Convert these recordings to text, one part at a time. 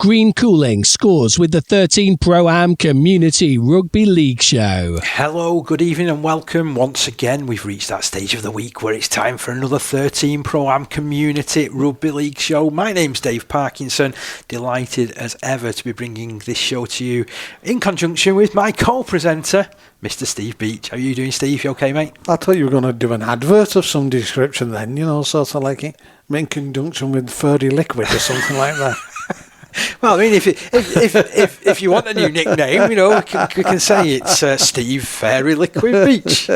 Green Cooling scores with the 13 Pro-Am Community Rugby League Show. Hello, good evening and welcome. Once again, we've reached that stage of the week where it's time for another 13 Pro-Am Community Rugby League Show. My name's Dave Parkinson. Delighted as ever to be bringing this show to you in conjunction with my co-presenter, Mr. Steve Beech. How are you doing, Steve? You okay, mate? I thought you were going to do an advert of some description then, sort of like it in conjunction with Furry Liquid or something like that. Well, I mean, if you want a new nickname, we can say it's Steve Fairy Liquid Beech.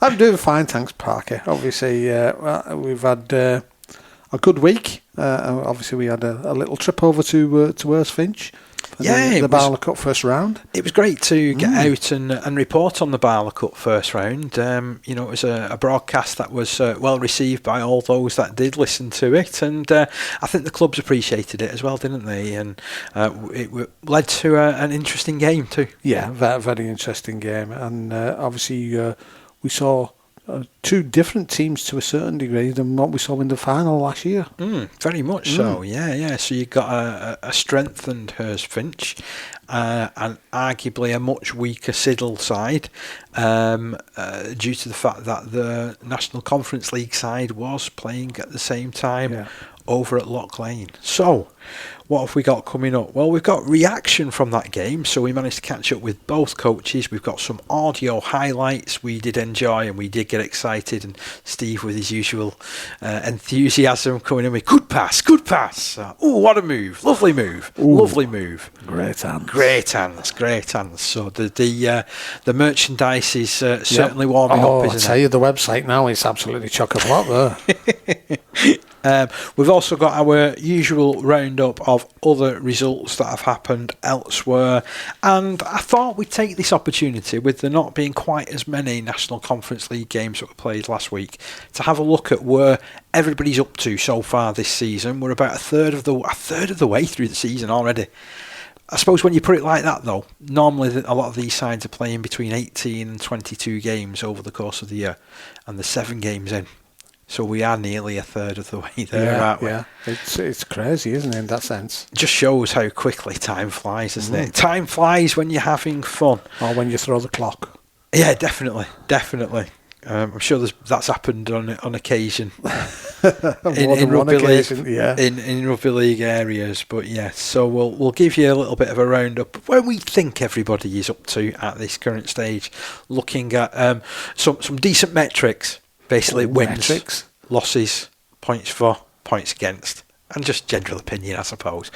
I'm doing fine, thanks, Parker. Obviously, we've had a good week. Obviously, we had a little trip over to Haresfinch. The BARLA Cup first round. It was great to get out and report on the BARLA Cup first round. It was a broadcast that was well received by all those that did listen to it, and I think the clubs appreciated it as well, didn't they? And it led to an interesting game too. Yeah, very, very interesting game, and obviously we saw two different teams to a certain degree than what we saw in the final last year. Very much so, yeah. So you got a strengthened Haresfinch and arguably a much weaker Siddal side due to the fact that the National Conference League side was playing at the same time over at Loch Lane. So what have we got coming up? Well, we've got reaction from that game, so we managed to catch up with both coaches. We've got some audio highlights we did enjoy and we did get excited, and Steve with his usual enthusiasm coming in with good pass. What a move, lovely move. Great hands. So the merchandise is certainly warming up, isn't it? I tell you, the website now is absolutely chock-a-block there. We've also got our usual roundup of other results that have happened elsewhere, and I thought we'd take this opportunity, with there not being quite as many National Conference League games that were played last week, to have a look at where everybody's up to so far this season. We're about a third of the way through the season already. I suppose when you put it like that, though, normally a lot of these sides are playing between 18 and 22 games over the course of the year, and there's 7 games in. So we are nearly a third of the way there, aren't we? Yeah, it's crazy, isn't it, in that sense? Just shows how quickly time flies, doesn't it? Time flies when you're having fun. Or when you throw the clock. Yeah, definitely. I'm sure that's happened on occasion in rugby league, in rugby league areas. But yeah, so we'll give you a little bit of a roundup of where we think everybody is up to at this current stage, looking at some decent metrics. Basically, wins, losses, points for, points against, and just general opinion, I suppose.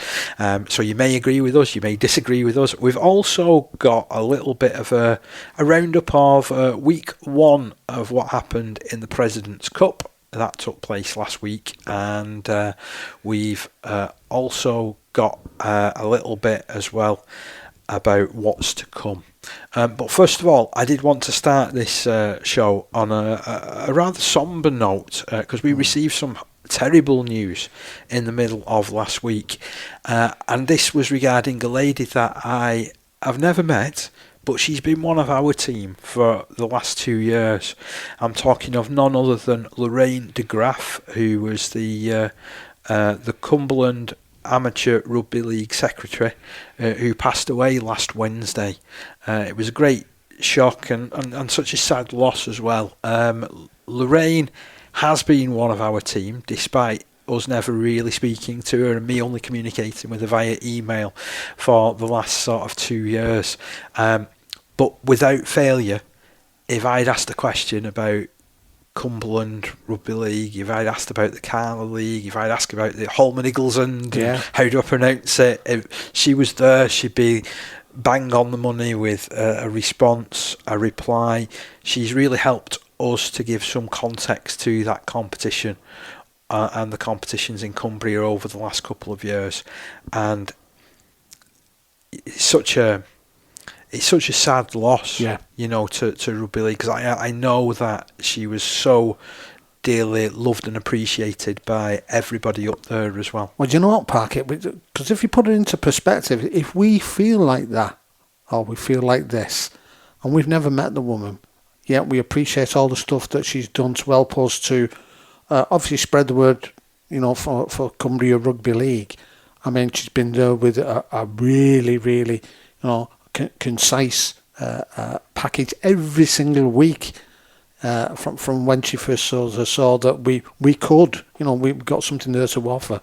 So you may agree with us, you may disagree with us. We've also got a little bit of a roundup of week 1 of what happened in the President's Cup. That took place last week, and we've also got a little bit as well about what's to come. But first of all, I did want to start this show on a rather sombre note, because we received some terrible news in the middle of last week, and this was regarding a lady that I have never met, but she's been one of our team for the last 2 years. I'm talking of none other than Lorraine Degraff, who was the Cumbrian Amateur Rugby League secretary, who passed away last Wednesday. It was a great shock and such a sad loss as well. Lorraine has been one of our team, despite us never really speaking to her and me only communicating with her via email for the last sort of 2 years. But without failure, if I'd asked a question about Cumbrian Rugby League, if I'd asked about the Carla League, if I'd asked about the Holman Eaglesund, how do I pronounce it, if she was there, she'd be bang on the money with a response, a reply. She's really helped us to give some context to that competition and the competitions in Cumbria over the last couple of years, and it's such a sad loss, to rugby league, because I know that she was so dearly loved and appreciated by everybody up there as well. Well, do you know what, Parker? Because if you put it into perspective, if we feel like that, or we feel like this, and we've never met the woman, yet we appreciate all the stuff that she's done to help us to obviously spread the word for Cumbria Rugby League. I mean, she's been there with a really, really, concise package every single week from when she first saw that we could, we've got something there to offer,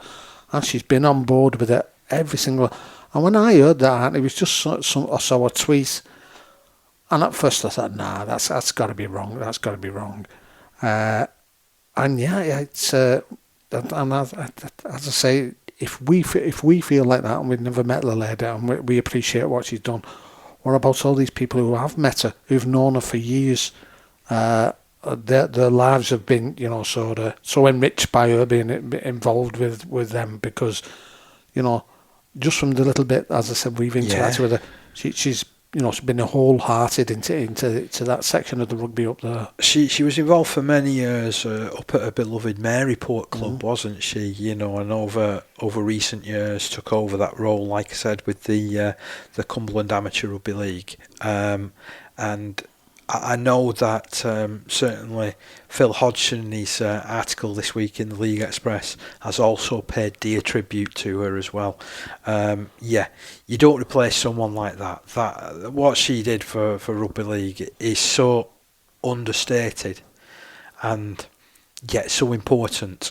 and she's been on board with it every single. And when I heard that, it was just I saw a tweet, and at first I thought, nah, that's got to be wrong. That's got to be wrong. And yeah, it's and as I say, if we feel like that, and we've never met the lady, and we appreciate what she's done, what about all these people who have met her, who've known her for years? Their lives have been, sort of so enriched by her being involved with them, because, just from the little bit, as I said, we've interacted with her, she's been wholehearted into that section of the rugby up there. She was involved for many years up at her beloved Maryport club, wasn't she? And over recent years took over that role, like I said, with the Cumberland Amateur Rugby League. And I know that certainly Phil Hodgson, in his article this week in the League Express, has also paid dear tribute to her as well. You don't replace someone like that. That what she did for Rugby League is so understated, and yet so important.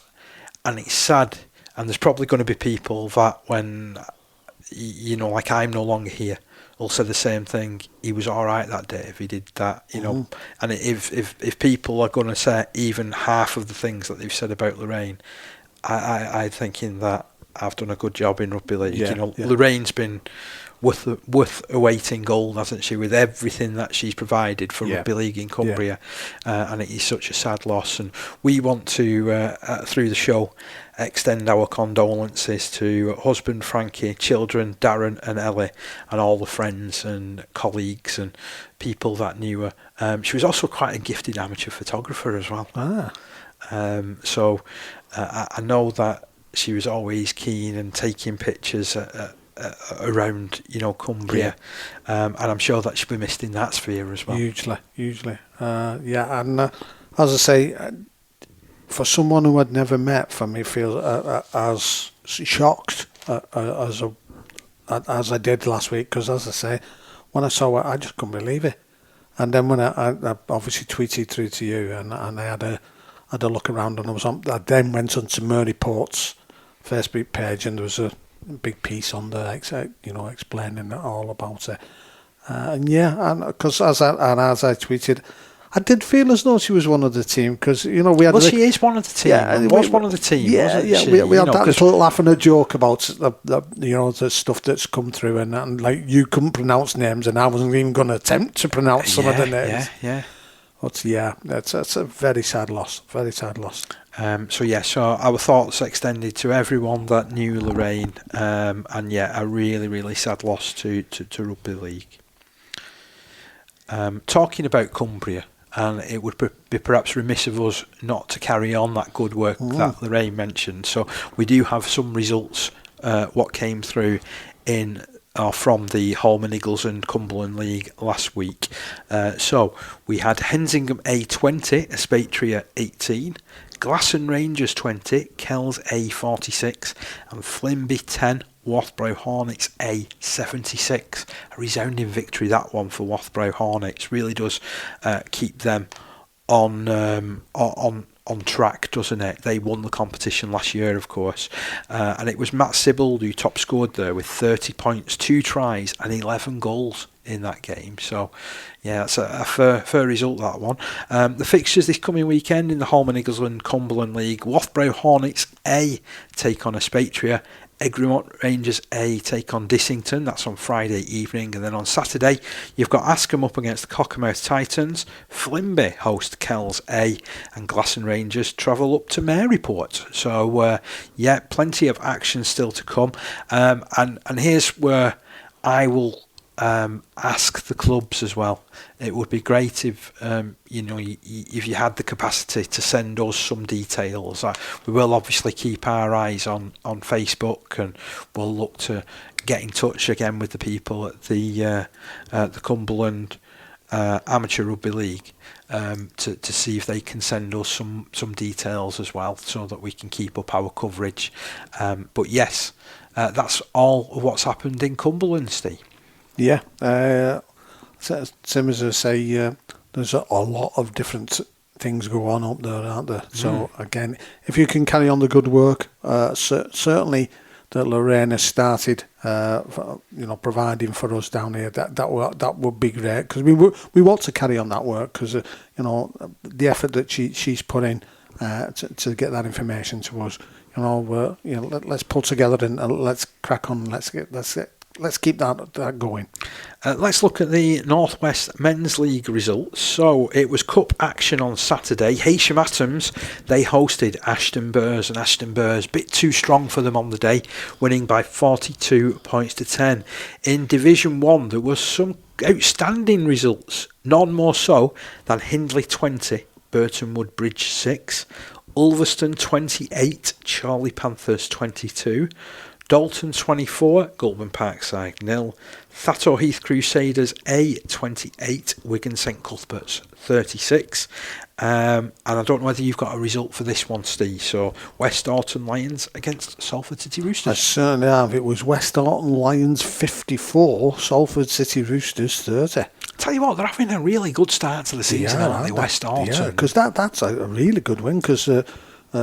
And it's sad. And there's probably going to be people that when, like I'm no longer here, will say the same thing. He was all right that day if he did that, And if people are going to say even half of the things that they've said about Lorraine, I'm thinking that I've done a good job in rugby league. Lorraine's been worth a weight in gold, hasn't she, with everything that she's provided for rugby league in Cumbria, and it is such a sad loss. And we want to, through the show, extend our condolences to husband Frankie, children Darren and Ellie, and all the friends and colleagues and people that knew her. She was also quite a gifted amateur photographer as well. So I know that she was always keen and taking pictures around Cumbria, and I'm sure that she'll be missed in that sphere as well. Hugely. And as I say, for someone who I'd never met, for me, feel as shocked as I did last week, because as I say, when I saw her, I just couldn't believe it. And then when I obviously tweeted through to you, and I had a look around, and I then went onto Maryport's Facebook page, and there was a big piece on there, explaining all about it. And because as I tweeted, I did feel as though she was one of the team, because we had. Well, she is one of the team. Yeah, was one of the team. Wasn't she? We had that little laugh and a joke about the stuff that's come through, and like you couldn't pronounce names, and I wasn't even going to attempt to pronounce some of the names. But that's a very sad loss. Very sad loss. So our thoughts extended to everyone that knew Lorraine, and a really, really sad loss to rugby league. Talking about Cumbria, and it would be perhaps remiss of us not to carry on that good work that Lorraine mentioned. So we do have some results what came through from the Holman Eagles and Cumberland League last week. So we had Hensingham A20, Espatria 18, Glasson Rangers 20, Kells A46, and Flimby 10, Wathbrow Hornets A76. A resounding victory, that one, for Wathbrow Hornets. Really does keep them on track, doesn't it? They won the competition last year, of course, and it was Matt Siddal who top scored there with 30 points, 2 tries and 11 goals in that game. So that's a fair result, that one. The fixtures this coming weekend in the Holman Eagles and Cumberland League: Wathbrow Hornets A take on Espatria, Egremont Rangers A take on Dissington. That's on Friday evening. And then on Saturday, you've got Ascombe up against the Cockermouth Titans, Flimby host Kells A, and Glasson Rangers travel up to Maryport. So, plenty of action still to come. And here's where I will ask the clubs as well. It would be great if if you had the capacity to send us some details. We will obviously keep our eyes on Facebook, and we'll look to get in touch again with the people at the Cumberland Amateur Rugby League to see if they can send us some details as well, so that we can keep up our coverage. But yes, that's all of what's happened in Cumberland, Steve. Yeah, same as I say, there's a lot of different things go on up there, aren't there? So again, if you can carry on the good work, certainly that Lorraine has started, providing for us down here, that would be great, because we want to carry on that work, because the effort that she's put in to get that information to us. Let's pull together and let's crack on. Let's keep that going. Let's look at the Northwest Men's League results. So it was cup action on Saturday. Heysham Atoms, they hosted Ashton Burrs, and Ashton Burrs a bit too strong for them on the day, winning by 42 points to 10. In Division 1, there was some outstanding results, none more so than Hindley 20, Burton Woodbridge 6, Ulverston 28, Charlie Panthers 22, Dalton 24, Goulburn Parkside 0, Thatto Heath Crusaders A 28, Wigan St Cuthberts 36. And I don't know whether you've got a result for this one, Steve. So West Orton Lions against Salford City Roosters. I certainly have. It was West Orton Lions 54, Salford City Roosters 30. Tell you what, they're having a really good start to the season, aren't they, West Orton? Yeah, because that's a really good win, because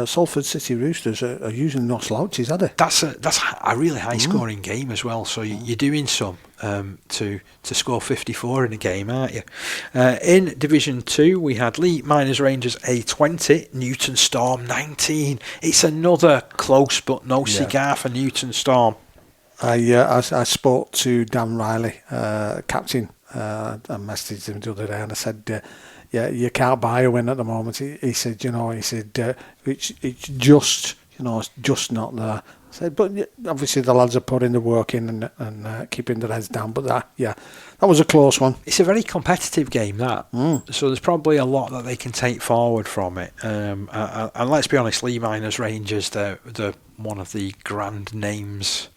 Salford City Roosters are using no slouches, are they? That's a really high scoring game as well. So you're doing some to score 54 in a game, aren't you? In Division 2, we had Lee Miners Rangers A20, Newton Storm 19. It's another close but no cigar for Newton Storm. I spoke to Dan Riley, captain. I messaged him the other day and I said, you can't buy a win at the moment. He said, it's just, it's just not there. I said, but obviously the lads are putting the work in and keeping their heads down. But that was a close one. It's a very competitive game, that. So there's probably a lot that they can take forward from it. And let's be honest, Lee Miners Rangers, they're one of the grand names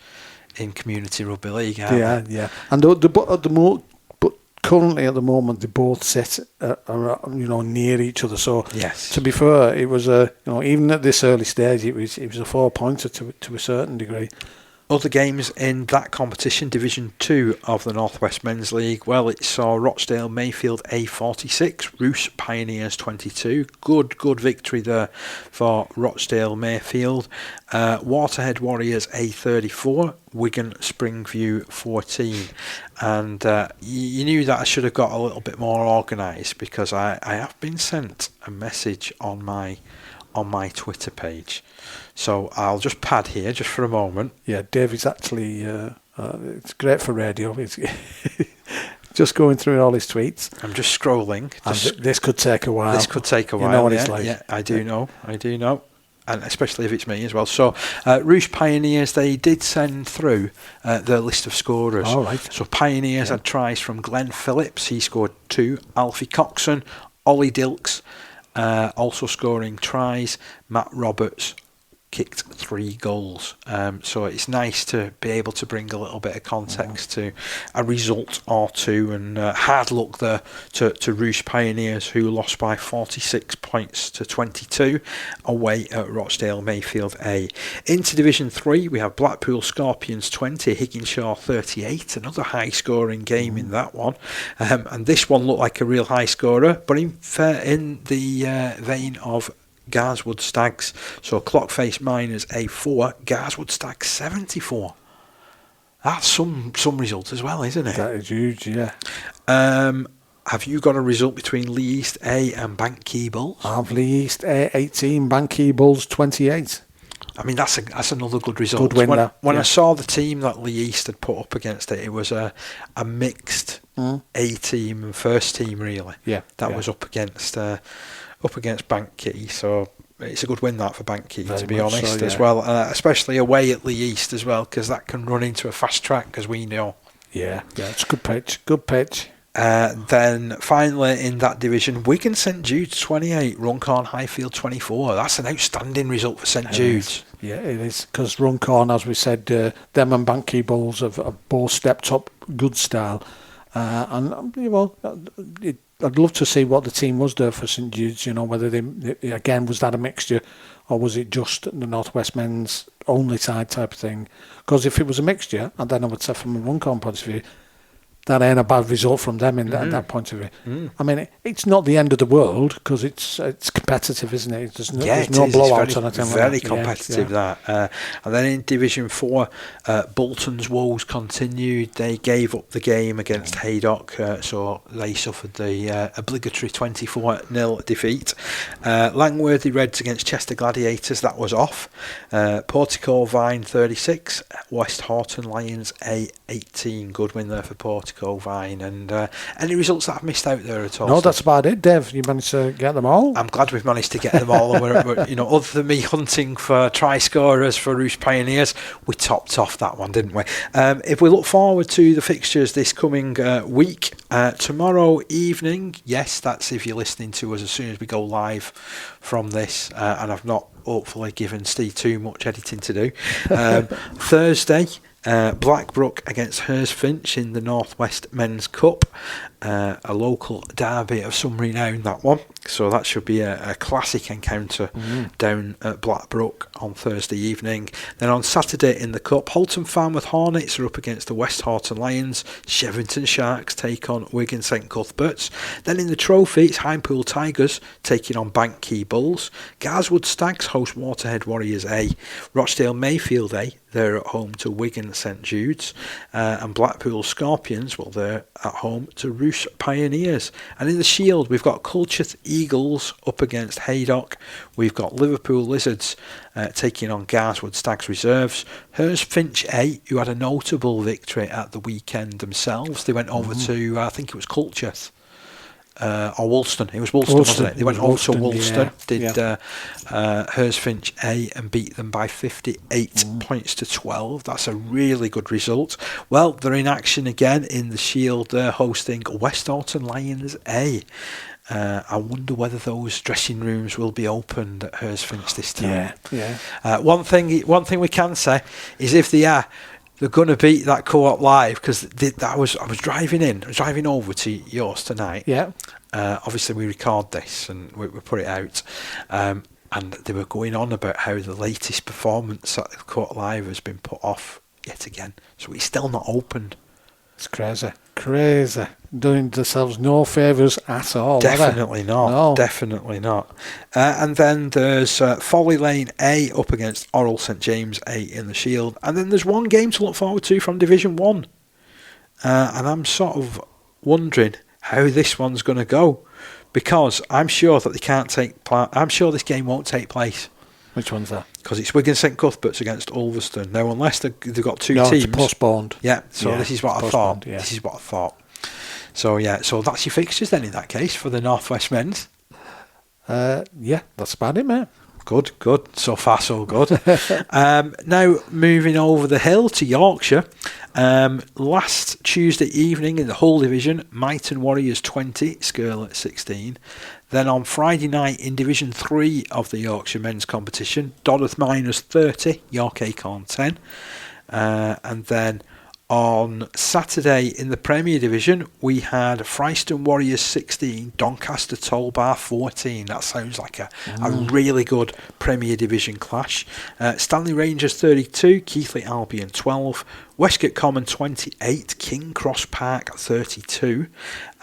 in Community Rugby League, aren't they? Yeah. And currently at the moment they both sit near each other, so yes, to be fair, it was even at this early stage it was a 4-pointer to a certain degree. Other games in that competition, Division 2 of the Northwest Men's League, well, it saw Rochdale Mayfield A46, Roos Pioneers 22. Good victory there for Rochdale Mayfield. Waterhead Warriors A34, Wigan Springview 14. And you knew that I should have got a little bit more organised, because I have been sent a message on my Twitter page. So I'll just pad here just for a moment. Yeah, David's actually, it's great for radio. It's just going through all his tweets. I'm just scrolling. This could take a while. You know what it's like. Yeah, I do know. And especially if it's me as well. So, Roos Pioneers, they did send through their list of scorers. All right. So Pioneers had tries from Glenn Phillips. He scored 2. Alfie Coxon, Ollie Dilks, also scoring tries. Matt Roberts kicked 3 goals. So it's nice to be able to bring a little bit of context to a result or two. And hard luck there to Roos Pioneers, who lost by 46 points to 22 away at Rochdale Mayfield A. Into Division 3, we have Blackpool Scorpions 20, Higginshaw 38. Another high scoring game in that one. And this one looked like a real high scorer, but in the vein of Garswood Stags. So Clockface Miners A4, Garswood Stags 74. That's some result as well, isn't it? That is huge, yeah. Have you got a result between Lee East A and Bank Key Bulls? I have Lee East A 18, Bank Key Bulls 28. I mean, that's another good result. Good win when I saw the team that Lee East had put up against it was a mixed A team and first team, really. Yeah, that was up against Bank Key, so it's a good win that for Bank Key, to be honest, as well, especially away at Lee East as well, because that can run into a fast track, as we know. Yeah, it's a good pitch. Then finally in that division, Wigan St Jude's 28, Runcorn Highfield 24. That's an outstanding result for St Jude's. Yeah, it is, because Runcorn, as we said, them and Bank Key Bulls have both stepped up good style. I'd love to see what the team was there for St Jude's, whether they again, was that a mixture or was it just the North West men's only side type of thing? Because if it was a mixture, and then I would say from a Runcorn point of view, that ain't a bad result from them in that point of view. I mean, it's not the end of the world because it's competitive, isn't it? There's no blowouts on it. Very competitive, that. And then in Division 4, Bolton's woes continued. They gave up the game against Haydock, so they suffered the obligatory 24-0 defeat. Langworthy Reds against Chester Gladiators, that was off. Portico Vine 36, West Horton Lions A 18. Good win there for Portico Vine. And any results that I've missed out there at all? No, that's about it, Dave. You managed to get them all. I'm glad we've managed to get them all. And we're, other than me hunting for try scorers for Roost Pioneers, we topped off that one, didn't we? If we look forward to the fixtures this coming week, tomorrow evening, yes, that's if you're listening to us as soon as we go live from this, and I've not hopefully given Steve too much editing to do. Thursday, Blackbrook against Haresfinch in the North West Men's Cup, a local derby of some renown, that one. So that should be a classic encounter down at Blackbrook on Thursday evening. Then on Saturday in the Cup, Halton Farmouth Hornets are up against the West Horton Lions. Shevington Sharks take on Wigan St Cuthberts. Then in the Trophy, it's Highpool Tigers taking on Bank Bulls. Garswood Stags host Waterhead Warriors A. Rochdale Mayfield A, they're at home to Wigan St Jude's. And Blackpool Scorpions, well, they're at home to Roost Pioneers. And in the Shield, we've got Culcheth Eagles up against Haydock. We've got Liverpool Lizards taking on Garswood Stags Reserves. Haresfinch A, who had a notable victory at the weekend themselves. They went over to, I think it was Culcheth. Or Woolston. It was Woolston, wasn't it? They went over to Woolston, Haresfinch A and beat them by 58 points to 12. That's a really good result. Well, they're in action again in the Shield. They're hosting West Horton Lions A. I wonder whether those dressing rooms will be opened at Haresfinch this time. One thing we can say is if they are, they're going to beat that Co-op Live, because I was driving over to yours tonight. Yeah. Obviously, we record this and we put it out. And they were going on about how the latest performance at the Co-op Live has been put off yet again. So it's still not opened. It's crazy. Doing themselves no favours at all. Definitely not. No. Definitely not. And then there's Folly Lane A up against Orrell St James A in the Shield. And then there's one game to look forward to from Division 1. And I'm sort of wondering how this one's going to go, because I'm sure that they can't take part. I'm sure this game won't take place. Which one's that? Because it's Wigan St Cuthberts against Ulverston. Now, unless they've got two teams. It's postponed. Yeah, so this is what I thought. Yeah. This is what I thought. So, so that's your fixtures then in that case for the North West Men's. That's about it, mate. Good. So far, so good. Now, moving over the hill to Yorkshire. Last Tuesday evening in the Hull Division, Myton Warriors 20, Skirlet 16. Then on Friday night in Division 3 of the Yorkshire Men's Competition, Dodworth Miners 30, York Acorn 10. And then on Saturday in the Premier Division, we had Fryston Warriors 16, Doncaster Tollbar 14. That sounds like a really good Premier Division clash. Stanley Rangers 32, Keighley Albion 12, Westgate Common 28, King Cross Park 32.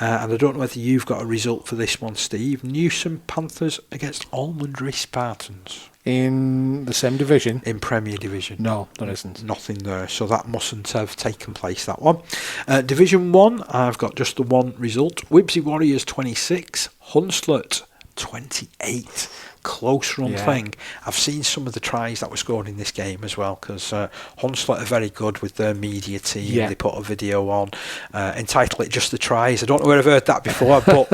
And I don't know whether you've got a result for this one, Steve. Newsham Panthers against Almondbury Spartans. In the same division? In Premier Division. No, there isn't. Nothing there, so that mustn't have taken place, that one. Division 1, I've got just the one result. Wibsey Warriors 26, Hunslet 28. Close run thing. I've seen some of the tries that were scored in this game as well, because Hunslet are very good with their media team. They put a video on, entitled it Just the Tries. I don't know where I've heard that before, but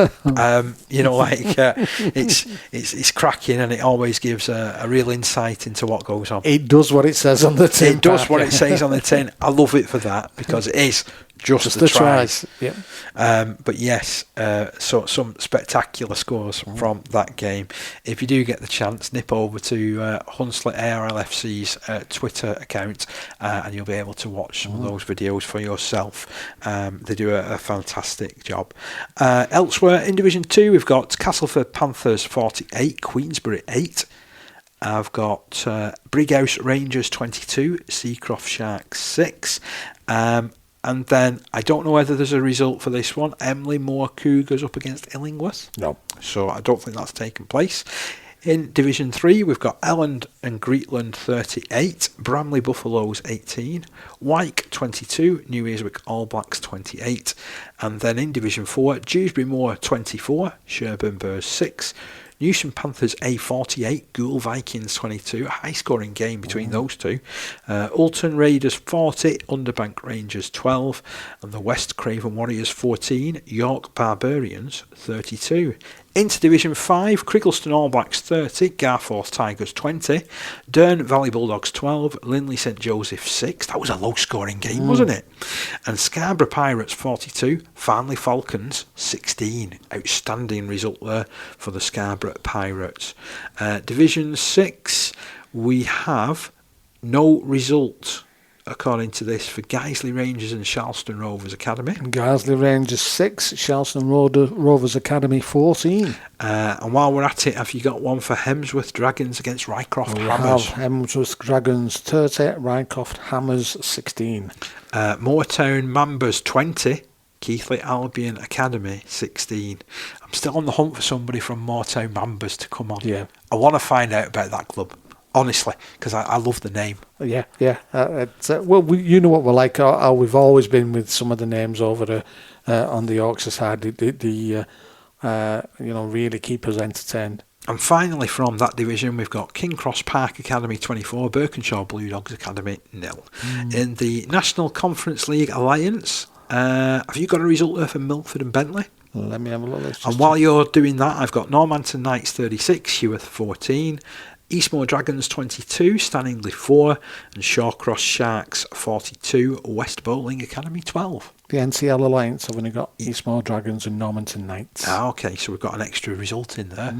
it's cracking, and it always gives a real insight into what goes on. It does what it says on the tin. It does what it says on the tin. I love it for that, because it is Just the tries. Yep. But yes, so some spectacular scores from that game. If you do get the chance, nip over to Hunslet ARLFC's Twitter account and you'll be able to watch some of those videos for yourself. They do a fantastic job. Elsewhere in Division 2, we've got Castleford Panthers 48, Queensbury 8. I've got Brighouse Rangers 22, Seacroft Sharks 6. And then, I don't know whether there's a result for this one. Emily Moore Cougars up against Illingworth. No. So I don't think that's taken place. In Division 3, we've got Elland and Greetland 38, Bramley Buffaloes 18, Wyke 22, New Earswick All Blacks 28. And then in Division 4, Dewsbury Moor 24, Sherburn Bears 6, Newsham Panthers A48, Goole Vikings 22, a high scoring game between those two. Ulton Raiders 40, Underbank Rangers 12, and the West Craven Warriors 14, York Barbarians 32. Into Division 5, Criggleston All Blacks 30, Garforth Tigers 20, Dearne Valley Bulldogs 12, Linley St Joseph 6. That was a low scoring game, wasn't it? And Scarborough Pirates 42, Farnley Falcons 16. Outstanding result there for the Scarborough Pirates. Division 6, we have no result, according to this, for Guiseley Rangers and Charleston Rovers Academy. Guiseley Rangers 6, Charleston Rovers Academy 14. And while we're at it, have you got one for Hemsworth Dragons against Rycroft Hammers? Hemsworth Dragons 30, Rycroft Hammers 16. Moortown Mambas 20, Keighley Albion Academy 16. I'm still on the hunt for somebody from Moortown Mambas to come on. Yeah. I want to find out about that club, honestly, because I love the name. Yeah. Well, you know what we're like. How we've always been with some of the names over on the Yorkshire side. Really keep us entertained. And finally, from that division, we've got King Cross Park Academy 24, Birkenshaw Blue Dogs Academy 0. In the National Conference League Alliance, have you got a result there for Milford and Bentley? Let me have a look. And while you're doing that, I've got Normanton Knights 36, Heworth 14, Eastmoor Dragons 22, Stanningley 4, and Shawcross Sharks 42, West Bowling Academy 12. The NCL Alliance have only got Eastmoor Dragons and Normanton Knights. Okay, so we've got an extra result in there.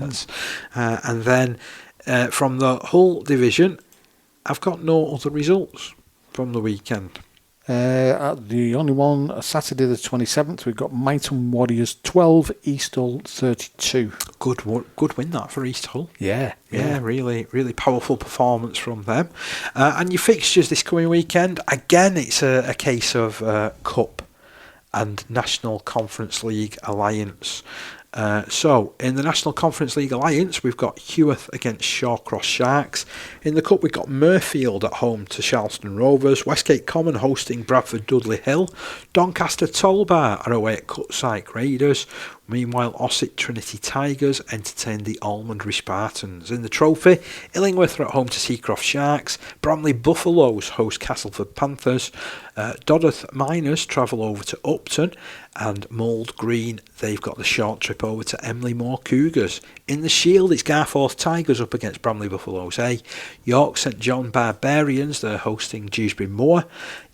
And then from the whole division, I've got no other results from the weekend. The only one, Saturday the 27th, we've got Myton Warriors 12, East Hull 32. Good win that for East Hull. Yeah, really, really powerful performance from them. And your fixtures this coming weekend, again, it's a case of Cup and National Conference League Alliance. So, in the National Conference League Alliance, we've got Heworth against Shawcross Sharks. In the Cup, we've got Murfield at home to Charleston Rovers, Westgate Common hosting Bradford Dudley Hill, Doncaster Tollbar are away at Cutsike Raiders. Meanwhile, Ossett Trinity Tigers entertain the Almondbury Spartans. In the Trophy, Illingworth are at home to Seacroft Sharks, Bramley Buffaloes host Castleford Panthers, Dodworth Miners travel over to Upton, and Mould Green, they've got the short trip over to Emily Moor Cougars. In the Shield, it's Garforth Tigers up against Bramley Buffaloes A. York St John Barbarians, they're hosting Dewsbury Moor.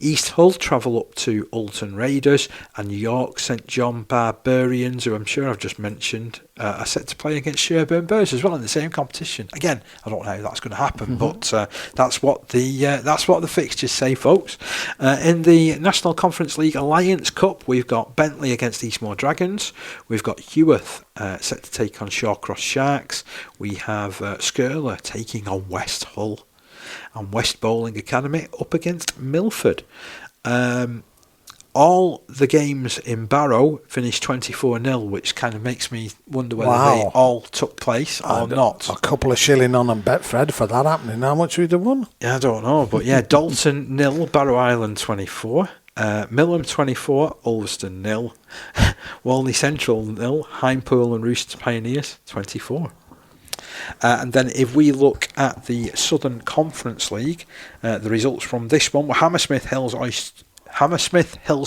East Hull travel up to Ulton Raiders, and York St John Barbarians, who I'm sure I've just mentioned, are set to play against Sherburn Bears as well in the same competition. Again, I don't know how that's going to happen, but that's what the fixtures say, folks. In the National Conference League Alliance Cup, we've got Bentley against Eastmoor Dragons. We've got Heworth set to take on Shawcross Sharks. We have Skirler taking on West Hull, and West Bowling Academy up against Milford. All the games in Barrow finished 24-0, which kind of makes me wonder whether they all took place or not. A couple of shilling on Betfred for that happening. How much would have won? Yeah, I don't know, but yeah, Dalton 0, Barrow Island 24, Millham 24, Ulverston 0, Walney Central 0, Hinepool and Rooster Pioneers 24. And then if we look at the Southern Conference League, the results from this one were Hammersmith Hills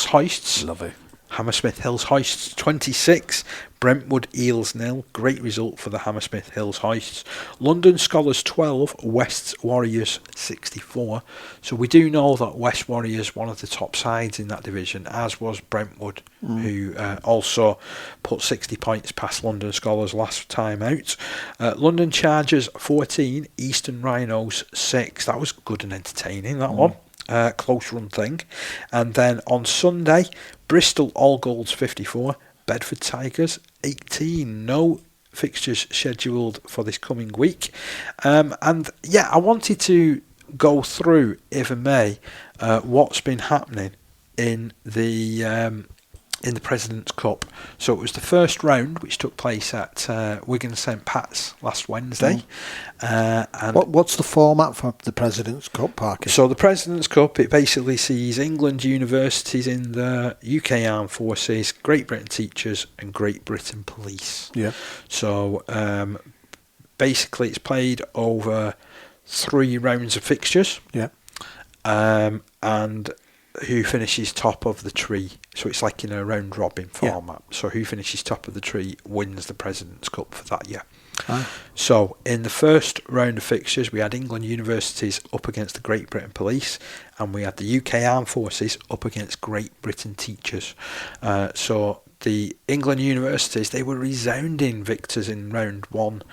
Hoists. Lovely. Hammersmith Hills Hoists 26, Brentwood Eels 0. Great result for the Hammersmith Hills Hoists. London Scholars 12, West Warriors 64. So we do know that West Warriors one of the top sides in that division, as was Brentwood, who also put 60 points past London Scholars last time out. London Chargers 14, Eastern Rhinos 6. That was good and entertaining, that one. Close run thing. And then on Sunday, Bristol All Golds 54, Bedford Tigers 18. No fixtures scheduled for this coming week. And yeah, I wanted to go through, if I may, what's been happening in the President's Cup. So it was the first round, which took place at Wigan St Pat's last Wednesday. And what's the format for the President's Cup, Parker? So the President's Cup, it basically sees England universities in the UK Armed Forces, Great Britain Teachers and Great Britain Police. Yeah. So basically it's played over 3 rounds of fixtures. Yeah. And who finishes top of the tree. So it's like in a round robin format. Yeah. So who finishes top of the tree wins the President's Cup for that year. So in the first round of fixtures, we had England universities up against the Great Britain Police, and we had the UK Armed Forces up against Great Britain Teachers. So the England universities, they were resounding victors in round 1,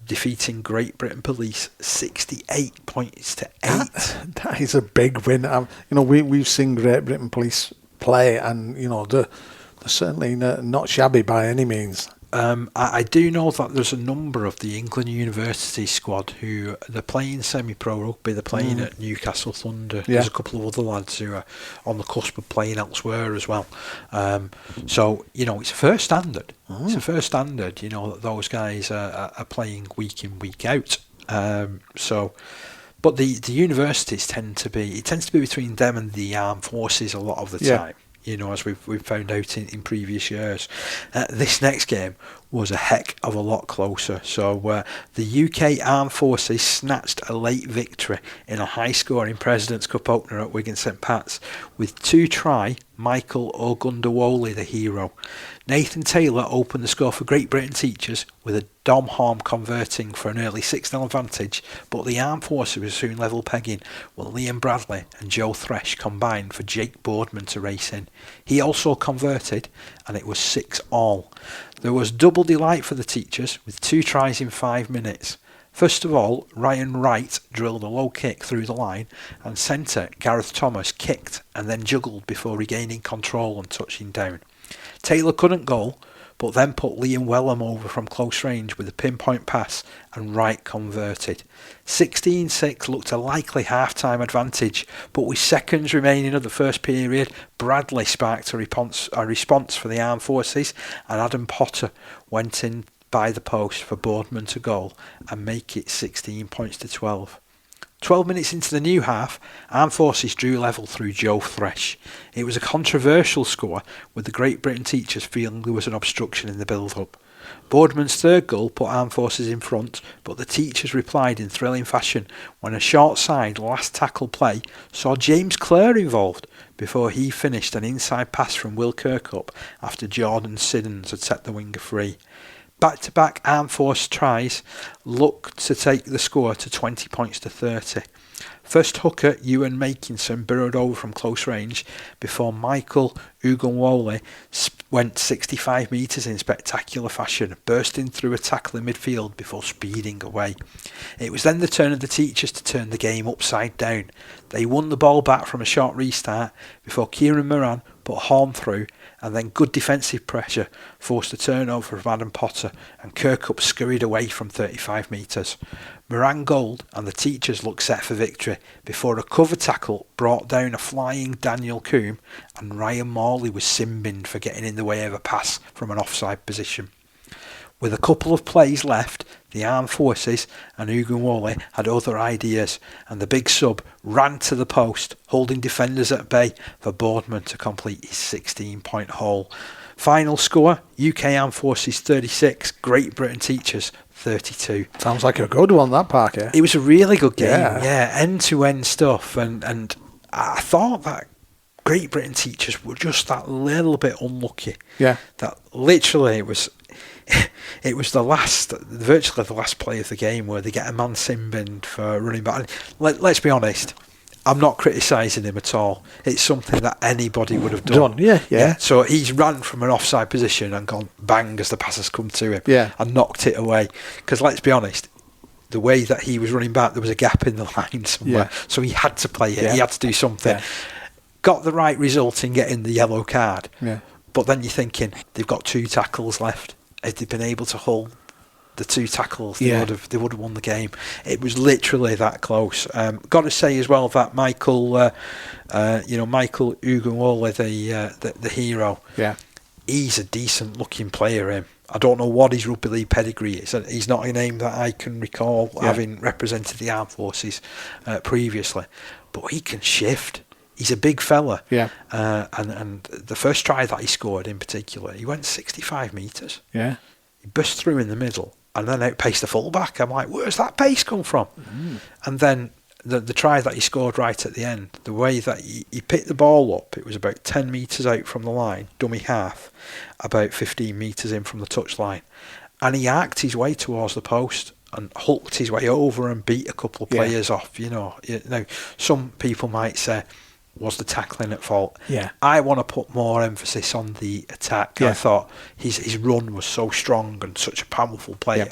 defeating Great Britain Police 68 points to 8. That is a big win. We've seen Great Britain Police play, and they're certainly not shabby by any means. I do know that there's a number of the England University squad who they're playing semi-pro rugby. They're playing at Newcastle Thunder. There's a couple of other lads who are on the cusp of playing elsewhere as well. So it's a first standard. It's a first standard. That those guys are playing week in, week out. But the universities tends to be between them and the armed forces a lot of the time. As we've found out in previous years. This next game was a heck of a lot closer. So the UK Armed Forces snatched a late victory in a high-scoring President's Cup opener at Wigan St Pat's with 2-try Michael Ogundawole, the hero. Nathan Taylor opened the score for Great Britain Teachers with a Dom Harm converting for an early 6-0 advantage, but the Armed Forces were soon level pegging when Liam Bradley and Joe Thresh combined for Jake Boardman to race in. He also converted, and it was 6-all. There was double delight for the Teachers with 2 tries in 5 minutes. First of all, Ryan Wright drilled a low kick through the line, and centre Gareth Thomas kicked and then juggled before regaining control and touching down. Taylor couldn't goal, but then put Liam Wellham over from close range with a pinpoint pass, and Wright converted. 16-6 looked a likely half-time advantage, but with seconds remaining of the first period, Bradley sparked a response for the Armed Forces, and Adam Potter went in by the post for Boardman to goal and make it 16 points to 12. 12 minutes into the new half, Armed Forces drew level through Joe Thresh. It was a controversial score, with the Great Britain Teachers feeling there was an obstruction in the build-up. Boardman's third goal put Armed Forces in front, but the Teachers replied in thrilling fashion when a short-side last tackle play saw James Clare involved before he finished an inside pass from Will Kirkup after Jordan Siddons had set the winger free. Back-to-back Armed Force tries looked to take the score to 20 points to 30. First hooker Ewan Makinson burrowed over from close range before Michael Ugunwole went 65 metres in spectacular fashion, bursting through a tackle in midfield before speeding away. It was then the turn of the Teachers to turn the game upside down. They won the ball back from a short restart before Kieran Moran put Horn through, and then good defensive pressure forced a turnover of Adam Potter, and Kirkup scurried away from 35 metres. Moran goaled, and the Teachers looked set for victory before a cover tackle brought down a flying Daniel Coombe, and Ryan Morley was sin-binned for getting in the way of a pass from an offside position. With a couple of plays left, the Armed Forces and Ugunwole had other ideas, and the big sub ran to the post, holding defenders at bay for Boardman to complete his 16-point haul. Final score, UK Armed Forces 36, Great Britain Teachers 32. Sounds like a good one, that, Parker. It was a really good game, yeah, end-to-end stuff, and I thought that Great Britain teachers were just that little bit unlucky. Yeah. That literally it was virtually the last play of the game where they get a man sin-binned for running back. Let's be honest, I'm not criticising him at all. It's something that anybody would have done. Yeah. So he's ran from an offside position and gone bang as the pass has come to him and knocked it away. Because let's be honest, the way that he was running back, there was a gap in the line somewhere. Yeah. So he had to play it. Yeah. He had to do something. Yeah. Got the right result in getting the yellow card. Yeah. But then you're thinking, they've got 2 tackles left. If they'd been able to hold the 2 tackles, they would have won the game. It was literally that close. Got to say as well that Michael Ugunwola, the hero, he's a decent looking player. Him, I don't know what his rugby league pedigree is. He's not a name that I can recall having represented the armed forces previously, but he can shift. He's a big fella. Yeah. And the first try that he scored in particular, he went 65 metres. Yeah. He burst through in the middle and then outpaced the fullback. I'm like, where's that pace come from? Mm. And then the try that he scored right at the end, the way that he picked the ball up, it was about 10 metres out from the line, dummy half, about 15 metres in from the touchline. And he arced his way towards the post and hulked his way over and beat a couple of players off. Now, some people might say, was the tackling at fault? Yeah. I want to put more emphasis on the attack. Yeah. I thought his run was so strong and such a powerful player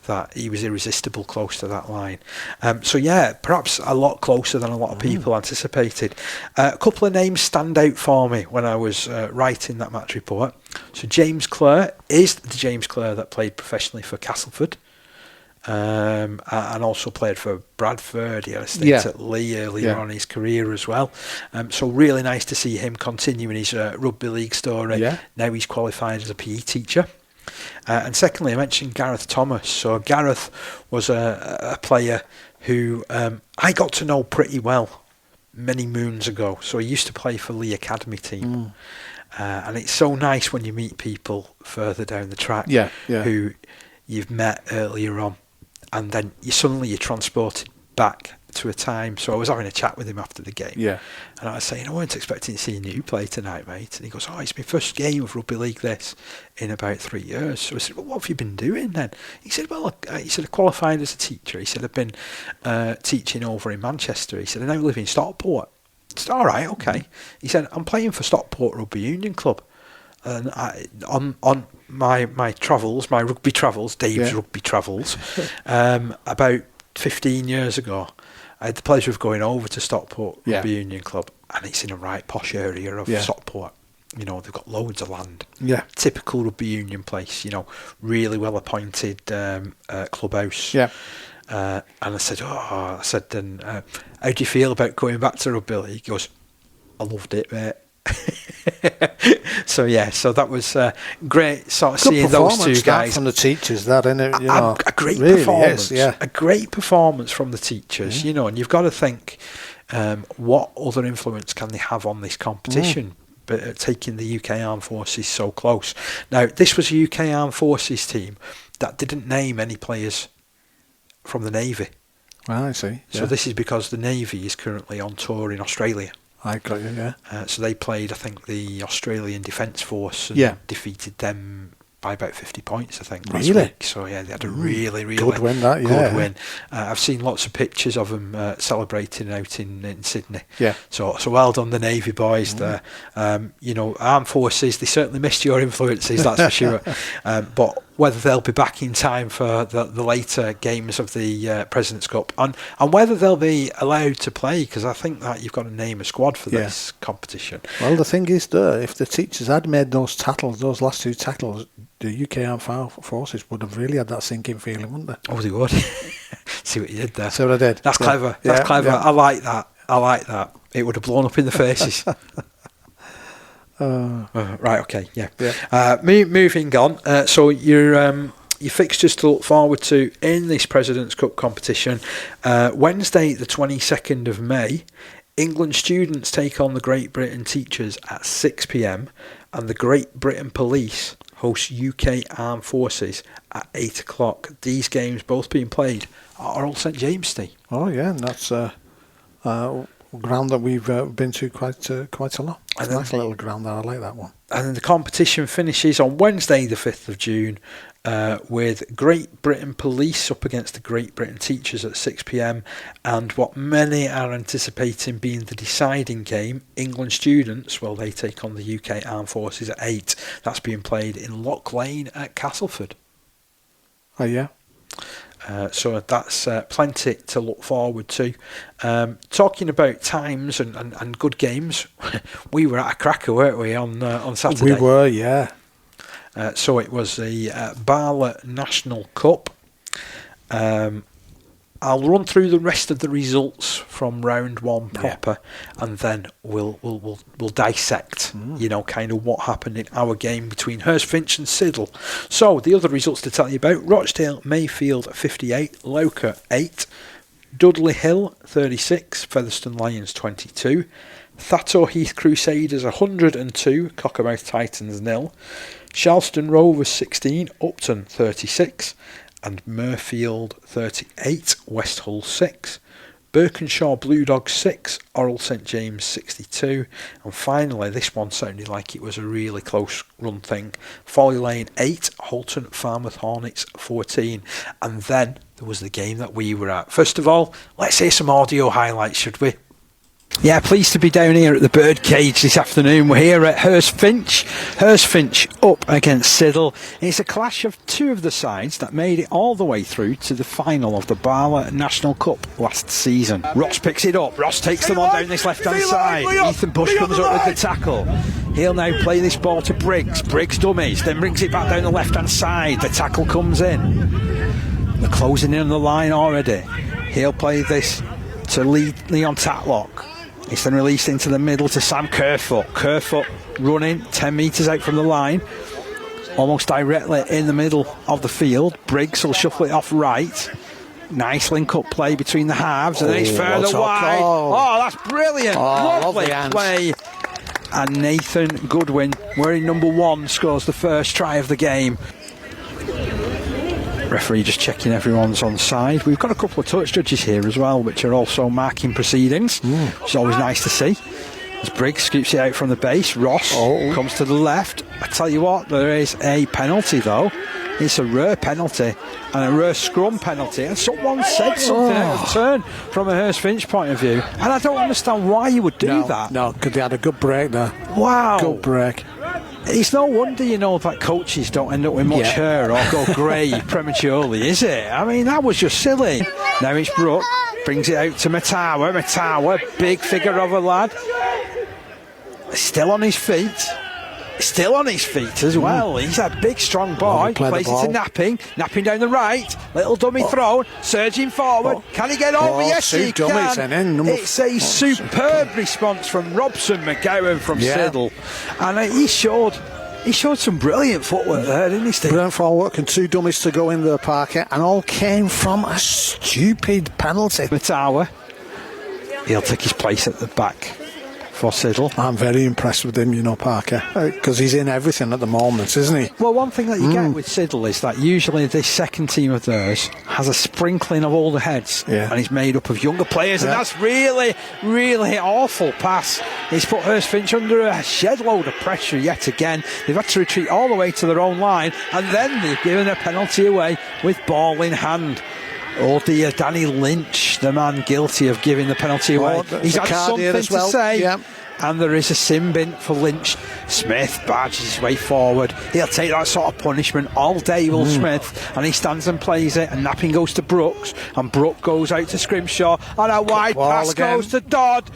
that he was irresistible close to that line. Perhaps a lot closer than a lot of people anticipated. A couple of names stand out for me when I was writing that match report. So James Clare is the James Clare that played professionally for Castleford. And also played for Bradford. He had a stint at Lee earlier on in his career as well. So really nice to see him continuing his rugby league story. Yeah. Now he's qualified as a PE teacher. And secondly, I mentioned Gareth Thomas. So Gareth was a player who I got to know pretty well many moons ago. So he used to play for Lee Academy team. And it's so nice when you meet people further down the track who you've met earlier on. And then you're transported back to a time. So I was having a chat with him after the game. Yeah. And I was saying, I weren't expecting to see you play tonight, mate. And he goes, it's my first game of rugby league this in about 3 years. So I said, well, what have you been doing then? He said, I qualified as a teacher. He said, I've been teaching over in Manchester. He said, I now live in Stockport. I said, all right, okay. He said, I'm playing for Stockport Rugby Union Club. And on my travels, my rugby travels, Dave's rugby travels, about 15 years ago, I had the pleasure of going over to Stockport Rugby Union Club, and it's in a right posh area of Stockport. They've got loads of land. Yeah. Typical rugby union place, really well appointed clubhouse. Yeah. And I said, how do you feel about going back to rugby league? He goes, I loved it, mate. So that was great sort of seeing those two guys from the teachers. That innit, a great really performance, a great performance from the teachers. And you've got to think, what other influence can they have on this competition? But taking the UK Armed Forces so close. Now, this was a UK Armed Forces team that didn't name any players from the Navy. Well, I see. So this is because the Navy is currently on tour in Australia. I got you, yeah. So they played, I think, the Australian Defence Force and defeated them by about 50 points, I think, last week. So, they had a really, really good win, good win. I've seen lots of pictures of them celebrating out in Sydney. Yeah. So well done, the Navy boys there. Armed Forces, they certainly missed your influences, that's for sure. But whether they'll be back in time for the later games of the President's Cup and whether they'll be allowed to play, because I think that you've got to name a squad for this competition. Well, the thing is, if the teachers had made those last 2 tackles, the UK Armed Forces would have really had that sinking feeling, wouldn't they? Oh, they would. See what you did there. See what I did. That's clever. That's clever. Yeah. I like that. It would have blown up in the faces. Right, okay, yeah. Moving on. So your fixtures to look forward to in this President's Cup competition. Wednesday, the 22nd of May, England students take on the Great Britain teachers at 6 p.m. and the Great Britain Police host UK Armed Forces at 8 o'clock. These games both being played at Old St James's. Oh yeah, and that's ground that we've been to quite a lot. It's a nice little ground there. I like that one. And then the competition finishes on Wednesday the 5th of June with Great Britain Police up against the Great Britain Teachers at 6 p.m. and what many are anticipating being the deciding game, England Students, well, they take on the UK Armed Forces at 8. That's being played in Lock Lane at Castleford. Oh, yeah. So that's plenty to look forward to. Talking about times and good games, we were at a cracker, weren't we, on Saturday? We were, yeah. So it was the BARLA National Cup. I'll run through the rest of the results from round one proper, and then we'll dissect, kind of what happened in our game between Haresfinch and Siddal. So the other results to tell you about: Rochdale Mayfield 58, Loker 8, Dudley Hill 36, Featherstone Lions 22, Thatto Heath Crusaders 102, Cockermouth Titans 0, Charleston Rovers 16, Upton 36. And Murfield 38, West Hull 6, Birkenshaw Blue Dogs 6, Oral St James 62, and finally this one sounded like it was a really close run thing, Folly Lane 8, Holton Falmouth Hornets 14, and then there was the game that we were at. First of all, let's hear some audio highlights, should we? Yeah, pleased to be down here at the Birdcage this afternoon. We're here at Haresfinch. Haresfinch up against Siddal. It's a clash of two of the sides that made it all the way through to the final of the BARLA National Cup last season. Ross picks it up. Ross takes them on down this left-hand side. Ethan Bush comes up with the tackle. He'll now play this ball to Briggs. Briggs dummies, then brings it back down the left-hand side. The tackle comes in. They're closing in on the line already. He'll play this to Leon Tatlock. It's then released into the middle to Sam Kerfoot. Kerfoot running 10 metres out from the line, almost directly in the middle of the field. Briggs will shuffle it off right. Nice link-up play between the halves, and then he's further wide. Oh, that's brilliant. Lovely play. And Nathan Goodwin, wearing number 1, scores the first try of the game. Referee just checking everyone's on side. We've got a couple of touch judges here as well, which are also marking proceedings, which is always nice to see. As Briggs scoops it out from the base, Ross comes to the left. I tell you what, there is a penalty though. It's a rare penalty and a rare scrum penalty, and someone said something out of turn from a Haresfinch point of view, and I don't understand why you would do that. No, because they had a good break there. Wow. Good break. It's no wonder, that coaches don't end up with much hair or go grey prematurely, is it? I mean, that was just silly. Now it's Brooke, brings it out to Matawa. Matawa, big figure of a lad. Still on his feet. Still on his feet as well. He's a big, strong boy. Plays it to Napping. Napping down the right. Little dummy throw. Surging forward. Can he get over? Yes, he can. It's a superb response from Robson McGowan from Siddal. And he showed some brilliant footwork there, didn't he, Steve? Brilliant footwork and 2 dummies to go in there, Parker. And all came from a stupid penalty. Matawa. He'll take his place at the back for Siddal. I'm very impressed with him, Parker, because he's in everything at the moment, isn't he? Well, one thing that you get with Siddal is that usually this second team of theirs has a sprinkling of older heads, and he's made up of younger players, and that's really, really awful pass. He's put Haresfinch under a shed load of pressure yet again. They've had to retreat all the way to their own line, and then they've given a penalty away with ball in hand. Oh dear, Danny Lynch, the man guilty of giving the penalty away. He's had something to say. And there is a sin bin for Lynch. Smith barges his way forward. He'll take that sort of punishment all day, Will Smith. And he stands and plays it. And Napping goes to Brooks. And Brooke goes out to Scrimshaw. And a wide pass goes to Dodd.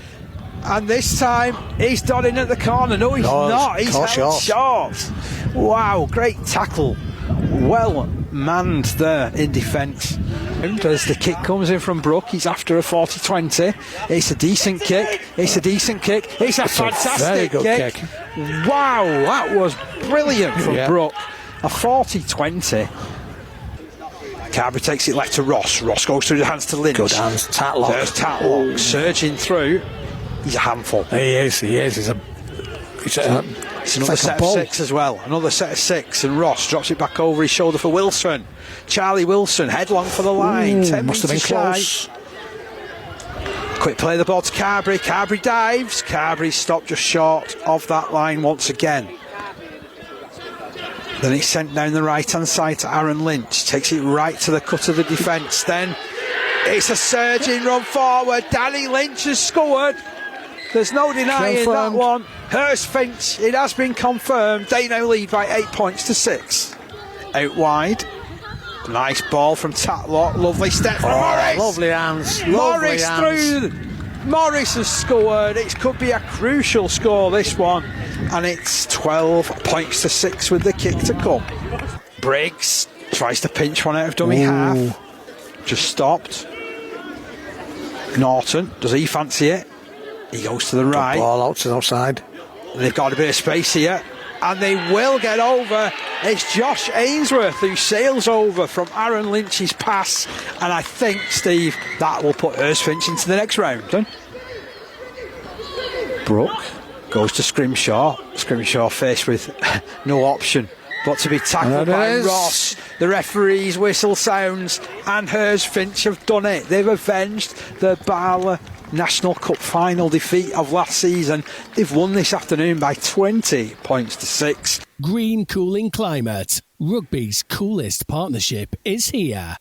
And this time, he's Dodd in at the corner. No, he's not. He's held short. Wow, great tackle. Well manned there in defence. As the kick comes in from Brooke, he's after a 40-20. It's a decent kick. It's a fantastic kick. Wow, that was brilliant from Brooke. A 40-20. Carberry takes it left to Ross. Ross goes through the hands to Lynch. Good hands. Tatlock. There's Tatlock surging through. He's a handful. He is. It's another set of 6 as well. Another set of 6, and Ross drops it back over his shoulder for Wilson. Charlie Wilson, headlong for the line. 10 must have been close. Quick play the ball to Carberry. Carberry dives. Carberry stopped just short of that line once again. Then it's sent down the right-hand side to Aaron Lynch. Takes it right to the cut of the defence. Then it's a surging run forward. Danny Lynch has scored. There's no denying that one. Haresfinch, it has been confirmed. They now lead by 8 points to 6. Out wide. Nice ball from Tatlock. Lovely step from Morris. Lovely hands. Morris through. Morris has scored. It could be a crucial score, this one. And it's 12 points to 6 with the kick to come. Briggs tries to pinch one out of dummy half. Just stopped. Norton, does he fancy it? He goes to the right. Ball out to the outside. They've got a bit of space here. And they will get over. It's Josh Ainsworth who sails over from Aaron Lynch's pass. And I think, Steve, that will put Haresfinch into the next round. Then Brooke goes to Scrimshaw. Scrimshaw faced with no option but to be tackled by Ross. The referee's whistle sounds, and Haresfinch have done it. They've avenged the BARLA National Cup final defeat of last season. They've won this afternoon by 20 points to 6. Green cooling climate. Rugby's coolest partnership is here.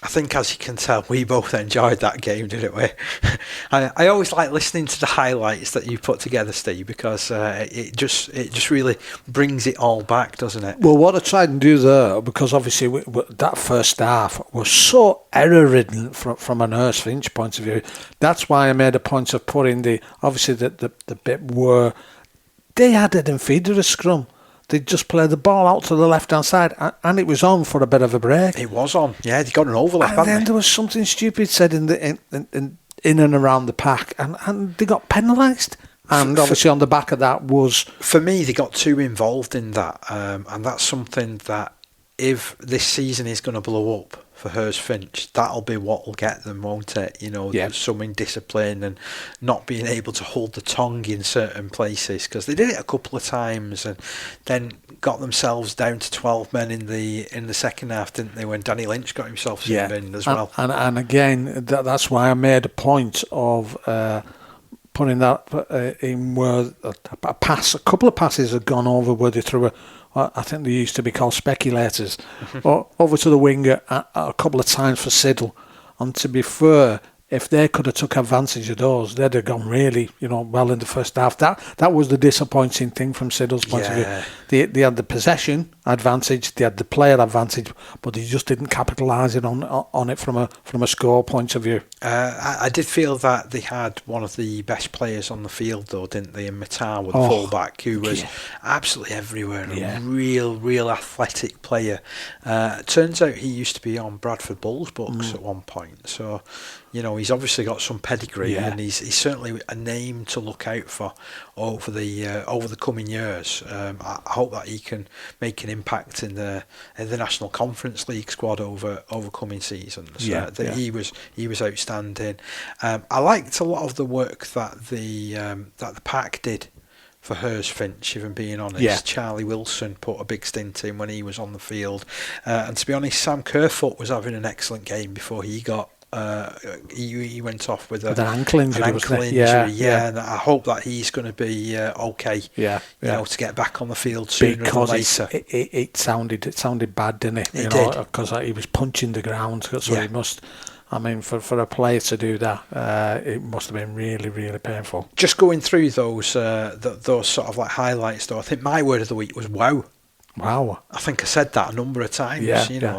I think, as you can tell, we both enjoyed that game, didn't we? I always like listening to the highlights that you put together, Steve, because it just really brings it all back, doesn't it? Well, what I tried and do there, because obviously that first half was so error-ridden from an Haresfinch point of view. That's why I made a point of putting the bit where they had it in feeder a scrum. They just played the ball out to the left-hand side, and it was on for a bit of a break. It was on, yeah. They got an overlap, and then there was something stupid said in and around the pack, and they got penalised. And obviously on the back of that was... For me, they got too involved in that, and that's something that if this season is going to blow up for Haresfinch, that'll be what will get them, won't it? You know, some indiscipline and not being able to hold the tongue in certain places, because they did it a couple of times and then got themselves down to 12 men in the second half, didn't they, when Danny Lynch got himself in as well. And again, that's why I made a point of putting that in where a couple of passes had gone over where they threw I think they used to be called speculators, over to the winger a couple of times for Siddal. And to be fair, if they could have took advantage of those, they'd have gone really, well in the first half. That was the disappointing thing from Siddal's point of view. They had the possession advantage, they had the player advantage, but they just didn't capitalise on it from a score point of view. I did feel that they had one of the best players on the field, though, didn't they? In Matar, with the fullback, who was absolutely everywhere. A real athletic player. Turns out he used to be on Bradford Bulls books at one point. So, he's obviously got some pedigree, and he's certainly a name to look out for over the coming years. I hope that he can make an impact in the National Conference League squad over coming seasons. He was outstanding. I liked a lot of the work that the pack did for Haresfinch, if I'm being honest. Charlie Wilson put a big stint in when he was on the field, and to be honest, Sam Kerfoot was having an excellent game before he got. He went off with an ankle injury. And I hope that he's going to be okay. To get back on the field sooner than later. It sounded bad, didn't it? It did, because he was punching the ground. So he must. I mean, for a player to do that, it must have been really, really painful. Just going through those sort of like highlights, though, I think my word of the week was wow. Wow. I think I said that a number of times,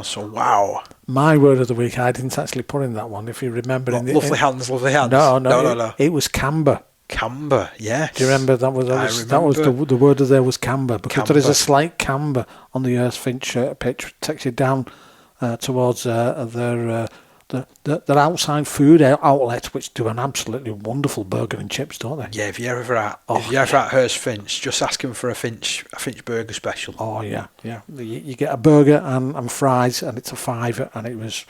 so wow. My word of the week, I didn't actually put in that one, if you remember. Lovely hands. No. It was camber. Camber, yes. Do you remember that was the word of there was camber, because camber. There is a slight camber on the Haresfinch pitch, takes you down towards their outside food outlet, which do an absolutely wonderful burger and chips, don't they? Yeah, if you're ever at Haresfinch, just ask him for a Finch burger special. Oh yeah. You get a burger and fries, and it's a £5, and it was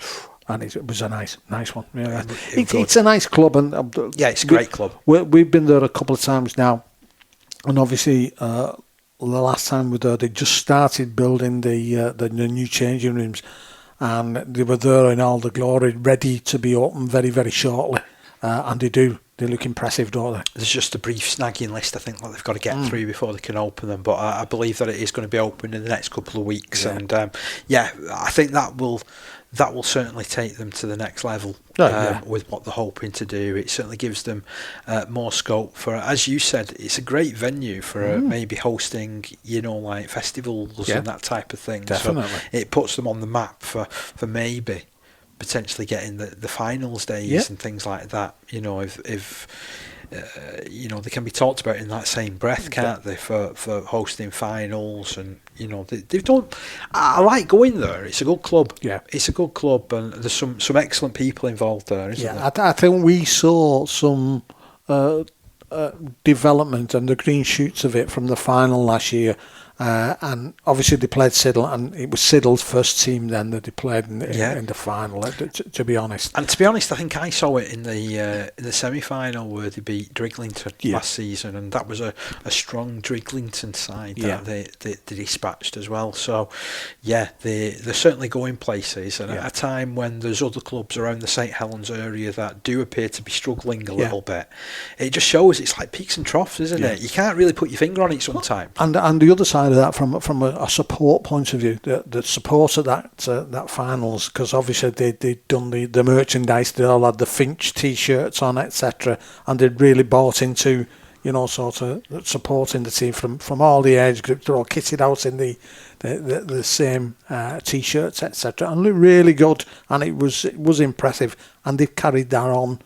a nice one. Yeah. It's a nice club, and it's a great club. We've been there a couple of times now, and obviously the last time we were there, they just started building the new changing rooms. And they were there in all the glory, ready to be open very, very shortly. and they look impressive, don't they? There's just a brief snagging list, I think, that they've got to get through before they can open them. But I believe that it is going to be open in the next couple of weeks, and I think that will certainly take them to the next level with what they're hoping to do. It certainly gives them more scope for, as you said, it's a great venue for maybe hosting, like festivals and that type of thing. Definitely. So it puts them on the map for maybe potentially getting the finals days and things like that. If they can be talked about in that same breath, can't they? For hosting finals, and they've done. I like going there. It's a good club. Yeah, it's a good club, and there's some excellent people involved there, isn't there? I think we saw some development and the green shoots of it from the final last year. And obviously they played Siddal, and it was Siddal's first team then that they played in the final. To be honest, I think I saw it in the semi-final where they beat Driglington last season, and that was a strong Driglington side that they dispatched as well. So they're certainly going places, and at a time when there's other clubs around the St Helens area that do appear to be struggling a little bit. It just shows it's like peaks and troughs, isn't it? You can't really put your finger on it sometimes. And the other side of that, from a support point of view, the support of that finals, because obviously they'd done the merchandise, they all had the Finch t-shirts on, etc., and they'd really bought into sort of supporting the team from all the age groups. They're all kitted out in the same t-shirts, etc., and looked really good, and it was impressive, and they've carried that on,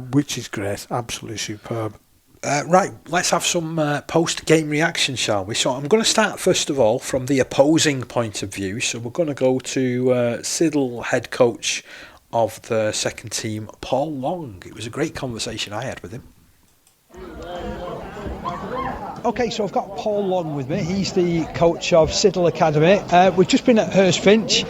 which is great, absolutely superb. Right, let's have some post-game reaction, shall we? So I'm going to start, first of all, from the opposing point of view. So we're going to go to Siddal head coach of the second team, Paul Long. It was a great conversation I had with him. Okay, so I've got Paul Long with me. He's the coach of Siddal Academy. We've just been at Haresfinch.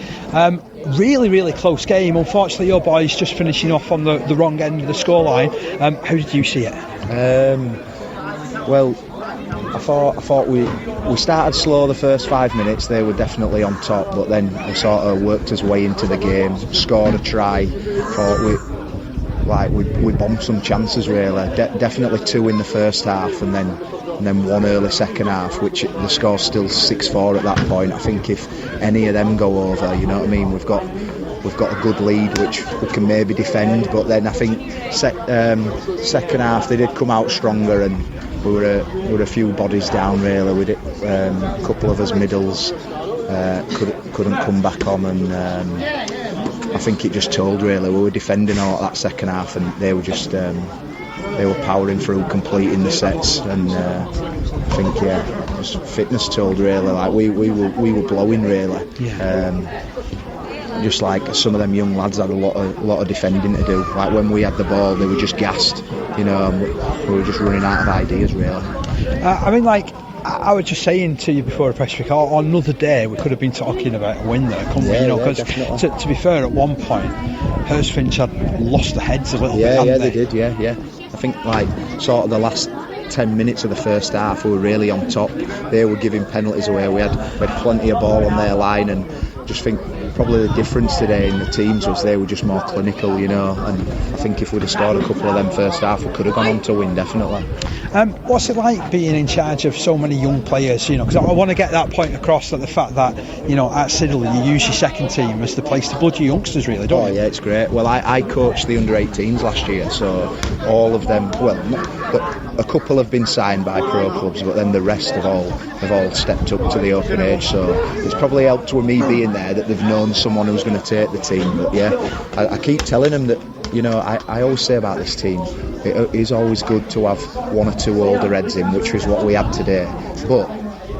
Really, really close game. Unfortunately, your boys just finishing off on the wrong end of the scoreline. How did you see it? Well, I thought we started slow the first 5 minutes. They were definitely on top, but then we sort of worked us way into the game, scored a try. Thought we bombed some chances really. Definitely 2 in the first half, and then 1 early second half, which the score's still 6-4 at that point. I think if any of them go over, you know what I mean, we've got a good lead which we can maybe defend, but then I think second half they did come out stronger, and we were a few bodies down really. We did a couple of us middles couldn't come back on, and I think it just told really. We were defending all that second half, and they were just they were powering through, completing the sets, and I think just fitness told really. Like we were blowing really. Just like some of them young lads had a lot of defending to do. Like when we had the ball, they were just gassed, and we were just running out of ideas really. I was just saying to you before the press record, on another day we could have been talking about a win there, couldn't we? Because to be fair, at one point Haresfinch had lost their heads a little bit. They did. I think sort of the last 10 minutes of the first half we were really on top. They were giving penalties away. We had plenty of ball on their line, and just think probably the difference today in the teams was they were just more clinical, and I think if we'd have scored a couple of them first half we could have gone on to win definitely. What's it like being in charge of so many young players, because I want to get that point across, that the fact that at Siddal you use your second team as the place to blood your youngsters really, don't you? Yeah, it's great. Well, I coached the under-18s last year, so all of them, a couple have been signed by pro clubs, but then the rest have all stepped up to the open age, so it's probably helped with me being there that they've known someone who's going to take the team. But I keep telling them that, I always say about this team, it is always good to have 1 or 2 older heads in, which is what we had today, but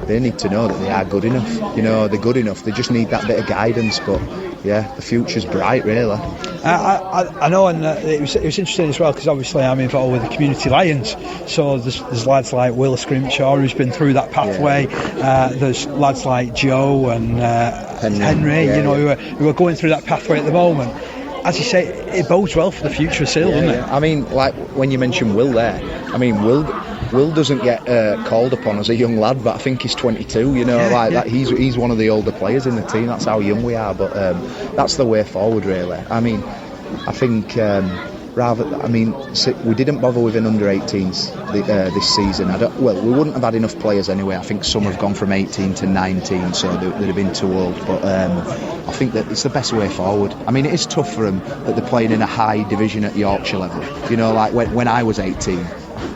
they need to know that they are good enough. They're good enough, they just need that bit of guidance. But the future's bright really. I know, and it was interesting as well, because obviously I'm involved with the Community Lions, so there's lads like Will Scrimshaw who's been through that pathway. There's lads like Joe and Henry, who are going through that pathway at the moment. As you say, it bodes well for the future of Siddal, doesn't it? I mean, like when you mention Will there, Will doesn't get called upon as a young lad, but I think he's 22. That he's one of the older players in the team. That's how young we are, but that's the way forward, really. I mean, I think we didn't bother with an under-18s this season. We wouldn't have had enough players anyway. I think some have gone from 18 to 19, so they'd have been too old. But I think that it's the best way forward. I mean, it is tough for them that they're playing in a high division at Yorkshire level. You know, like when I was 18,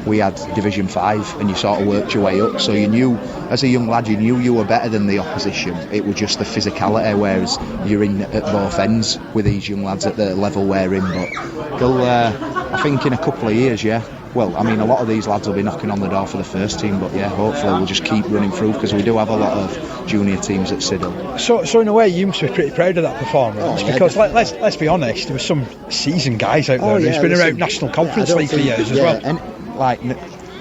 we had Division 5 and you sort of worked your way up, so you knew, as a young lad, you were better than the opposition. It was just the physicality, whereas you're in at both ends with these young lads at the level we're in. But they'll, I think in a couple of years, a lot of these lads will be knocking on the door for the first team, but hopefully we'll just keep running through, because we do have a lot of junior teams at Siddal. So in a way you must be pretty proud of that performance, because let's be honest, there were some seasoned guys out there who's been around National Conference League for years as well. And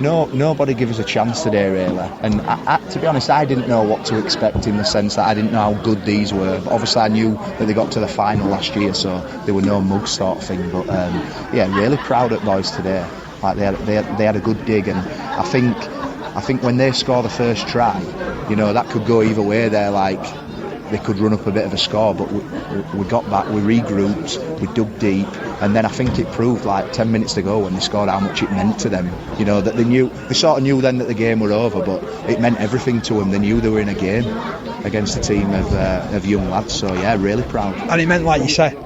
nobody gave us a chance today, really. And I, to be honest, I didn't know what to expect, in the sense that I didn't know how good these were. But obviously, I knew that they got to the final last year, so there were no mugs sort of thing. But really proud of boys today. Like they had a good dig, and I think when they score the first try, that could go either way. They're like, they could run up a bit of a score, but we got back, we regrouped, we dug deep, and then I think it proved, like 10 minutes to go when they scored, how much it meant to them. That they sort of knew then that the game were over, but it meant everything to them. They knew they were in a game against a team of young lads. So really proud. And it meant, like you say,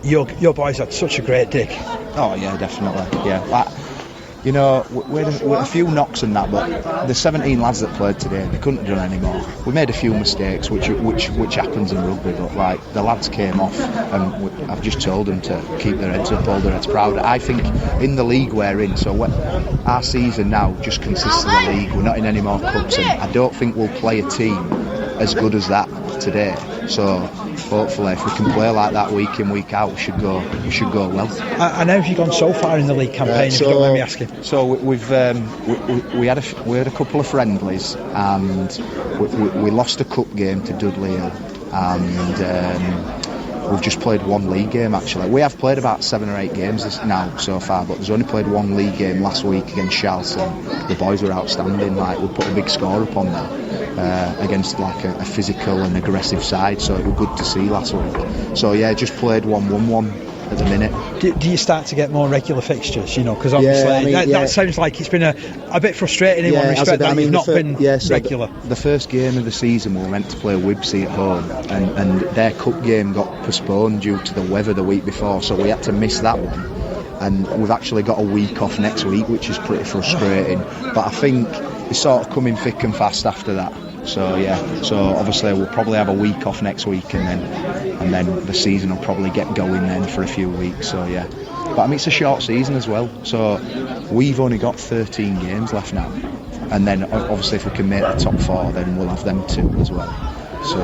your boys had such a great dig. Oh yeah, definitely. Yeah. We had a few knocks and that, but the 17 lads that played today, they couldn't have done any more. We made a few mistakes, which happens in rugby, but the lads came off, and I've just told them to keep their heads up, hold their heads proud. I think in the league we're in, so our season now just consists of the league. We're not in any more cups, and I don't think we'll play a team as good as that today. So hopefully, if we can play like that week in, week out, we should go well. And how have you gone so far in the league campaign? If you don't mind me asking. So we had a couple of friendlies, and we lost a cup game to Dudley, and we've just played one league game. Actually, we have played about 7 or 8 games now so far, but there's only played one league game last week against Charlton. The boys were outstanding. Like, we put a big score up on them against like a physical and aggressive side, so it was good to see last week. So just played 1-1-1 at the minute. Do you start to get more regular fixtures? Because obviously that sounds like it's been a bit frustrating in one respect that you've not been regular. The first game of the season we were meant to play Wibsey at home, and their cup game got postponed due to the weather the week before, so we had to miss that one. And we've actually got a week off next week, which is pretty frustrating. But I think it's sort of coming thick and fast after that. So obviously we'll probably have a week off next week, and then the season will probably get going then for a few weeks. So but I mean, it's a short season as well, so we've only got 13 games left now, and then obviously if we can make the top 4, then we'll have them 2 as well. So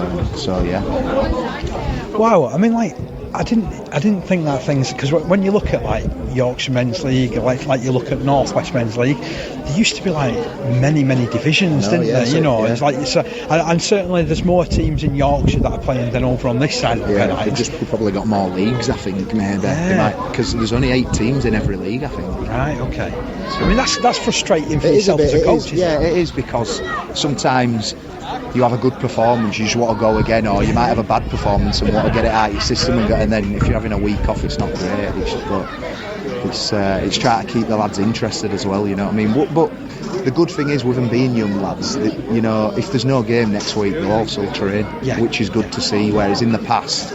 wow, I mean, like, I didn't think that things, because when you look at like Yorkshire Men's League, like you look at North West Men's League, there used to be like many divisions, didn't there? It's like and certainly there's more teams in Yorkshire that are playing than over on this side of the Pennines. They've probably got more leagues, I think, maybe. Because there's only 8 teams in every league, I think. Right, okay. So, I mean, that's frustrating for yourself as a coach. It is, because sometimes you have a good performance, you just want to go again, or you might have a bad performance and want to get it out of your system, and then if you're having a week off, it's not great. It's trying to keep the lads interested as well, you know what I mean? But the good thing is, with them being young lads, if there's no game next week, they'll also train, which is good to see. Whereas in the past,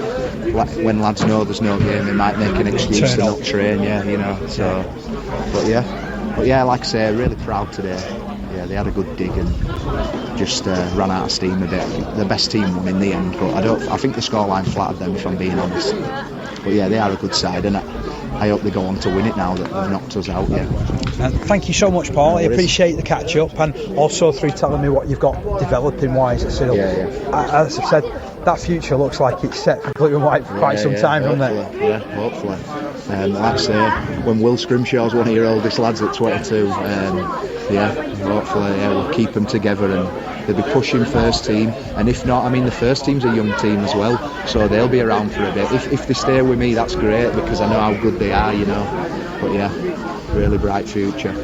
when lads know there's no game, they might make an excuse to not train. But like I say, really proud today. They had a good dig and just ran out of steam a bit. The best team won in the end, but I think the scoreline flattered them, if I'm being honest. But they are a good side, and I hope they go on to win it now that they've knocked us out. Thank you so much, Paul. I appreciate the catch up, and also through telling me what you've got developing wise at Siddal. As I've said, that future looks like it's set for blue and white for quite some time, doesn't it? Yeah, hopefully. Like I say, when Will Scrimshaw's one of your oldest lads at 22, hopefully we'll keep them together, and they'll be pushing first team. And if not, I mean, the first team's a young team as well, so they'll be around for a bit. If they stay with me, that's great, because I know how good they are, But really bright future.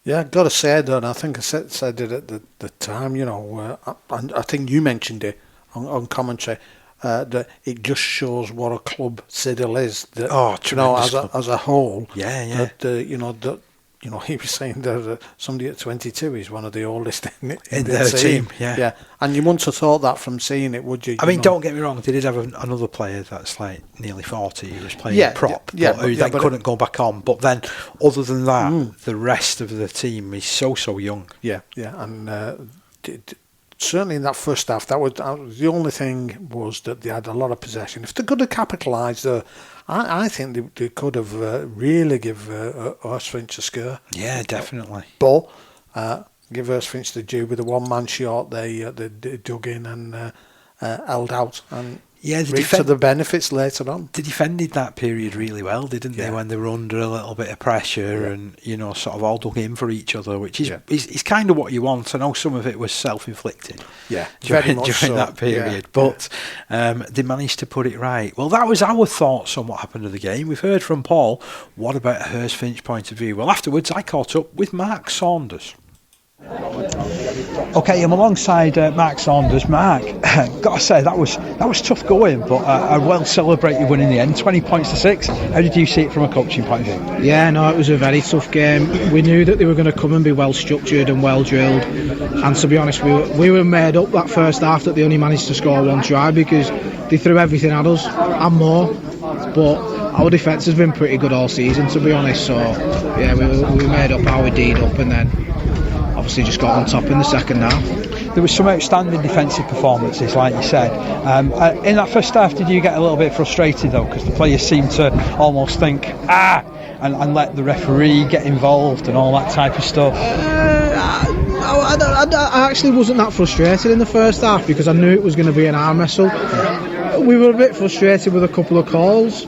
Yeah, got to say, though, and I think I said it at the time, I think you mentioned it on commentary. that it just shows what a club Siddal is. That, as a whole. Yeah. That, he was saying that somebody at 22 is one of the oldest in their team. Yeah. And you wouldn't have thought that from seeing it, would you? I mean, don't get me wrong, they did have another player that's like nearly 40 who was playing prop, who then couldn't go back on. But then, other than that, the rest of the team is so young. Yeah, and certainly in that first half, that was the only thing was that they had a lot of possession. If they could have capitalised, I think they could have really give Haresfinch a scare. Yeah, definitely. But give Haresfinch the due with the one-man shot they dug in and held out and reaped to the benefits later on. They defended that period really well, didn't they, when they were under a little bit of pressure and, sort of all dug in for each other, which is kind of what you want. I know some of it was self-inflicted during that period, but they managed to put it right. Well, that was our thoughts on what happened to the game. We've heard from Paul. What about a Haresfinch point of view? Well, afterwards, I caught up with Mark Saunders. Okay, I'm alongside Mark Saunders. Mark, got to say that was tough going, but a well celebrated win in the end, 20 points to 6. How did you see it from a coaching point of view? Yeah, no, it was a very tough game. We knew that they were going to come and be well structured and well drilled, and to be honest, we were made up that first half that they only managed to score one try because they threw everything at us and more. But our defence has been pretty good all season, to be honest. So yeah, we made up how we did up, and then obviously just got on top in the second half. There was some outstanding defensive performances, like you said. In that first half, did you get a little bit frustrated though, because the players seemed to almost think and let the referee get involved and all that type of stuff? I actually wasn't that frustrated in the first half because I knew it was going to be an arm wrestle. We were a bit frustrated with a couple of calls.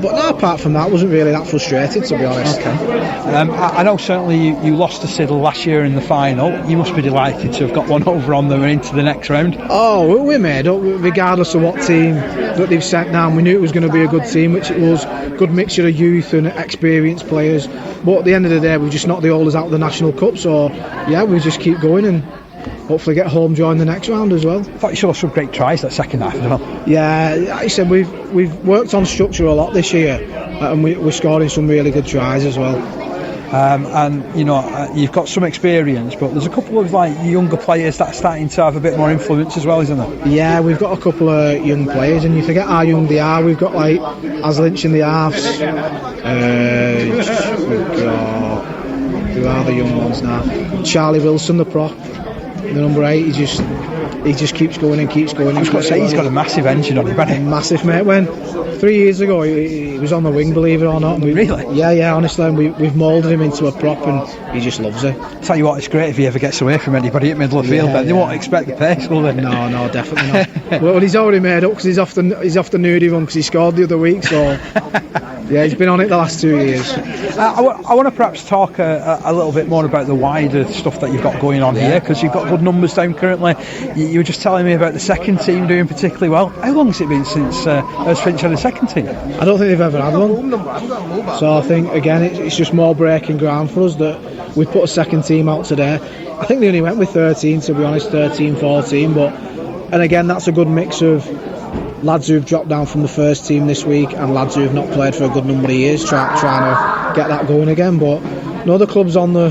But no, apart from that, I wasn't really that frustrated, to be honest. Okay. I know certainly you lost to Siddal last year in the final. You must be delighted to have got one over on them and into the next round. Oh, we made up, regardless of what team that they've sent down. We knew it was going to be a good team, which it was. Good mixture of youth and experienced players. But at the end of the day, we've just knocked the holders out of the National Cup. So, yeah, we just keep going and hopefully get home join the next round as well. I thought you saw some great tries that second half as well. Yeah, like I said, we've worked on structure a lot this year, and we're scoring some really good tries as well. And you've got some experience, but there's a couple of younger players that are starting to have a bit more influence as well, isn't there? Yeah, we've got a couple of young players, and you forget how young they are. We've got Haresfinch in the halves. Who are the young ones now? Charlie Wilson, the prop, the number 8. He just keeps going and keeps going. I was going to say he's got a massive engine on him, hasn't he? Massive, mate. When 3 years ago he was on the wing, believe it or not. Really? Yeah, honestly, and we've moulded him into a prop, and he just loves it. Tell you what, it's great if he ever gets away from anybody at middle of field. Then they won't expect the pace, will they? No, definitely not. Well, he's already made up because he's off the nudie run because he scored the other week. So yeah, he's been on it the last 2 years. I want to perhaps talk a little bit more about the wider stuff that you've got going on here, because you've got good numbers down currently. You were just telling me about the second team doing particularly well. How long has it been since Haresfinch had a second team? I don't think they've ever had one. So I think again it's just more breaking ground for us that we put a second team out today. I think they only went with 13, to be honest, 13, 14, and again that's a good mix of lads who've dropped down from the first team this week and lads who've not played for a good number of years, trying to get that going again. But no, the club's on the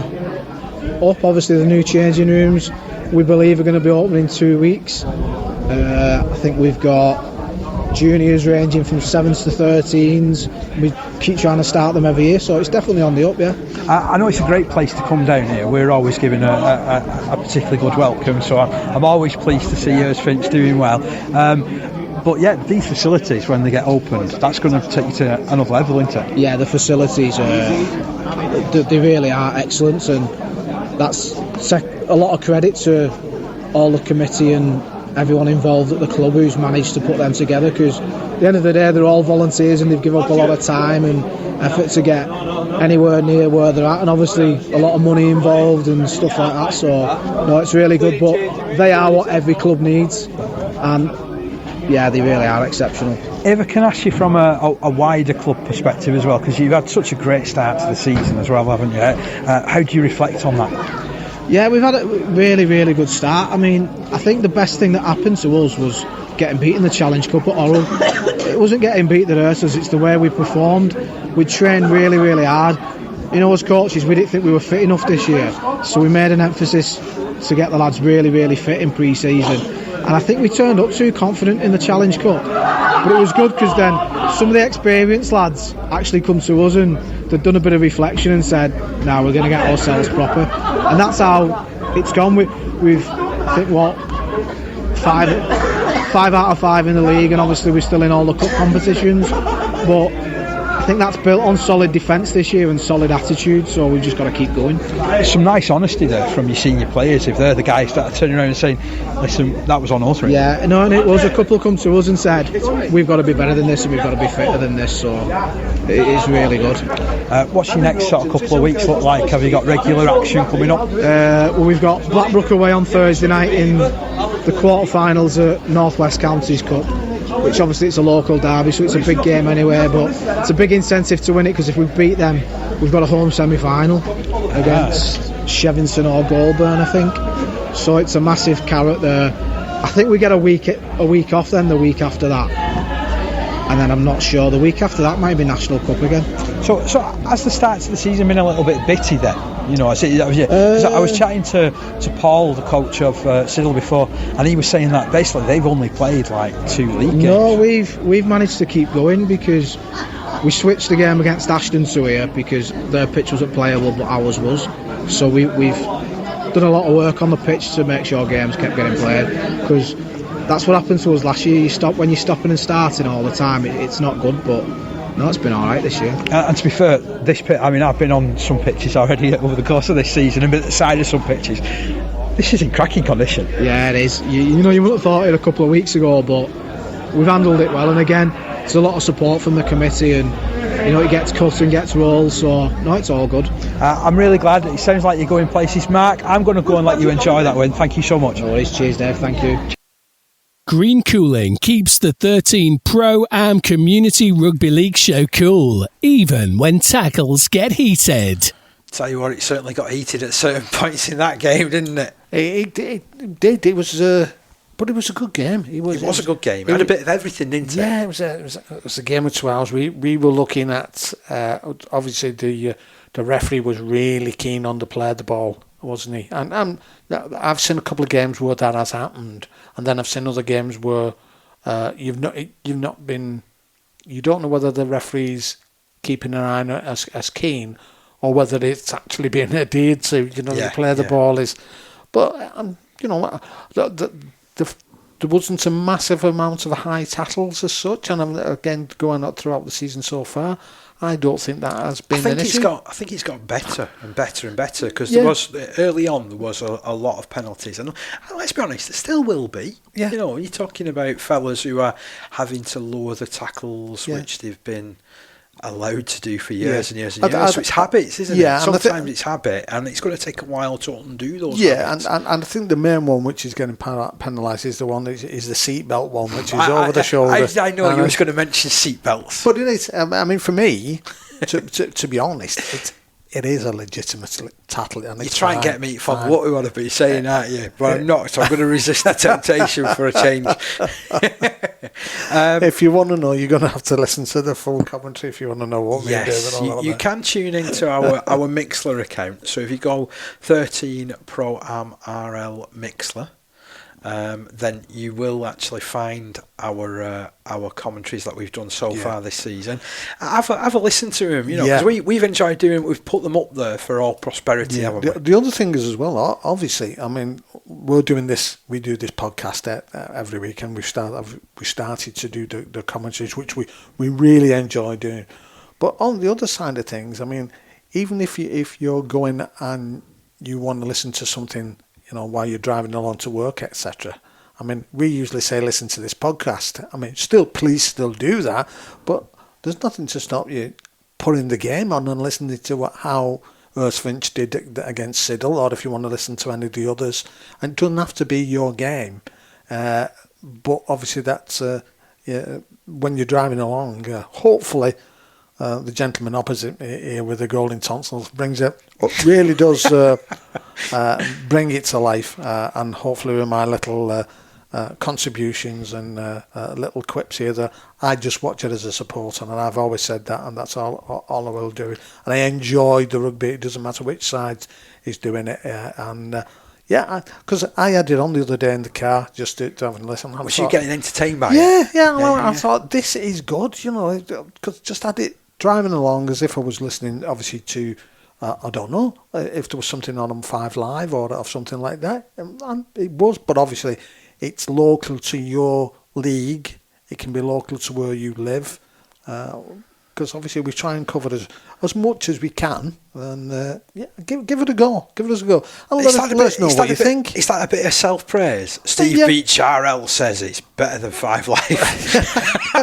up. Obviously the new changing rooms we believe are going to be open in 2 weeks. I think we've got juniors ranging from 7s to 13s. We keep trying to start them every year, so it's definitely on the up. Yeah, I know it's a great place to come down here. We're always given a particularly good welcome, so I'm always pleased to see Haresfinch doing well. But yeah, these facilities, when they get opened, that's going to take you to another level, isn't it? Yeah, the facilities they really are excellent, and that's a lot of credit to all the committee and everyone involved at the club who's managed to put them together, because at the end of the day they're all volunteers and they've given up a lot of time and effort to get anywhere near where they're at, and obviously a lot of money involved and stuff like that. So no, it's really good, but they are what every club needs, and yeah, they really are exceptional. Eva, can I ask you from a wider club perspective as well, because you've had such a great start to the season as well, haven't you? How do you reflect on that? Yeah, we've had a really, really good start. I mean, I think the best thing that happened to us was getting beat in the Challenge Cup at Oral. It wasn't getting beat that hurt us, it's the way we performed. We trained really, really hard. You know, as coaches, we didn't think we were fit enough this year, so we made an emphasis to get the lads really, really fit in pre-season. And I think we turned up too confident in the Challenge Cup. But it was good because then some of the experienced lads actually come to us and they'd done a bit of reflection and said, "Now we're going to get ourselves proper." And that's how it's gone. We've I think, five out of 5 in the league, and obviously we're still in all the cup competitions. But I think that's built on solid defence this year and solid attitude, so we've just got to keep going. Some nice honesty there from your senior players, if they're the guys that are turning around and saying, "Listen, that was on us." Really. Yeah, no, and it was a couple come to us and said, "We've got to be better than this and we've got to be fitter than this," so it is really good. What's your next sort of couple of weeks look like? Have you got regular action coming up? Well, we've got Blackbrook away on Thursday night in the quarter-finals at North West Counties Cup, which obviously it's a local derby, so it's a big game anyway, but it's a big incentive to win it, because if we beat them, we've got a home semi-final against Shevington or Goulburn, I think. So it's a massive carrot there. I think we get a week off then, the week after that. And then I'm not sure, the week after that might be National Cup again. So has the start to the season been a little bit bitty then? You know, I was chatting to Paul, the coach of Siddal before, and he was saying that basically they've only played like 2 league games. No, we've managed to keep going because we switched the game against Ashton to here because their pitch wasn't playable but ours was. So we've done a lot of work on the pitch to make sure games kept getting played, because that's what happened to us last year. When you're stopping and starting all the time, it's not good, but no, it's been alright this year. And to be fair, this pitch, I mean, I've been on some pitches already over the course of this season and been at the side of some pitches. This is in cracking condition. Yeah, it is. You know, you wouldn't have thought it a couple of weeks ago, but we've handled it well. And again, there's a lot of support from the committee, and you know, it gets cut and gets rolled, so no, it's all good. I'm really glad. It sounds like you're going places. Mark, I'm going to go and let you enjoy that win. Thank you so much. No worries. Cheers, Dave. Thank you. Green Cooling keeps the 13 Pro-Am Community Rugby League show cool, even when tackles get heated. Tell you what, it certainly got heated at certain points in that game, didn't it? It did. It was, but it was a good game. It was a good game. It had a bit of everything, didn't it? Yeah, it was a game of 2 hours. We were looking at obviously the referee was really keen on the play of the ball, wasn't he? And I've seen a couple of games where that has happened, and then I've seen other games where you don't know whether the referee's keeping an eye on it as keen, or whether it's actually being adhered to. You know, the play of the ball is, but you know, there wasn't a massive amount of high tackles as such, and again, going up throughout the season so far, I don't think that has been an issue. I think it's got better and better and better, because there was early on there was a lot of penalties, and let's be honest, there still will be. Yeah. You know, you're talking about fellas who are having to lower the tackles, which they've been allowed to do for years and years and years. So it's habits, isn't it? Sometimes it's habit, and it's going to take a while to undo those habits. And I think the main one which is getting penalised is the one is the seatbelt one, which is over the shoulder. I know you was going to mention seatbelts, but it is. I mean, for me, to be honest, it is a legitimate tackle. And you try and get me from what we want to be saying, aren't you? But I'm not, so I'm going to resist the temptation for a change. If you want to know, you're going to have to listen to the full commentary if you want to know what we're doing. You can tune into our Mixlr account. So if you go 13 Pro-Am RL Mixlr, then you will actually find our commentaries that we've done so far this season. Have a listen to them, you know, because we've enjoyed doing. We've put them up there for all prosperity. Haven't we? The other thing is as well, obviously, I mean, we're doing this. We do this podcast every week, and we started to do the commentaries, which we really enjoy doing. But on the other side of things, I mean, even if you're going and you want to listen to something, you know, while you're driving along to work, etc. I mean, we usually say listen to this podcast. I mean, please still do that, but there's nothing to stop you putting the game on and listening to how Haresfinch did against Siddal, or if you want to listen to any of the others. And it doesn't have to be your game, but obviously that's when you're driving along. Hopefully, the gentleman opposite here with the golden tonsils really does bring it to life, and hopefully with my little contributions and little quips here, that I just watch it as a supporter, and I've always said that, and that's all I will do. And I enjoy the rugby. It doesn't matter which side is doing it, because I had it on the other day in the car just to have a listen. Was you getting entertained by it? I thought this is good, because just had it driving along as if I was listening, obviously, to I don't know if there was something on 5 Live or something like that, and it was, but obviously it's local to your league. It can be local to where you live, because obviously we try and cover as much as we can, and give it a go. Give us a go. And let us know what you think. Is that a bit of self-praise? Steve Beech RL says it's better than 5 Live.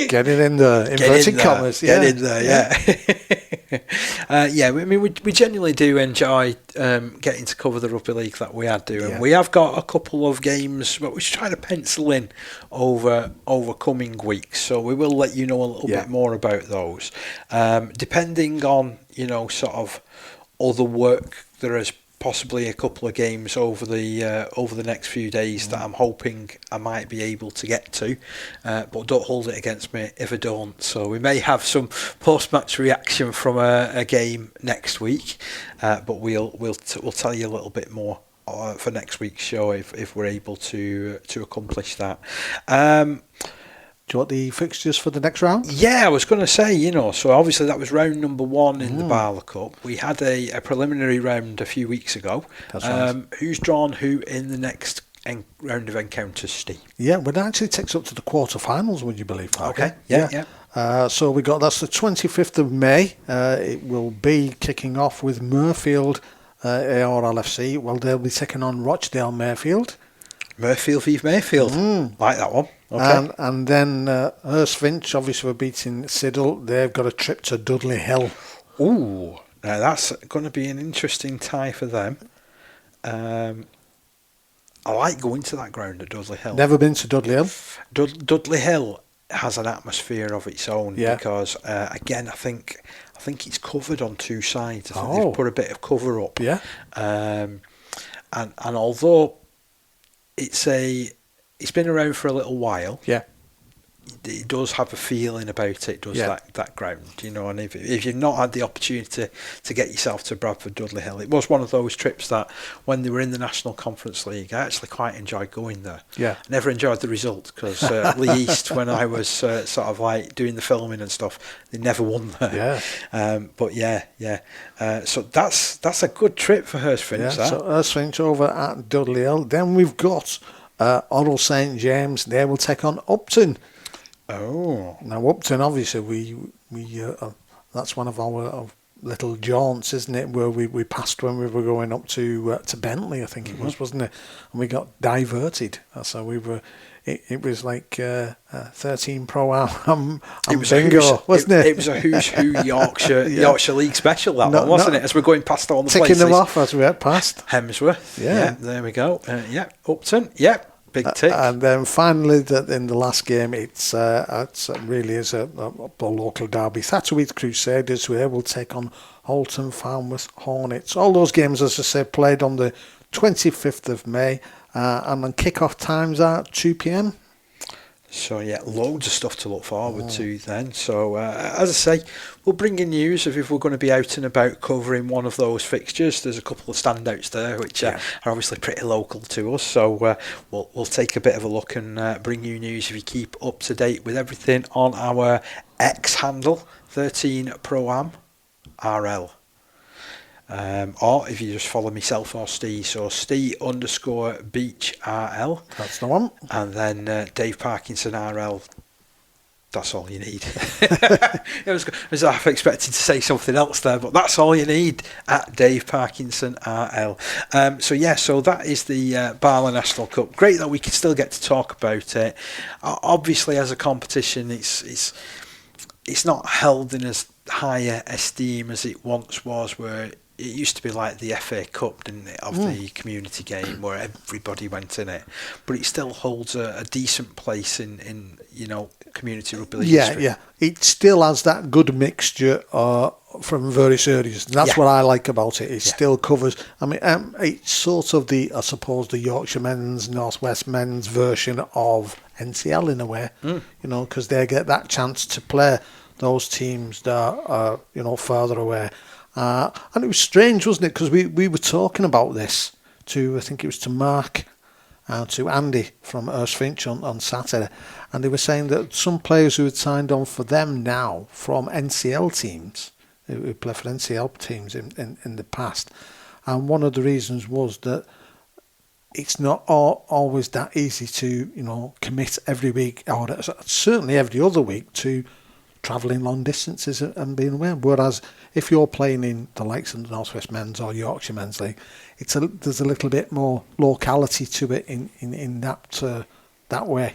Get it in the inverted commas. Get in there, yeah. I mean, we genuinely do enjoy getting to cover the rugby league that we are doing. Yeah. We have got a couple of games, but we're trying to pencil in over coming weeks, so we will let you know a little bit more about those. Depending on sort of other work, there is possibly a couple of games over the next few days that I'm hoping I might be able to get to, but don't hold it against me if I don't. So we may have some post-match reaction from a game next week, but we'll tell you a little bit more for next week's show if we're able to accomplish that. Do you want the fixtures for the next round? Yeah, I was going to say, so obviously that was round number 1 in the BARLA Cup. We had a preliminary round a few weeks ago. That's right. Who's drawn who in the next round of encounters, Steve? Yeah, well, it actually takes up to the quarterfinals, would you believe, Parker? Okay, yeah. So that's the 25th of May. It will be kicking off with Murfield ARLFC. Well, they'll be taking on Rochdale Mayfield. Murfield v Mayfield. Like that one. Okay. And then Haresfinch, obviously, we're beating Siddal. They've got a trip to Dudley Hill. Ooh, now that's going to be an interesting tie for them. I like going to that ground at Dudley Hill. Never been to Dudley Hill? Dudley Hill has an atmosphere of its own because, again, I think it's covered on 2 sides. I think they've put a bit of cover up. Yeah. And although it's been around for a little while. Yeah. It does have a feeling about it, that ground, and if you've not had the opportunity to get yourself to Bradford Dudley Hill, it was one of those trips that when they were in the National Conference League, I actually quite enjoyed going there. Yeah. I never enjoyed the result because Lee East, when I was sort of like doing the filming and stuff, they never won there. Yeah. So that's a good trip for Haresfinch. Yeah, so Haresfinch over at Dudley Hill. Then we've got Oral St James. They will take on Upton. Oh. Now Upton, obviously, we that's one of our little jaunts, isn't it? Where we passed when we were going up to Bentley, I think it was, wasn't it? And we got diverted. So we were. It was like 13 Pro Am bingo, wasn't it? It was a who's who Yorkshire League special, that one, wasn't it? As we're going past all the ticking places. Them off as we went past. Hemsworth. Yeah, there we go. Upton. Yeah. Big tick. And then finally, in the last game, it really is a local derby. Thatcherweed Crusaders, who will take on Halton Farmworth Hornets. All those games, as I said, played on the 25th of May, and then kick-off times are 2 p.m. So loads of stuff to look forward to then. So as I say, we'll bring in news if we're going to be out and about covering one of those fixtures. There's a couple of standouts there which are obviously pretty local to us. So we'll take a bit of a look and bring you news if you keep up to date with everything on our X handle, 13 Pro Am RL. Or if you just follow myself or Steve, so Steve_Beech RL. That's the one. And then Dave Parkinson RL. That's all you need. I was half expected to say something else there, but that's all you need at Dave Parkinson RL. So that is the BARLA National Cup. Great that we can still get to talk about it. Obviously, as a competition, it's not held in as high esteem as it once was, where it used to be like the FA Cup, didn't it, of the community game where everybody went in it, but it still holds a decent place in community rugby league history. Yeah, it still has that good mixture from various areas. And that's what I like about it. It still covers. I mean, it's sort of the Yorkshire men's, North West men's version of NCL in a way. Because they get that chance to play those teams that are further away. And it was strange, wasn't it? Because we were talking about this I think it was to Mark and to Andy from Haresfinch on Saturday, and they were saying that some players who had signed on for them now from NCL teams, who play for NCL teams in the past, and one of the reasons was that it's not always that easy to commit every week, or certainly every other week, to travelling long distances and being away. Whereas if you're playing in the likes of the North West Men's or Yorkshire Men's League, there's a little bit more locality to it in that way.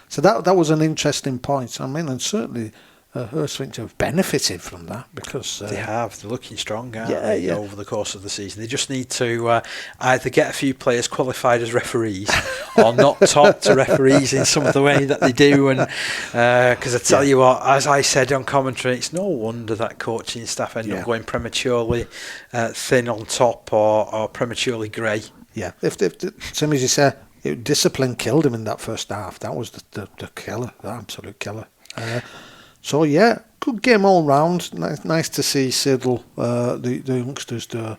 So that was an interesting point. I mean, and certainly Haresfinch have benefited from that because they're looking strong, aren't they, over the course of the season. They just need to either get a few players qualified as referees or not talk to referees in some of the way that they do. And because I tell you what, as I said on commentary, it's no wonder that coaching staff end up going prematurely thin on top or prematurely grey. Yeah, if same as you say, discipline killed him in that first half. That was the killer, the absolute killer. So yeah, good game all round. Nice to see Siddal, the youngsters there,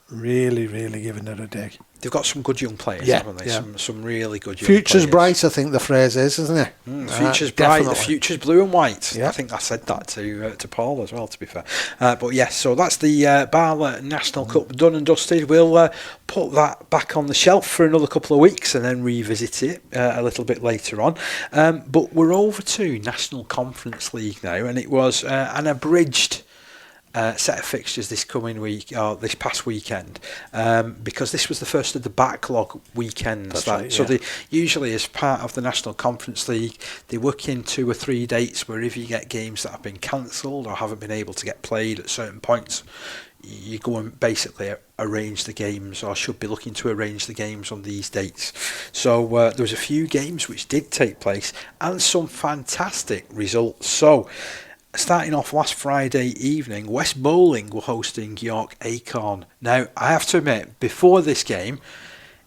really giving it a dig. They've got some good young players, haven't they? Yeah. Some really good young Future's players. Bright, I think the phrase is, isn't it? Future's bright, definitely. The future's blue and white. Yeah. I think I said that to Paul as well, to be fair. But yes, so that's the BARLA National Cup done and dusted. We'll put that back on the shelf for another couple of weeks and then revisit it a little bit later on. But we're over to National Conference League now, and it was an abridged set of fixtures this coming week, or this past weekend, because this was the first of the backlog weekends. So they usually, as part of the National Conference League, they work in 2 or 3 dates where if you get games that have been cancelled or haven't been able to get played at certain points, you go and basically arrange the games, or should be looking to arrange the games on these dates. So there was a few games which did take place and some fantastic results. So starting off last Friday evening, West Bowling were hosting York Acorn. Now, I have to admit, before this game,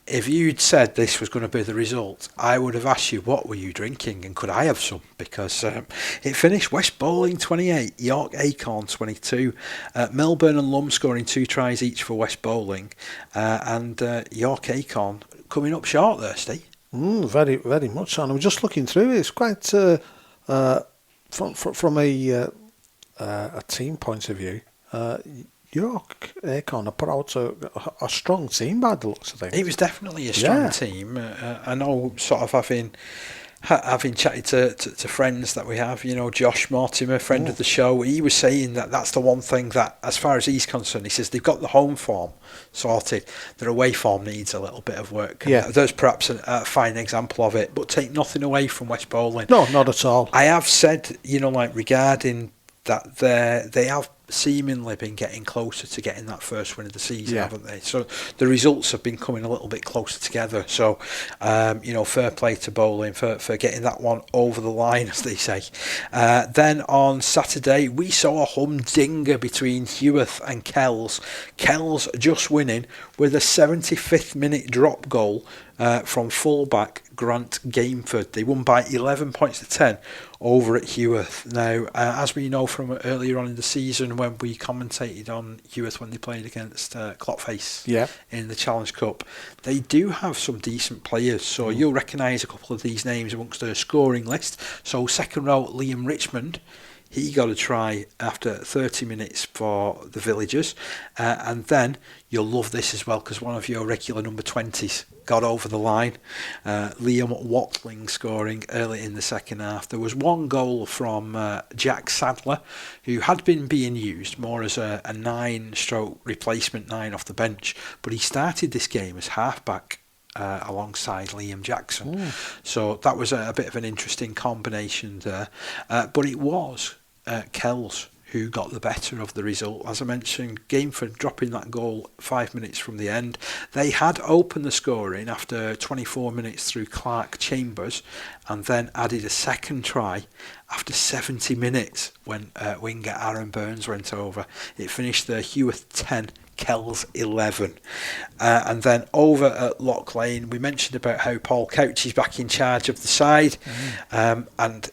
if you'd said this was going to be the result, I would have asked you, what were you drinking and could I have some? Because it finished West Bowling 28, York Acorn 22. Melbourne and Lum scoring 2 tries each for West Bowling. And York Acorn coming up short there, Steve. Very, very much so. And I'm just looking through it. It's quite... From a team point of view, York Acorn put out a strong team by the looks of things. It was definitely a strong team. I know, sort of having chatted to friends that we have, Josh Mortimer, friend of the show, he was saying that that's the one thing that, as far as he's concerned, he says they've got the home form sorted, their away form needs a little bit of work. Yeah. There's perhaps a fine example of it, but take nothing away from West Bowling. No, not at all. I have said, regarding that they have seemingly been getting closer to getting that first win of the season, haven't they? So the results have been coming a little bit closer together. So, fair play to Bowling for getting that one over the line, as they say. Then on Saturday, we saw a humdinger between Heworth and Kells. Kells just winning with a 75th minute drop goal from fullback Grant Gameford. They won by 11 points to 10 over at Heworth. Now, as we know from earlier on in the season when we commentated on Heworth when they played against Clotface in the Challenge Cup, they do have some decent players. So you'll recognise a couple of these names amongst their scoring list. So second row, Liam Richmond. He got a try after 30 minutes for the Villagers. And then you'll love this as well, because one of your regular number 20s got over the line. Liam Watling scoring early in the second half. There was one goal from Jack Sadler, who had been being used more as a 9-stroke replacement 9 off the bench. But he started this game as halfback alongside Liam Jackson. So that was a bit of an interesting combination there. But it was Kells who got the better of the result. As I mentioned, Gameford dropping that goal 5 minutes from the end. They had opened the scoring after 24 minutes through Clark Chambers, and then added a second try after 70 minutes when winger Aaron Burns went over. It finished there Heworth 10, Kells 11. And then over at Loch Lane, we mentioned about how Paul Couch is back in charge of the side, and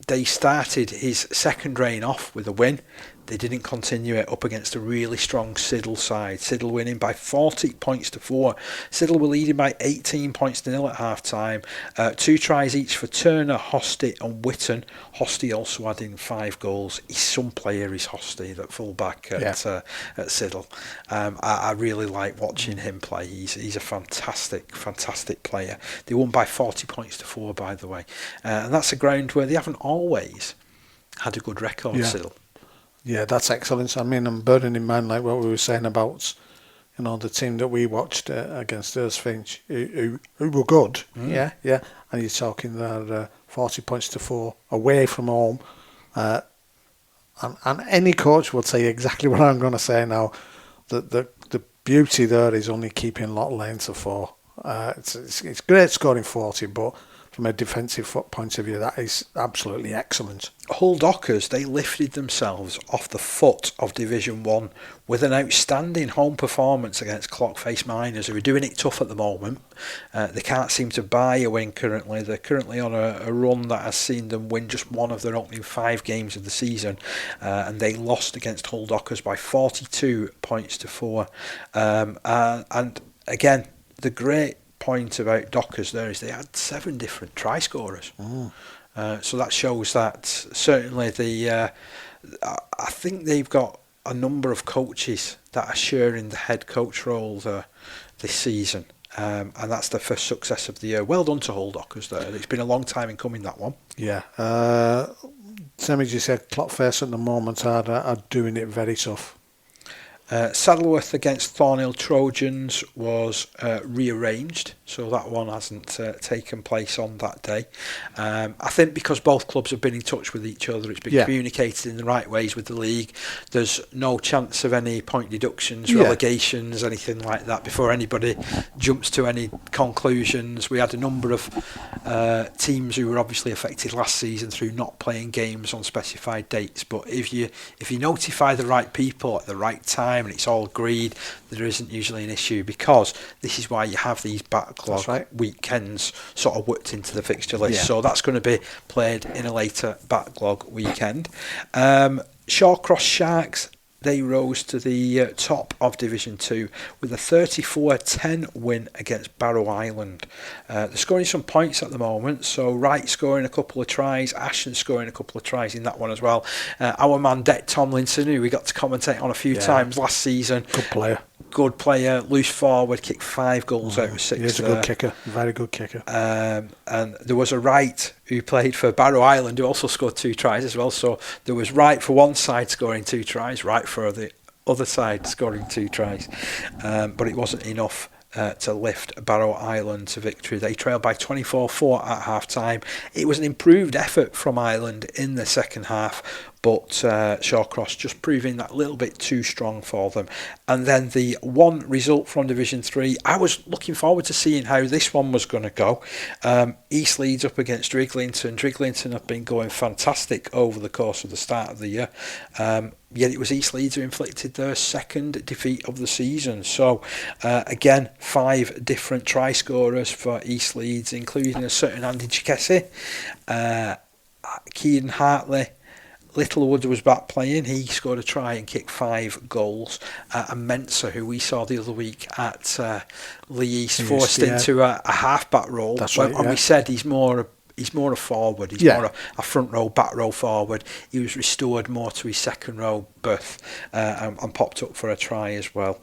they started his second reign off with a win. They didn't continue it up against a really strong Siddal side. Siddal winning by 40 points to 4. Siddal were leading by 18 points to 0 at half time. 2 tries each for Turner, Hosty and Witten. Hosty also adding 5 goals. His son player is Hosty, that full back at Siddal. I really like watching him play. He's a fantastic player. They won by 40 points to 4, by the way. And that's a ground where they haven't always had a good record, Siddal. Yeah, that's excellent. I mean, I'm bearing in mind like what we were saying about, the team that we watched against Haresfinch, who were good. And you're talking there 40 points to 4 away from home. And any coach will tell you exactly what I'm going to say now. The beauty there is only keeping Loch Lane to 4. It's great scoring 40, but from a defensive point of view, that is absolutely excellent. Hull Dockers, they lifted themselves off the foot of Division 1 with an outstanding home performance against Clockface Miners, who are doing it tough at the moment. They can't seem to buy a win currently. They're currently on a run that has seen them win just one of their opening 5 games of the season, and they lost against Hull Dockers by 42 points to 4. And again, the great point about Dockers there is they had 7 different try scorers. So that shows that certainly I think they've got a number of coaches that are sharing the head coach role this season, and that's the first success of the year. Well done to Hull Dockers there. It's been a long time in coming, that one. Yeah. Same as you said, Clockface at the moment are doing it very tough. Saddleworth against Thornhill Trojans was rearranged, so that one hasn't taken place on that day. I think because both clubs have been in touch with each other, it's been communicated in the right ways with the league. There's no chance of any point deductions, relegations, anything like that before anybody jumps to any conclusions. We had a number of teams who were obviously affected last season through not playing games on specified dates, but if you notify the right people at the right time and it's all agreed, there isn't usually an issue, because this is why you have these backlog weekends sort of worked into the fixture list. So that's going to be played in a later backlog weekend. Shawcross Sharks, they rose to the top of Division 2 with a 34-10 win against Barrow Island. They're scoring some points at the moment, so Wright scoring a couple of tries, Ashton scoring a couple of tries in that one as well. Our man Det Tomlinson, who we got to commentate on a few times last season. Good player, loose forward, kicked 5 goals out of 6. He's a good kicker, very good kicker. And there was a Wright who played for Barrow Island who also scored 2 tries as well. So there was Wright for one side scoring 2 tries, Wright for the other side scoring 2 tries. But it wasn't enough to lift Barrow Island to victory. They trailed by 24-4 at half time. It was an improved effort from Island in the second half, but Shawcross just proving that little bit too strong for them. And then the one result from Division 3, I was looking forward to seeing how this one was going to go. East Leeds up against Driglington. Driglington have been going fantastic over the course of the start of the year. Yet it was East Leeds who inflicted their second defeat of the season. So again, 5 different try scorers for East Leeds, including a certain Andy Chikesi, Kean Hartley. Littlewood was back playing. He scored a try and kicked 5 goals. And Mensah, who we saw the other week at Lee East, forced into a half-back role. That's right, we said he's more a forward. He's more a front row, back row forward. He was restored more to his second row berth and popped up for a try as well.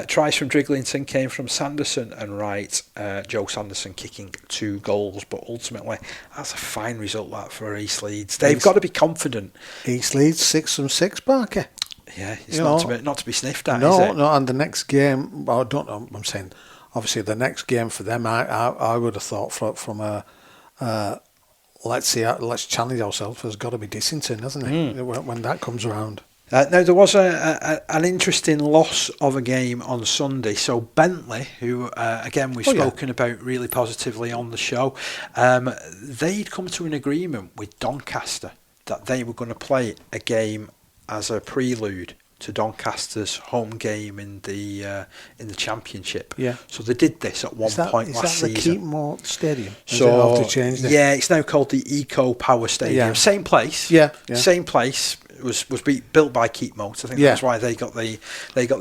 Tries from Driglington came from Sanderson and Wright. Joe Sanderson kicking 2 goals, but ultimately that's a fine result that for East Leeds. They've got to be confident. East Leeds 6 from 6, Parker. Yeah, it's not to be sniffed at, is it? No, and the next game, well, I don't know, I'm saying, obviously the next game for them, I would have thought from a let's challenge ourselves. There's got to be Dissington, hasn't it? When that comes around. Now, there was an interesting loss of a game on Sunday. So Bentley, who, again, we've spoken about really positively on the show, they'd come to an agreement with Doncaster that they were going to play a game as a prelude to Doncaster's home game in the Championship. Yeah. So they did this at one point last season. Is that the Keepmoor Stadium? So it changed it? Yeah, it's now called the Eco Power Stadium. Yeah. Same place. Yeah. Same place. Was built by Keepmoor. I think that's why they got the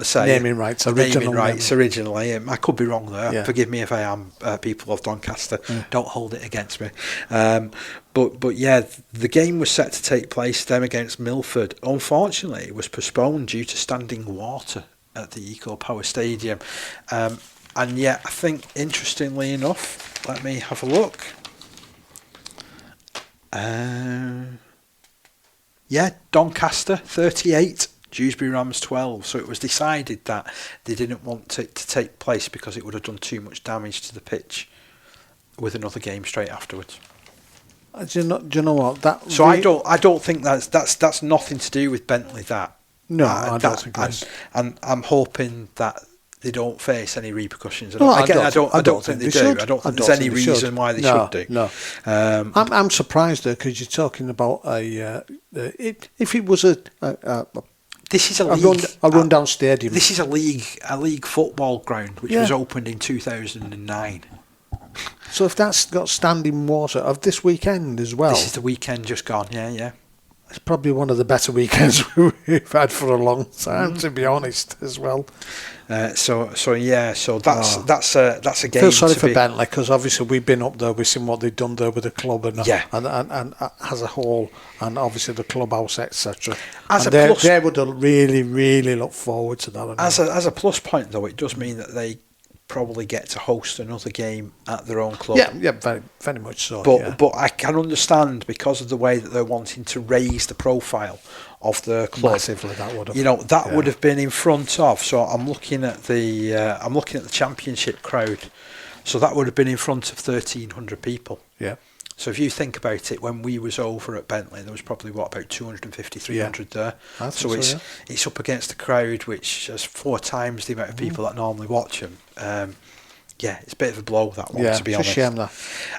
say naming rights originally. I could be wrong there. Yeah. Forgive me if I am. People of Doncaster, don't hold it against me. But yeah, the game was set to take place them against Milford. Unfortunately, it was postponed due to standing water at the Eco Power Stadium. And yet, I think interestingly enough, let me have a look. Yeah, Doncaster 38, Dewsbury Rams 12. So it was decided that they didn't want it to take place because it would have done too much damage to the pitch with another game straight afterwards. Do you know what? I don't think that's nothing to do with Bentley. No, I don't think it is. And I'm hoping that they don't face any repercussions. No, I don't think they do. I don't think there's any reason why they should do. No. I'm surprised though, because you're talking about if it was this is a league, rundown stadium. This is a league football ground which was opened in 2009. So if that's got standing water of this weekend as well. This is the weekend just gone. Yeah. It's probably one of the better weekends we've had for a long time, to be honest, as well. So that's a game. I feel sorry for Bentley, because obviously we've been up there, we've seen what they've done there with the club and as a whole, and obviously the clubhouse, etc. They would have really, really looked forward to that. As a plus point, though, it does mean that they probably get to host another game at their own club. Yeah, very, very much so. But I can understand, because of the way that they're wanting to raise the profile of the club. Massively, that would have. Would have been in front of. So I'm looking at the Championship crowd. So that would have been in front of 1,300 people. Yeah. So if you think about it, when we was over at Bentley, there was probably about 250, 300 there. So it's up against a crowd which has 4 times the amount of people that normally watch them. It's a bit of a blow, that one, to be honest. It's a shame,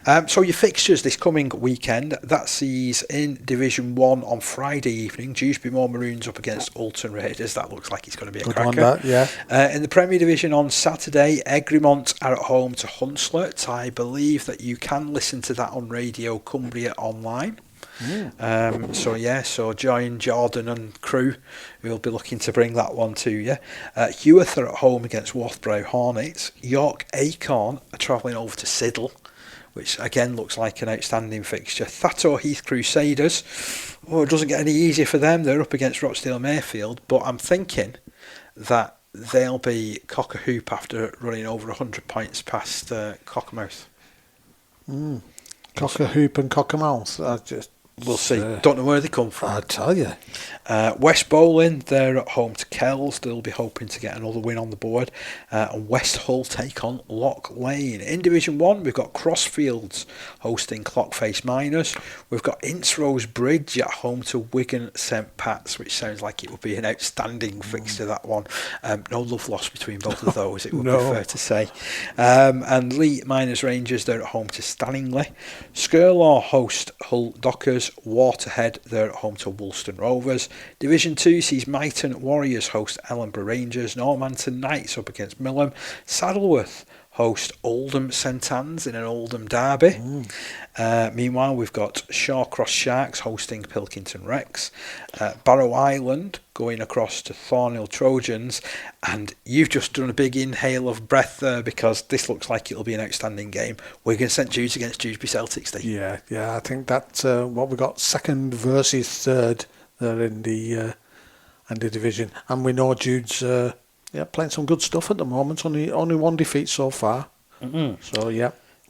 that. So your fixtures this coming weekend, that sees in Division 1 on Friday evening, Dewsbury Moor Maroons up against Alton Raiders. That looks like it's going to be a cracker. In the Premier Division on Saturday, Egremont are at home to Hunslet. I believe that you can listen to that on Radio Cumbria online. So join Jordan and crew. We'll be looking to bring that one to you. Heworth are at home against Worthbrow Hornets. York Acorn are travelling over to Siddal, which again looks like an outstanding fixture. Thatto Heath Crusaders, it doesn't get any easier for them. They're up against Rochdale Mayfield, but I'm thinking that they'll be cock a hoop after running over 100 points past Cockermouth. Cock a hoop and Cockermouth. We'll see. Don't know where they come from. I tell you. West Bowling, they're at home to Kells. They'll be hoping to get another win on the board. And West Hull take on Lock Lane. In Division 1, we've got Crossfields hosting Clockface Miners. We've got Innsrose Bridge at home to Wigan St Pat's, which sounds like it would be an outstanding fixture, that one. No love lost between both of those, it would be fair to say. And Lee Miners Rangers, they're at home to Stanningley. Skirlaw host Hull Dockers. Waterhead, they're at home to Woolston Rovers. Division 2 sees Myton Warriors host Ellenborough Rangers. Normanton Knights up against Millham. Saddleworth host Oldham St Anne's in an Oldham derby. Meanwhile, we've got Shawcross Sharks hosting Pilkington Rex. Barrow Island going across to Thornhill Trojans. And you've just done a big inhale of breath there, because this looks like it'll be an outstanding game. Wigan St Jude's against Dewsbury Celtic, Steve. Yeah, I think that's what we got, second versus third there in the division. And we know Jude's playing some good stuff at the moment. Only one defeat so far. So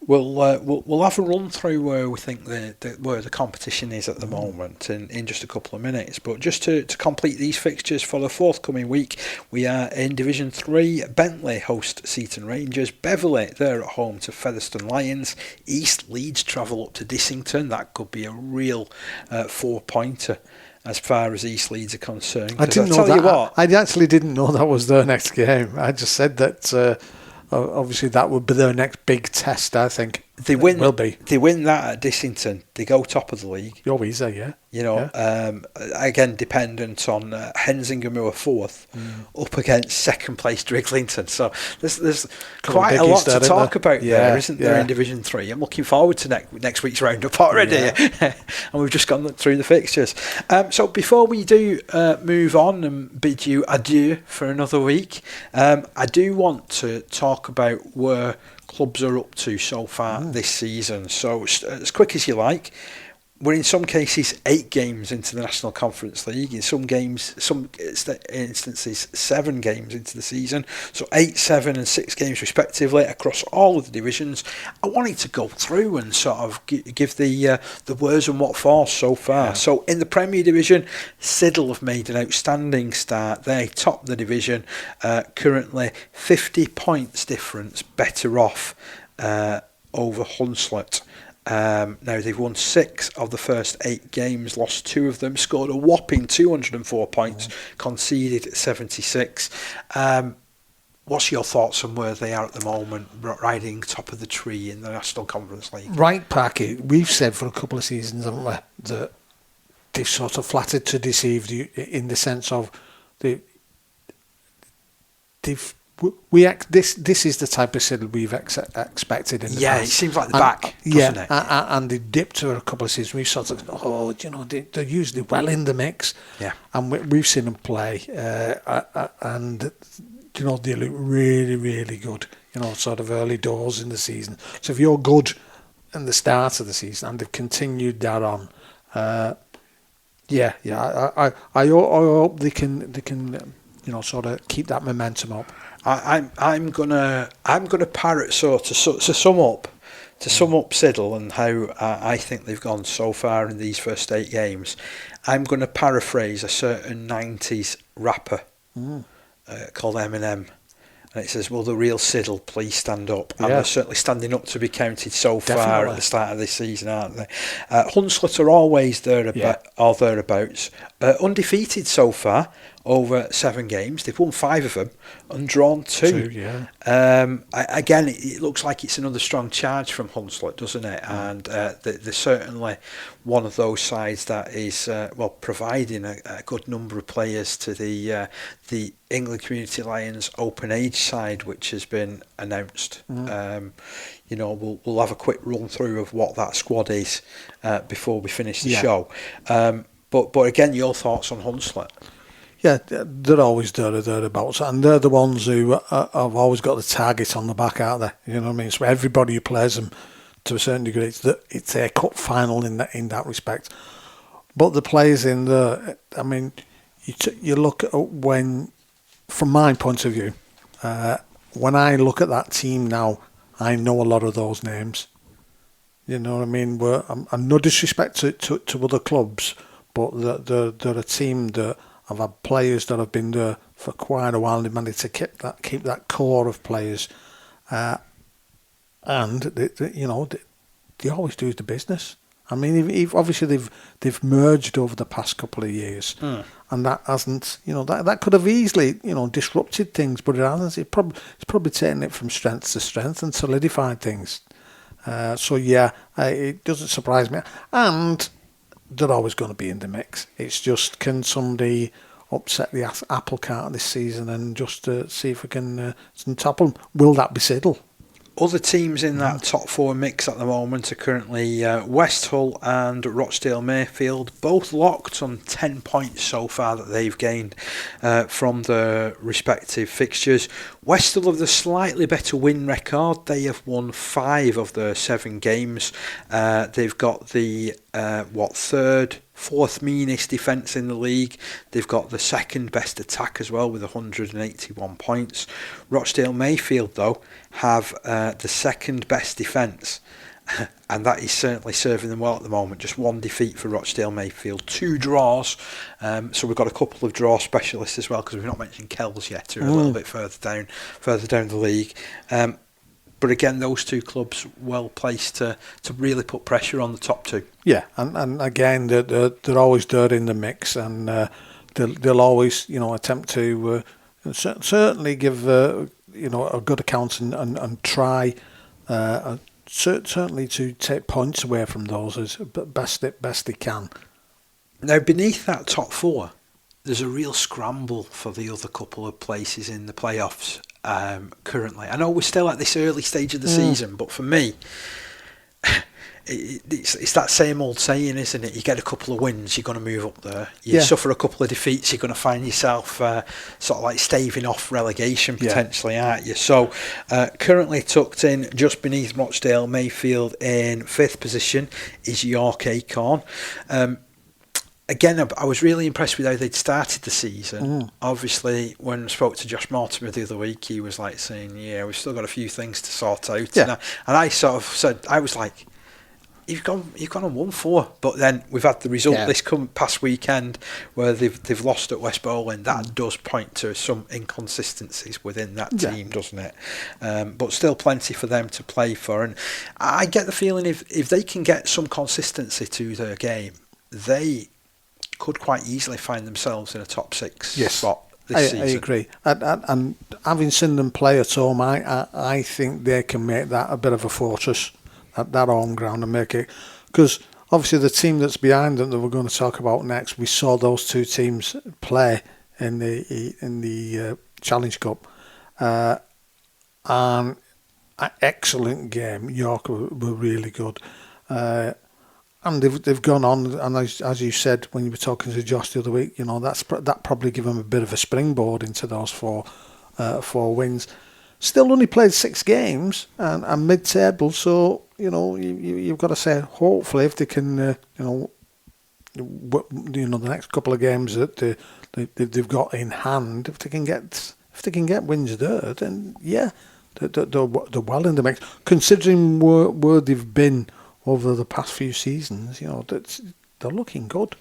We'll have a run through where we think where the competition is at the moment in just a couple of minutes. But just to complete these fixtures for the forthcoming week, we are in Division 3. Bentley host Seaton Rangers. Beverley, they're at home to Featherstone Lions. East Leeds travel up to Dissington. That could be a real 4-pointer as far as East Leeds are concerned. I didn't know that. I actually didn't know that was their next game. I just said that. Obviously, that would be their next big test, I think. They win that at Dissington. They go top of the league. Oh, easy, yeah. Again, dependent on Hensingham, who are 4th, up against second place Driglington. So there's quite a lot to talk about there, isn't there, in Division 3? I'm looking forward to next week's roundup already. Yeah. And we've just gone through the fixtures. So before we do move on and bid you adieu for another week, I do want to talk about where clubs are up to so far this season. So as quick as you like, we're in some cases 8 games into the National Conference League. In some instances 7 games into the season. So 8, 7 and 6 games respectively across all of the divisions. I wanted to go through and sort of give the where's and what for so far. Yeah. So in the Premier Division, Siddal have made an outstanding start. They top the division, currently 50 points difference better off over Hunslet. Now they've won 6 of the first 8 games, lost 2 of them, scored a whopping 204 points, conceded 76. What's your thoughts on where they are at the moment, riding top of the tree in the National Conference League? Right, Parky, we've said for a couple of seasons, haven't we, that they've sort of flattered to deceive you in the sense of they've this is the type of Siddal we've expected in the past. Yeah, it seems like the back, doesn't it? And they dipped for a couple of seasons. We've sort of, they're usually well in the mix. Yeah. And we've seen them play, and they look really, really good. Sort of early doors in the season. So if you're good in the start of the season and they've continued that on, I hope they can sort of keep that momentum up. I'm gonna parrot to sum up Siddal and how I think they've gone so far in these first 8 games. I'm going to paraphrase a certain 90s rapper called Eminem, and it says, "Will the real Siddal please stand up?" And they're certainly standing up to be counted so far at the start of this season, aren't they? Hunslet are always thereabouts, undefeated so far. Over 7 games, they've won 5 of them and drawn 2. Again, it looks like it's another strong charge from Hunslet, doesn't it? And they're certainly one of those sides that is providing a good number of players to the England Community Lions Open Age side, which has been announced. We'll have a quick run through of what that squad is before we finish the show. But again, your thoughts on Hunslet? Yeah, they're always thereabouts, and they're the ones who have always got the target on the back, aren't they? You know what I mean? So everybody who plays them, to a certain degree, it's a cup final in that respect. But the players in there, I mean, you look at when, from my point of view, when I look at that team now, I know a lot of those names. You know what I mean? I'm no disrespect to other clubs, but they're a team that I've had players that have been there for quite a while, and they managed to keep that core of players, and they always do the business. I mean, obviously they've merged over the past couple of years, and that hasn't, that could have easily, disrupted things, but it hasn't. It's probably taken it from strength to strength and solidified things. It doesn't surprise me, and they're always going to be in the mix. It's just, can somebody upset the apple cart this season and just see if we can top them? Will that be Siddal? Other teams in that top 4 mix at the moment are currently West Hull and Rochdale Mayfield, both locked on 10 points so far that they've gained from their respective fixtures. West Hull have the slightly better win record. They have won 5 of their 7 games. They've got the 3rd, 4th meanest defence in the league. They've got the 2nd best attack as well with 181 points. Rochdale Mayfield, though, have the 2nd best defence. And that is certainly serving them well at the moment. Just 1 defeat for Rochdale Mayfield, 2 draws. So we've got a couple of draw specialists as well, because we've not mentioned Kells yet, who are a little bit further down the league. But again, those 2 clubs well placed to really put pressure on the top 2. Yeah, and again, they're always there in the mix, and they'll always, attempt to certainly give a good account and try. Certainly to take points away from those as best they can. Now, beneath that top 4, there's a real scramble for the other couple of places in the playoffs currently. I know we're still at this early stage of the season, but for me, it's that same old saying, isn't it? You get a couple of wins, you're going to move up there. You suffer a couple of defeats, you're going to find yourself sort of like staving off relegation potentially, aren't you? So currently tucked in just beneath Rochdale Mayfield in 5th position is York Acorn. Again, I was really impressed with how they'd started the season. Obviously, when I spoke to Josh Mortimer the other week, he was like saying, we've still got a few things to sort out. And I sort of said, I was like, You've gone on 1-4, but then we've had the result this past weekend where they've lost at West Bowling. That does point to some inconsistencies within that team, doesn't it? But still plenty for them to play for, and I get the feeling if they can get some consistency to their game, they could quite easily find themselves in a top 6 spot this season. I agree, and having seen them play at home, I think they can make that a bit of a fortress at that home ground and make it, because obviously the team that's behind them that we're going to talk about next, we saw those 2 teams play in the Challenge Cup, and an excellent game. York were really good, and they've gone on, and as you said when you were talking to Josh the other week, that probably give them a bit of a springboard into those 4 wins. Still only played 6 games and mid-table, so you've got to say, hopefully, if they can, the next couple of games that they've got in hand, if they can get wins there, then they're well in the mix. Considering where they've been over the past few seasons, they're looking good.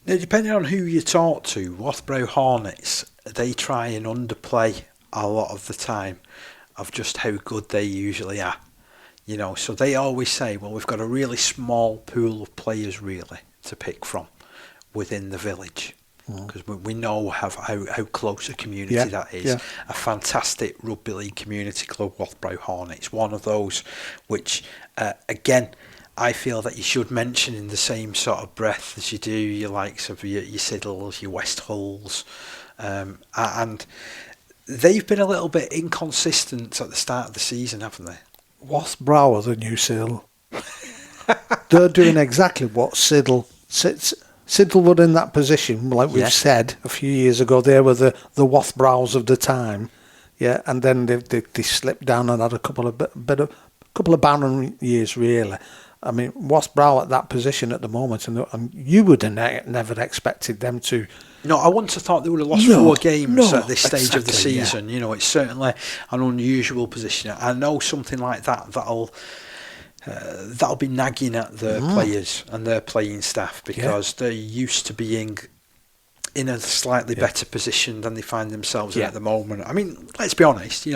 Now, depending on who you talk to, Wathbrow Hornets, they try and underplay a lot of the time of just how good they usually are. So they always say, well, we've got a really small pool of players really to pick from within the village, because we know how close a community that is. A fantastic rugby league community club, Wathbrow Hornets, one of those which, again, I feel that you should mention in the same sort of breath as you do your likes of your Siddals, your West Hulls, and they've been a little bit inconsistent at the start of the season, haven't they? Wathbrow are the new Siddal. They're doing exactly what Siddal were in that position, like we've said a few years ago. They were the Wathbrows of the time, and then they slipped down and had a couple of barren years, really. I mean, Wathbrow at that position at the moment, and you would have never expected them to. No, I wouldn't have thought they would have lost 4 games at this stage of the season. It's certainly an unusual position. I know something like that'll be nagging at the players and their playing staff, because they're used to being in a slightly better position than they find themselves in at the moment. I mean, let's be honest,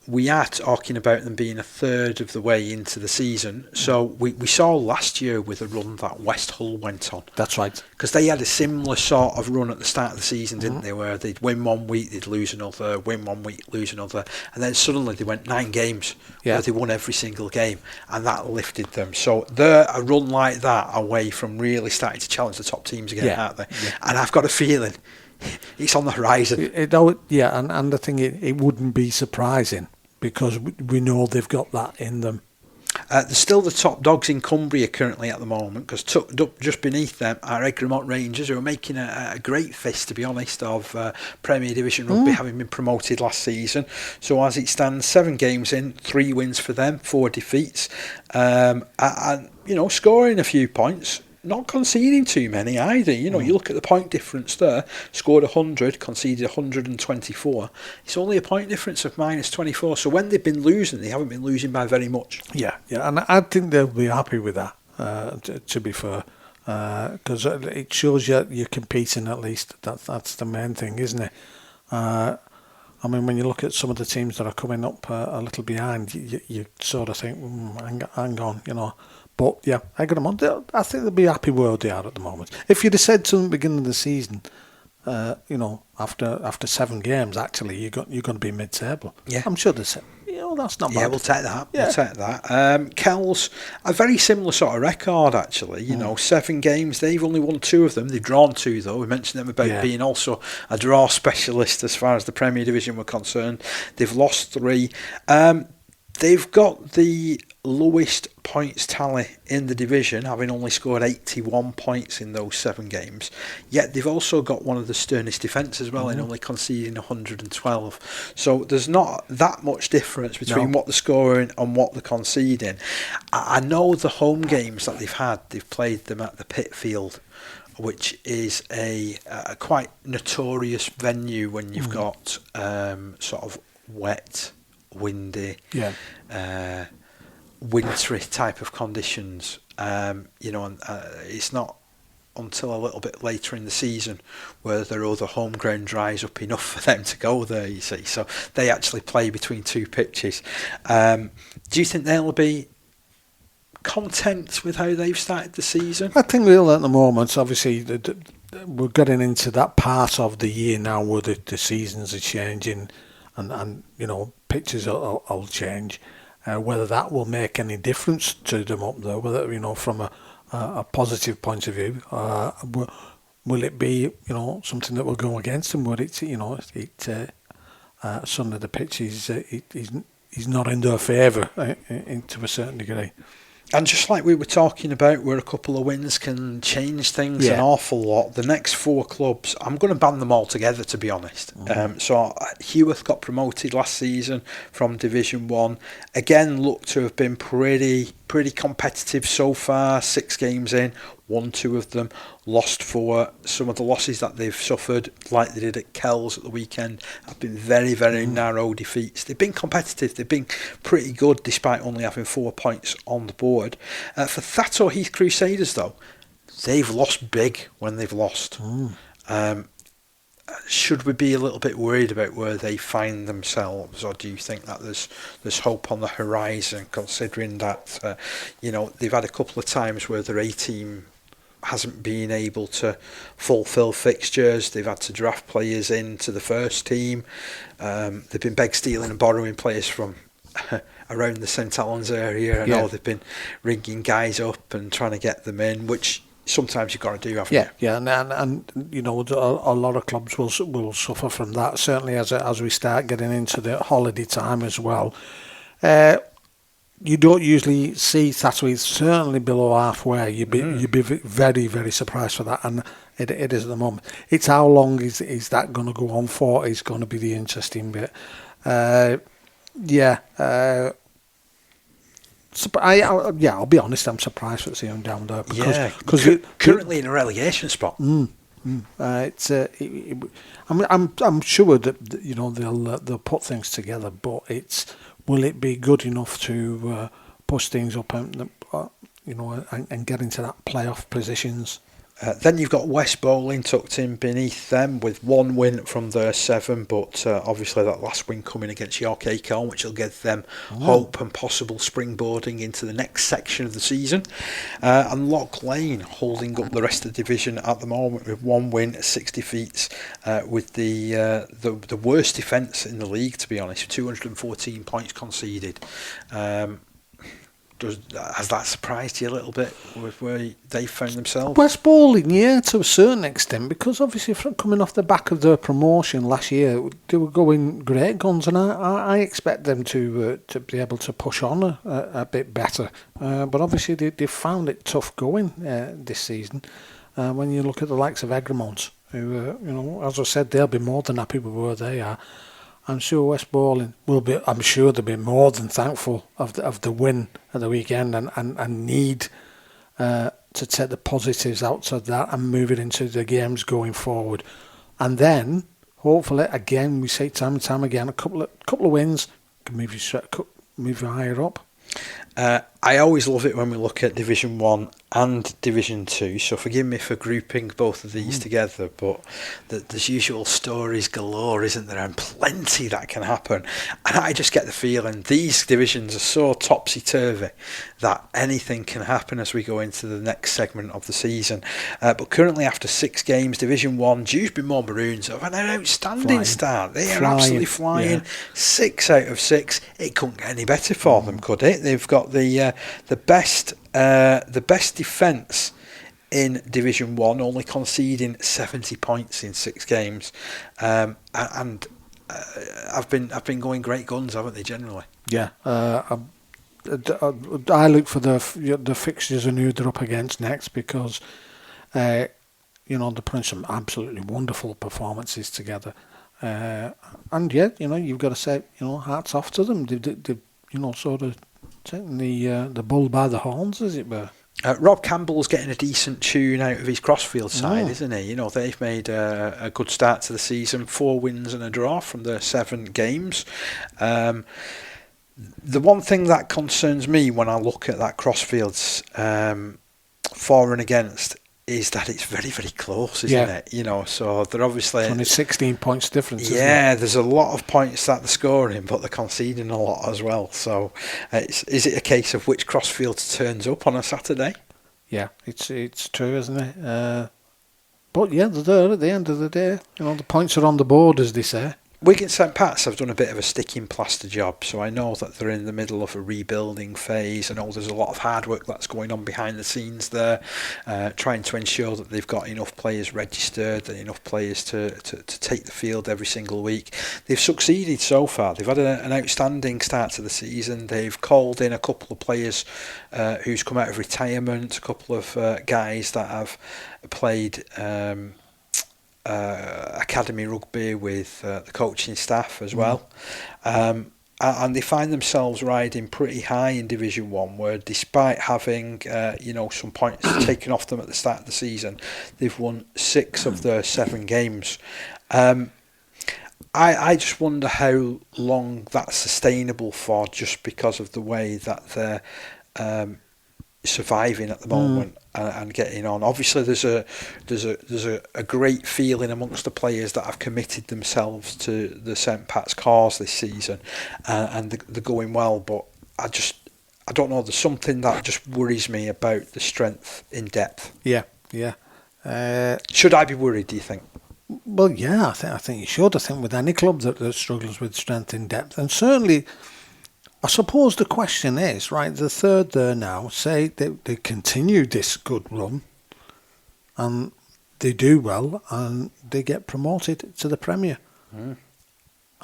we are talking about them being a third of the way into the season. So we saw last year with a run that West Hull went on. That's right. Because they had a similar sort of run at the start of the season, didn't they? Where they'd win 1 week, they'd lose another, win 1 week, lose another. And then suddenly they went 9 games where they won every single game. And that lifted them. So they're a run like that away from really starting to challenge the top teams again, aren't they? Yeah. And I've got a feeling it's on the horizon. And the thing, it wouldn't be surprising, because we know they've got that in them. They're still the top dogs in Cumbria currently at the moment, because tucked up just beneath them are Egremont Rangers, who are making a great fist, to be honest, of Premier Division Rugby, having been promoted last season. So as it stands, 7 games in, 3 wins for them, 4 defeats, and scoring a few points. not conceding too many either. You know, you look at the point difference there, scored 100, conceded 124. It's only a point difference of minus 24. So when they've been losing, they haven't been losing by very much. Yeah, and I think they'll be happy with that, to be fair. Because it shows you're competing at least. That's the main thing, isn't it? I mean, when you look at some of the teams that are coming up a little behind, you sort of think, hang on, you know. But yeah, I got them on. I think they'll be happy where they are at the moment. If you'd have said to them at the beginning of the season, you know, after 7 games, actually, you're going to be mid-table. Yeah, I'm sure they said, that's not bad. Yeah, we'll take that. Yeah. We'll take that. Kells, a very similar sort of record, actually. You know, 7 games. They've only won 2 of them. They've drawn 2, though. We mentioned them about being also a draw specialist as far as the Premier Division were concerned. They've lost 3. They've got the lowest points tally in the division, having only scored 81 points in those 7 games. Yet they've also got one of the sternest defence as well, in only conceding 112. So there's not that much difference between what they're scoring and what they're conceding. I know the home games that they've played them at the Pitfield, which is a quite notorious venue when you've got sort of wet, windy, wintry type of conditions. You know, and it's not until a little bit later in the season where their other home ground dries up enough for them to go there, you see. So they actually play between 2 pitches. Do you think they'll be content with how they've started the season? I think we'll at the moment. Obviously, we're getting into that part of the year now where the seasons are changing, and you know, pitches will change. Whether that will make any difference to them up there, whether, you know, from a positive point of view, will it be, you know, something that will go against them? Where it's, you know, suddenly the pitch is not in their favour to a certain degree. And just like we were talking about, where a couple of wins can change things an awful lot, the next 4 clubs, I'm going to ban them all together, to be honest. So Heworth got promoted last season from Division 1. Again, looked to have been pretty competitive so far. 6 games in, won 2 of them, lost 4. Some of the losses that they've suffered, like they did at Kells at the weekend, have been very, very narrow defeats. They've been competitive. They've been pretty good despite only having 4 points on the board. For Thatto Heath Crusaders, though, they've lost big when they've lost. Should we be a little bit worried about where they find themselves, or do you think that there's hope on the horizon, considering that you know, they've had a couple of times where their A team hasn't been able to fulfil fixtures? They've had to draft players into the first team. They've been beg stealing and borrowing players from around the St Helens area. I know they've been ringing guys up and trying to get them in, which sometimes you've got to do, haven't you? Yeah, and you know, a lot of clubs will suffer from that. Certainly as we start getting into the holiday time as well. You don't usually see Thatto certainly below halfway. You'd be very, very surprised for that, and it is at the moment. It's how long is that going to go on for is going to be the interesting bit. I'll be honest, I'm surprised to see them down there because currently in a relegation spot. I'm sure that, you know, they'll put things together, but will it be good enough to push things up and you know, and get into that playoff positions? Then you've got West Bowling tucked in beneath them with 1 win from their 7, but obviously that last win coming against York Acorn, which will give them hope and possible springboarding into the next section of the season. And Loch Lane holding up the rest of the division at the moment with 1 win, 6 defeats, with the worst defence in the league, to be honest, 214 points conceded. Has that surprised you a little bit with where they found themselves? West Bowling, yeah, to a certain extent, because obviously coming off the back of their promotion last year, they were going great guns, and I expect them to be able to push on a bit better. But obviously they found it tough going this season. When you look at the likes of Egremont, who, you know, as I said, they'll be more than happy with where they are. I'm sure West Bowling will be. I'm sure they'll be more than thankful of the win at the weekend, and need to take the positives out of that and move it into the games going forward. And then, hopefully, again, we say time and time again, a couple of wins can move you higher up. I always love it when we look at Division 1 and Division 2, so forgive me for grouping both of these together, but there's usual stories galore, isn't there, and plenty that can happen. And I just get the feeling these divisions are so topsy-turvy that anything can happen as we go into the next segment of the season. But currently, after 6 games, Division 1, Dewsbury Moor Maroons have had an outstanding start. They are absolutely flying. 6 out of 6. It couldn't get any better for them, could it? They've got the best defence in Division 1, only conceding 70 points in 6 games, and I've been going great guns, haven't they? Generally, yeah. I look for the fixtures and who they're up against next, because they're putting some absolutely wonderful performances together, and yeah, you've got to say, hats off to them. They've sort of taking the bull by the horns, as it were. Rob Campbell's getting a decent tune out of his Crossfield side, isn't he? They've made a good start to the season, 4 wins and a draw from the 7 games. The one thing that concerns me when I look at that Crossfield's for and against is that it's very, very close, isn't it? So they're obviously... It's only 16 points difference, isn't it? There's a lot of points that they're scoring, but they're conceding a lot as well. So is it a case of which Crossfield turns up on a Saturday? Yeah, it's true, isn't it? But yeah, they're there at the end of the day. The points are on the board, as they say. Wigan St Pat's have done a bit of a sticking plaster job, so I know that they're in the middle of a rebuilding phase. I know there's a lot of hard work that's going on behind the scenes there, trying to ensure that they've got enough players registered and enough players to take the field every single week. They've succeeded so far. They've had an outstanding start to the season. They've called in a couple of players who's come out of retirement, a couple of guys that have played academy rugby with the coaching staff as well, and they find themselves riding pretty high in Division 1, where despite having some points taken off them at the start of the season, they've won 6 of their 7 games. I just wonder how long that's sustainable for, just because of the way that they're surviving at the moment and getting on. Obviously, there's a great feeling amongst the players that have committed themselves to the St Pat's cause this season, and they're going well. But I don't know. There's something that just worries me about the strength in depth. Yeah. Should I be worried, do you think? Well, yeah, I think you should. I think with any club that struggles with strength in depth, and certainly, I suppose the question is, right, the third there now, say they continue this good run and they do well and they get promoted to the Premier. I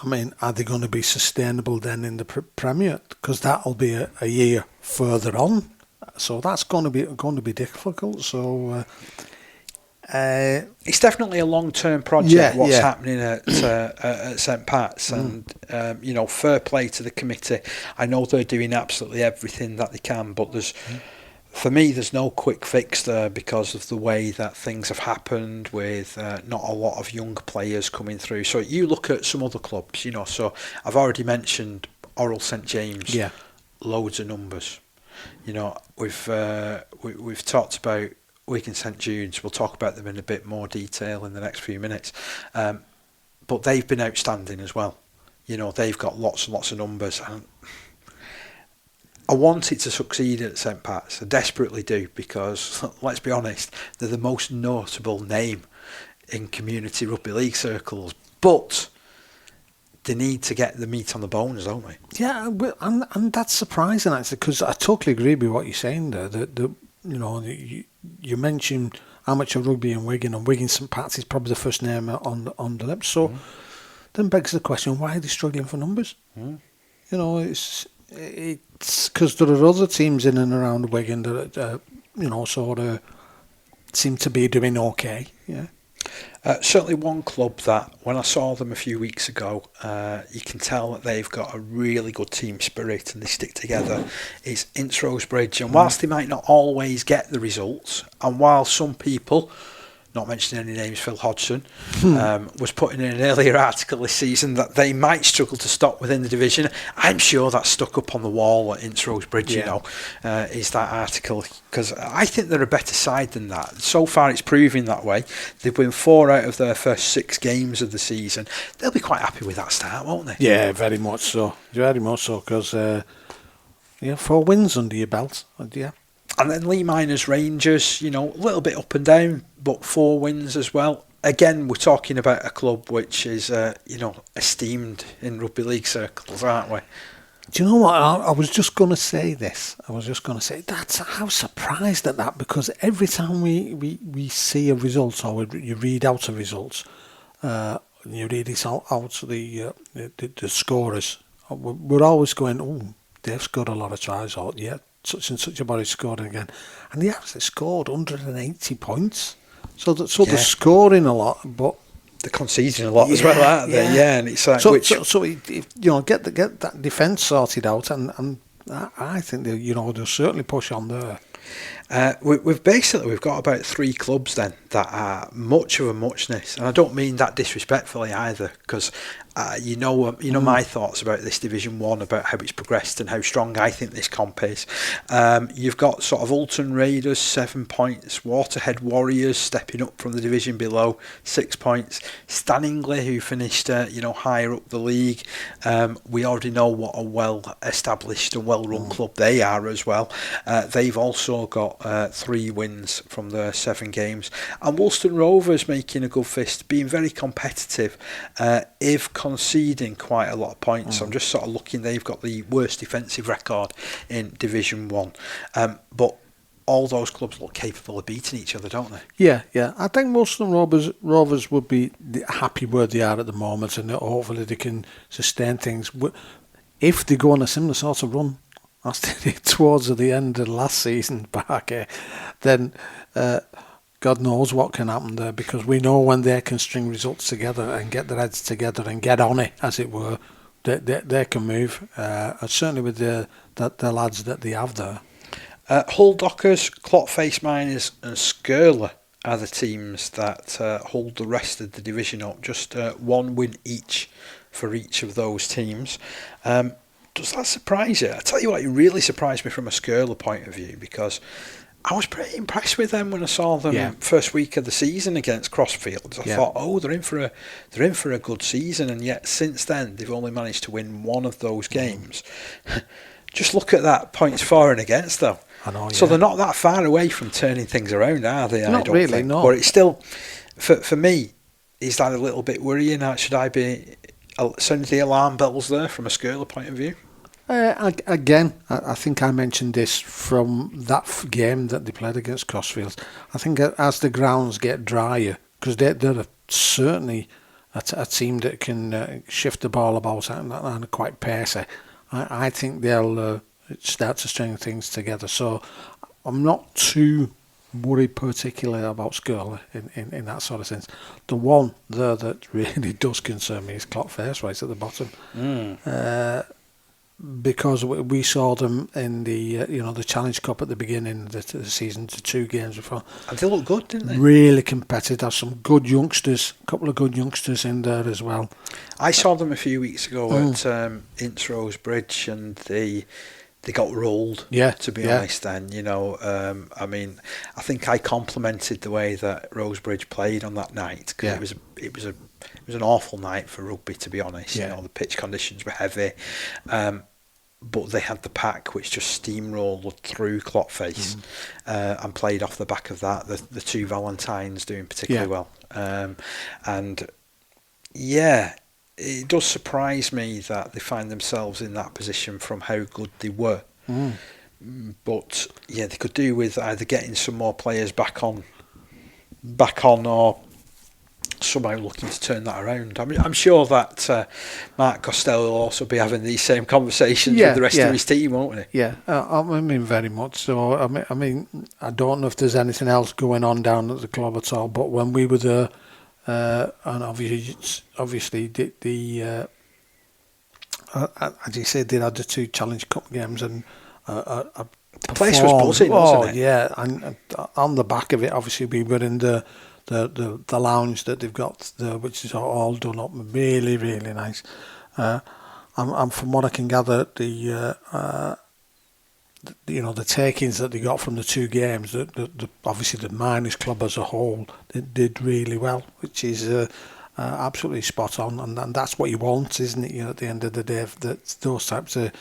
mean, are they going to be sustainable then in the Premier? Because that'll be a year further on. So that's going to be difficult. So it's definitely a long-term project. What's happening at St Pat's, and fair play to the committee. I know they're doing absolutely everything that they can, but for me, there's no quick fix there because of the way that things have happened with not a lot of young players coming through. So you look at some other clubs, so I've already mentioned Oral St James. Yeah, loads of numbers. We've talked about Wigan St Jude's. We'll talk about them in a bit more detail in the next few minutes. But they've been outstanding as well. They've got lots and lots of numbers. And I want it to succeed at St Pat's. I desperately do, because, let's be honest, they're the most notable name in community rugby league circles. But they need to get the meat on the bones, don't they? Yeah, and that's surprising, actually, because I totally agree with what you're saying there. You mentioned amateur rugby in Wigan, and Wigan St Pat's is probably the first name on the lips. So then begs the question, why are they struggling for numbers? It's because there are other teams in and around Wigan that sort of seem to be doing okay. Yeah. Certainly one club that, when I saw them a few weeks ago, you can tell that they've got a really good team spirit and they stick together, is Ince Rosebridge. And whilst they might not always get the results, and while some people, not mentioning any names, Phil Hodgson, was putting in an earlier article this season that they might struggle to stop within the division. I'm sure that's stuck up on the wall at Ince Rosebridge, is that article, because I think they're a better side than that. So far it's proving that way. They've won 4 out of their first 6 games of the season. They'll be quite happy with that start, won't they? Yeah, very much so. Very much so, because 4 wins under your belt. Yeah. And then Lee Miners Rangers, a little bit up and down, but 4 wins as well. Again, we're talking about a club which is, esteemed in rugby league circles, aren't we? Do you know what? I was just going to say this. I was surprised at that, because every time we see a result, or you read out a result, you read it out the scorers, we're always going, oh, they've scored a lot of tries, or such and such a body scored again, and they actually scored 180 points. So they're scoring a lot, but they're conceding a lot as well, aren't they? Yeah, and it's like get that defence sorted out, and I think they'll certainly push on there. We've got about 3 clubs then that are much of a muchness, and I don't mean that disrespectfully either, because my thoughts about this Division 1, about how it's progressed and how strong I think this comp is. You've got sort of Alton Raiders 7 points, Waterhead Warriors stepping up from the division below 6 points, Stanningley, who finished higher up the league. We already know what a well established and well run club they are as well. They've also got 3 wins from their 7 games, and Woolston Rovers making a good fist, being very competitive, if conceding quite a lot of points. I'm just sort of looking, they've got the worst defensive record in Division 1, but all those clubs look capable of beating each other, don't they? Yeah. I think Woolston Rovers would be happy where they are at the moment, and hopefully they can sustain things. If they go on a similar sort of run as they did towards the end of last season, Parker, then God knows what can happen there, because we know when they can string results together and get their heads together and get on it, as it were, they can move. Certainly with the lads that they have there. Hull Dockers, Clotface Miners and Skirler are the teams that hold the rest of the division up. Just 1 win each for each of those teams. Does that surprise you? I tell you what, it really surprised me from a Skirler point of view, because I was pretty impressed with them when I saw them first week of the season against Crossfields. I thought, they're in for a good season, and yet since then they've only managed to win 1 of those games. Just look at that, points for and against though. I know, so they're not that far away from turning things around, are they? Not I don't really, think. no. But it's still, for me, is that a little bit worrying? Should I be sounding the alarm bells there from a Skirler point of view? Again, I think I mentioned this from that game that they played against Crossfields. I think as the grounds get drier, because they're certainly a team that can shift the ball about and are quite pacey, I think they'll start to string things together. So I'm not too worried particularly about Skirler in that sort of sense. The one there that really does concern me is Clotface right at the bottom. Because we saw them in the the Challenge Cup at the beginning of the season, to 2 games before. And they looked good, didn't they? Really competitive. Some good youngsters, a couple of good youngsters in there as well. I saw them a few weeks ago at Ince Rosebridge, and they got rolled. To be honest, then I mean, I think I complimented the way that Rosebridge played on that night, because it was an awful night for rugby, to be honest. The pitch conditions were heavy. But they had the pack which just steamrolled through Clotface and played off the back of that. The 2 Valentines doing particularly well. And it does surprise me that they find themselves in that position from how good they were. But they could do with either getting some more players back on, or somehow looking to turn that around. I mean, I'm sure that Mark Costello will also be having these same conversations with the rest of his team, won't he? Yeah, I mean, very much so. I mean, I don't know if there's anything else going on down at the club at all, but when we were there and obviously the as you said, they had the 2 Challenge Cup games and the place was buzzing, wasn't it? Yeah, and on the back of it, obviously we were in the lounge that they've got there, which is all done up really, really nice. And from what I can gather, the takings that they got from the 2 games, obviously the Miners Club as a whole, they did really well, which is absolutely spot on, and that's what you want, isn't it? At the end of the day, that those types of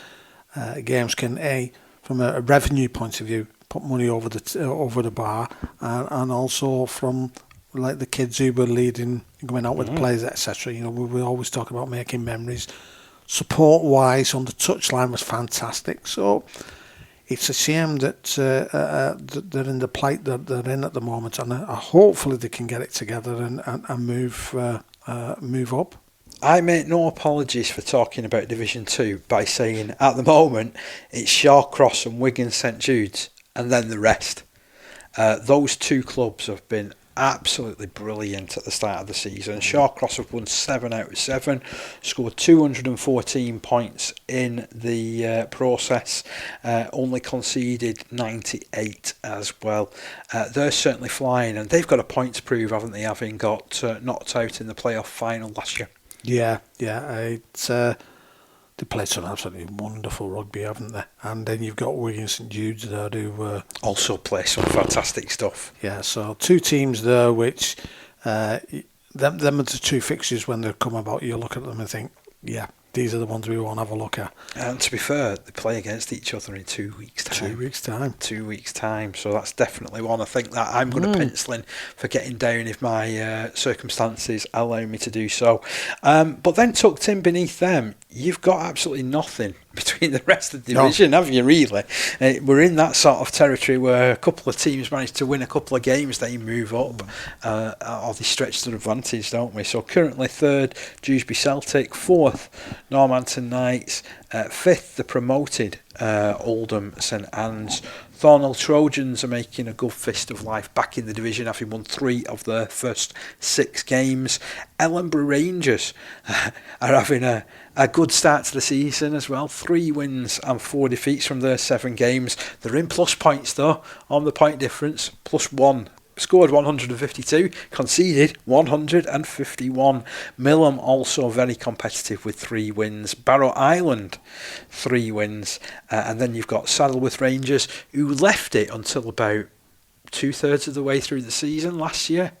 games can, from a revenue point of view, put money over the bar, and also from like the kids who were leading, going out with the players, etc. We always talk about making memories. Support wise on the touchline was fantastic. So it's a shame that they're in the plight that they're in at the moment, and hopefully they can get it together and move up. I make no apologies for talking about Division 2 by saying at the moment it's Shawcross and Wigan St Jude's and then the rest. Those 2 clubs have been absolutely brilliant at the start of the season. Shawcross have won 7 out of 7, scored 214 points in the process, only conceded 98 as well. They're certainly flying, and they've got a point to prove, haven't they, having got knocked out in the playoff final last year. Yeah, it's they played some absolutely wonderful rugby, haven't they? And then you've got Wigan St Jude's there who also play some fantastic stuff. Yeah, so 2 teams there which them are the 2 fixtures when they come about. You look at them and think, yeah, these are the ones we want to have a look at. And to be fair, they play against each other in 2 weeks' time. 2 weeks' time. 2 weeks' time. So that's definitely one I think that I'm going to pencil in for getting down if my circumstances allow me to do so. But then tucked in beneath them, you've got absolutely nothing between the rest of the division, have you, really? We're in that sort of territory where a couple of teams manage to win a couple of games, they move up, or they stretch their advantage, don't we? So currently 3rd, Dewsbury Celtic, 4th, Normanton Knights, 5th, the promoted Oldham St Anne's. Thornhill Trojans are making a good fist of life back in the division, having won 3 of their first 6 games. Ellenborough Rangers are having a good start to the season as well. 3 wins and 4 defeats from their 7 games. They're in plus points though, on the point difference, +1. Scored 152, conceded 151. Millom also very competitive with 3 wins. Barrow Island, 3 wins. And then you've got Saddleworth Rangers, who left it until about 2/3 of the way through the season last year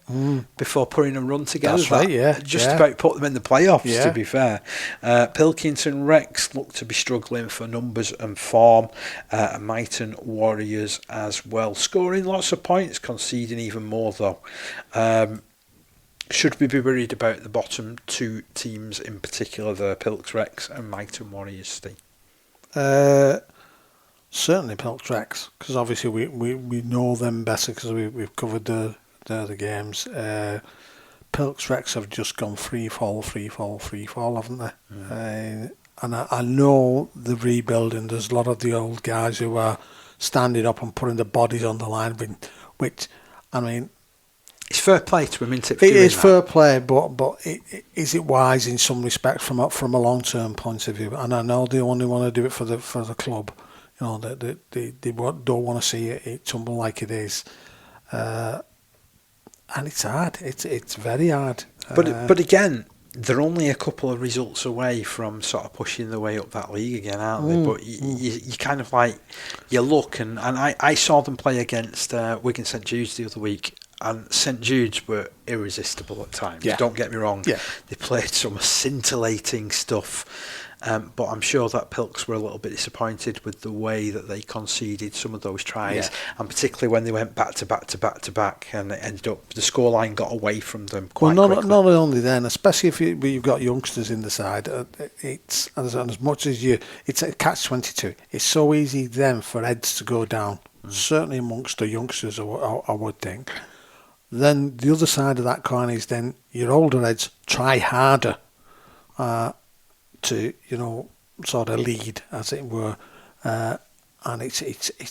before putting a run together. That's right, yeah. Just about put them in the playoffs, to be fair. Pilkington Rex look to be struggling for numbers and form. Myton Warriors as well. Scoring lots of points, conceding even more though. Should we be worried about the bottom 2 teams in particular, the Pilks Rex and Myton Warriors, Steve? Certainly Pilks Rex, because obviously we know them better because we've covered the games. Pilks Rex have just gone free fall, haven't they? And I know the rebuilding. There's a lot of the old guys who are standing up and putting their bodies on the line, which I mean, it's fair play to him, isn't it? It is fair play, but is it wise in some respect from a long term point of view? And I know they only want to do it for the club. They don't want to see it tumble like it is, and it's hard. It's very hard. But again, they're only a couple of results away from sort of pushing their way up that league again, aren't they? But you kind of like you look, and I saw them play against Wigan St Jude's the other week. And St Jude's were irresistible at times. Yeah. Don't get me wrong. Yeah. They played some scintillating stuff. But I'm sure that Pilks were a little bit disappointed with the way that they conceded some of those tries, and particularly when they went back to back, and it ended up the scoreline got away from them quite quickly. Not only then, especially if you've got youngsters in the side, it's as much as it's a catch-22. It's so easy then for heads to go down. Certainly amongst the youngsters, I would think. Then the other side of that coin is then your older heads try harder. To sort of lead, as it were, and it's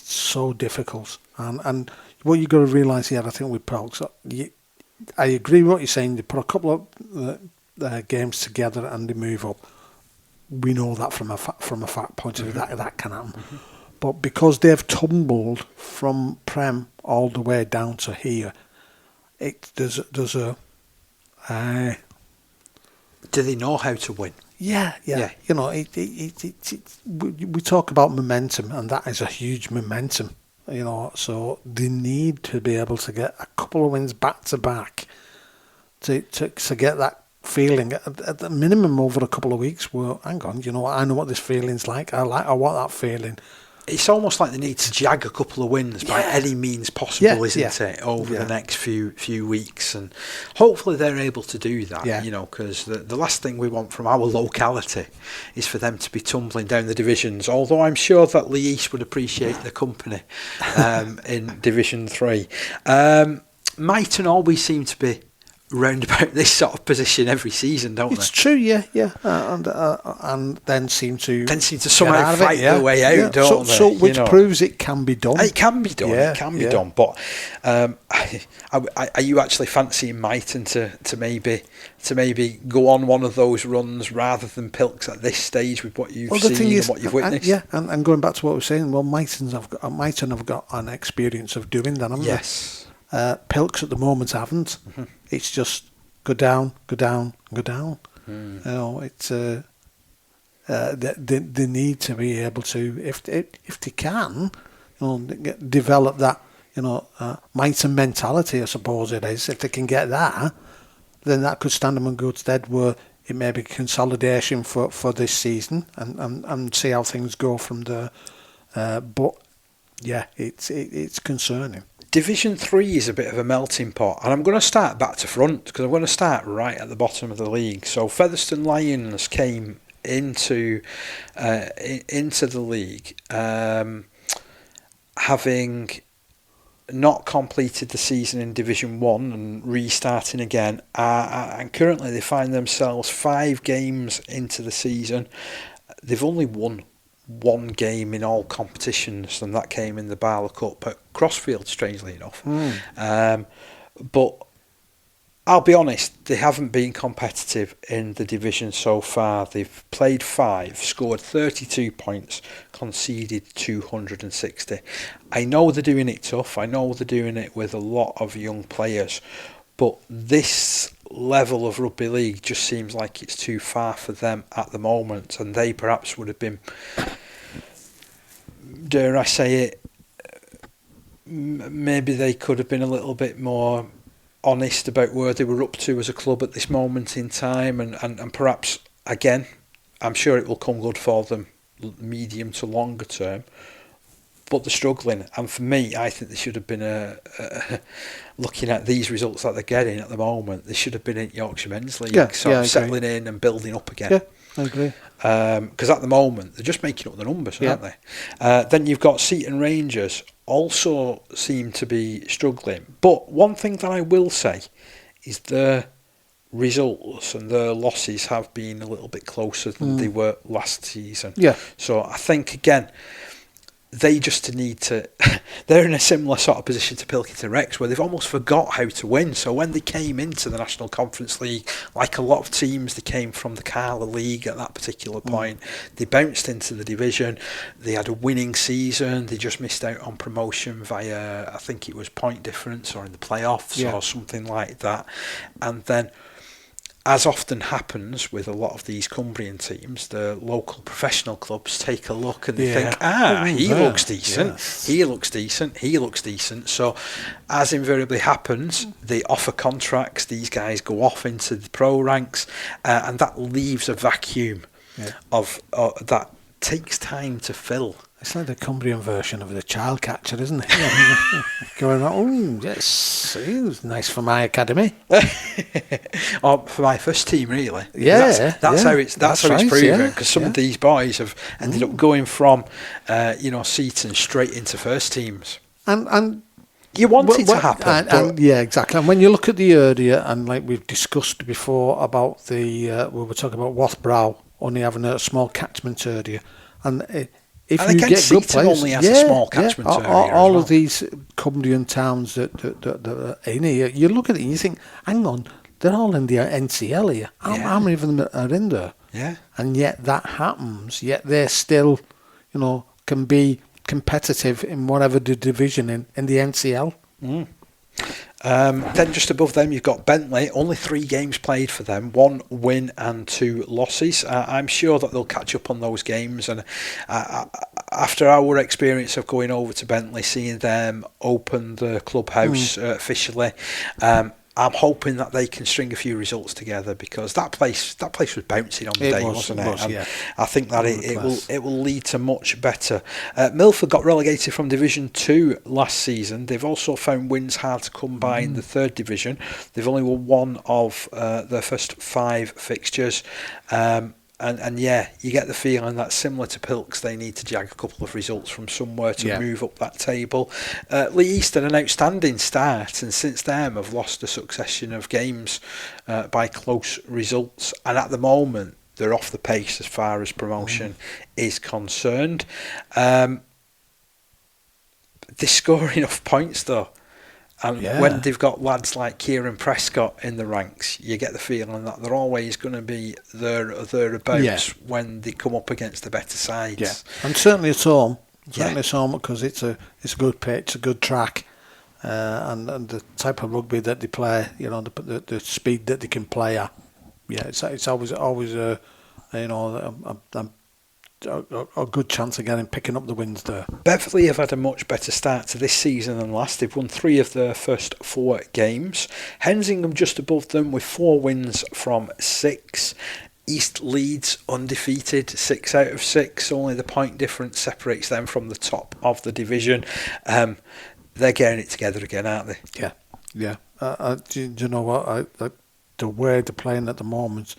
so difficult. And what you got to realise here, I think with Pilks, I agree with what you're saying. They put a couple of games together and they move up. We know that from a fact point of view that can happen. Mm-hmm. But because they've tumbled from Prem all the way down to here, there's a. Do they know how to win? Yeah. You know, we talk about momentum, and that is a huge momentum. You know, so they need to be able to get a couple of wins back to back to get that feeling at the minimum over a couple of weeks. Well, hang on, you know, I know what this feeling's like. I want that feeling. It's almost like they need to jag a couple of wins by any means possible, isn't it, over the next few weeks, and hopefully they're able to do that. You know, because the last thing we want from our locality is for them to be tumbling down the divisions. Although I'm sure that Lee East would appreciate the company in Division 3. Myton always seem to be round about this sort of position every season, don't It's true, yeah, and then seem to somehow fight their way out, don't they? So which proves it can be done. It can be done. It can be done. But are you actually fancying Myton to maybe go on one of those runs rather than Pilks at this stage with what you've seen and what you've witnessed? And going back to what we were saying, well, Myton have got an experience of doing that, haven't they? Yes. Pilks at the moment haven't. Mm-hmm. It's just go down. You know, it's they need to be able to, if they can, you know, develop that, you know, Myton mentality, I suppose it is. If they can get that, then that could stand them in good stead. Where it may be consolidation for this season and see how things go from there. But yeah, it's concerning. Division 3 is a bit of a melting pot, and I'm going to start back to front because I'm going to start right at the bottom of the league. So Featherstone Lions came into the league having not completed the season in Division 1 and restarting again, and currently they find themselves 5 games into the season. They've only won one game in all competitions, and that came in the BARLA Cup at Crossfield, strangely enough. But I'll be honest, they haven't been competitive in the division so far. They've played 5, scored 32 points, conceded 260. I know they're doing it tough. I know they're doing it with a lot of young players, but this level of rugby league just seems like it's too far for them at the moment, and they perhaps would have been, dare I say it, maybe they could have been a little bit more honest about where they were up to as a club at this moment in time, and perhaps, again, I'm sure it will come good for them medium to longer term, but they're struggling. And for me, I think they should have been looking at these results that they're getting at the moment, they should have been in Yorkshire Men's League, settling in and building up again. Yeah, I agree. Because at the moment, they're just making up the numbers, aren't they? Then you've got Seaton Rangers, also seem to be struggling. But one thing that I will say is their results and their losses have been a little bit closer than they were last season. Yeah. So I think, again, they just need to... they're in a similar sort of position to Pilkington Rex, where they've almost forgot how to win. So when they came into the National Conference League, like a lot of teams, they came from the Carla League at that particular point. They bounced into the division. They had a winning season. They just missed out on promotion via, I think it was point difference or in the playoffs or something like that. And then, as often happens with a lot of these Cumbrian teams, the local professional clubs take a look and they think, he looks decent, he looks decent, he looks decent. So, as invariably happens, they offer contracts, these guys go off into the pro ranks, and that leaves a vacuum of that takes time to fill. It's like the Cumbrian version of the child catcher, isn't it? Going, oh, yes, it was nice for my academy. Or for my first team, really. Yeah, that's how it's proven. Because some of these boys have ended up going from, Seaton straight into first teams. And you want it to happen. Yeah, exactly. And when you look at the area, and like we've discussed before about we were talking about Wathbrow only having a small catchment area, and if and you again, get good Seaton players, only has a small catchment area. All of these Cumbrian towns that are in here, you look at it and you think, hang on, they're all in the NCL here. How many of them are in there? Yeah. And yet that happens. Yet they're still, can be competitive in whatever the division in the NCL. Mm. Then just above them you've got Bentley, only 3 games played for them, 1 win and 2 losses. I'm sure that they'll catch up on those games, and after our experience of going over to Bentley, seeing them open the clubhouse officially, I'm hoping that they can string a few results together, because that place was bouncing on the day, wasn't it? And I think that it will lead to much better. Milford got relegated from Division 2 last season. They've also found wins hard to come by in the 3rd division. They've only won 1 of their first 5 fixtures. And you get the feeling that, similar to Pilks, they need to jag a couple of results from somewhere to move up that table. Lee East had an outstanding start, and since then have lost a succession of games by close results. And at the moment, they're off the pace as far as promotion is concerned. They score enough points, though. And when they've got lads like Kieran Prescott in the ranks, you get the feeling that they're always going to be there or thereabouts when they come up against the better sides. Yeah, and certainly at home. Because it's a good pitch, a good track, and the type of rugby that they play. The speed that they can play at. Yeah, it's always a good chance again in picking up the wins there. Beverley have had a much better start to this season than last. They've won 3 of their first 4 games. Hensingham just above them with 4 wins from 6. East Leeds undefeated, 6 out of 6. Only the point difference separates them from the top of the division. They're getting it together again, aren't they? Yeah. Do you know what? The way they're playing at the moment.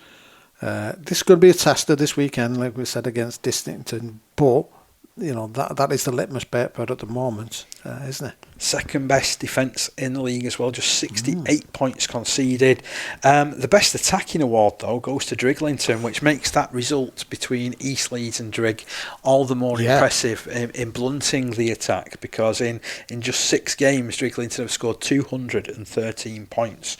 This is going to be a tester this weekend, like we said, against Dissington, but that is the litmus paper at the moment, isn't it? Second best defence in the league as well, just 68 points conceded. The best attacking award, though, goes to Driglington, which makes that result between East Leeds and Drig all the more impressive in blunting the attack, because in just 6 games, Driglington have scored 213 points.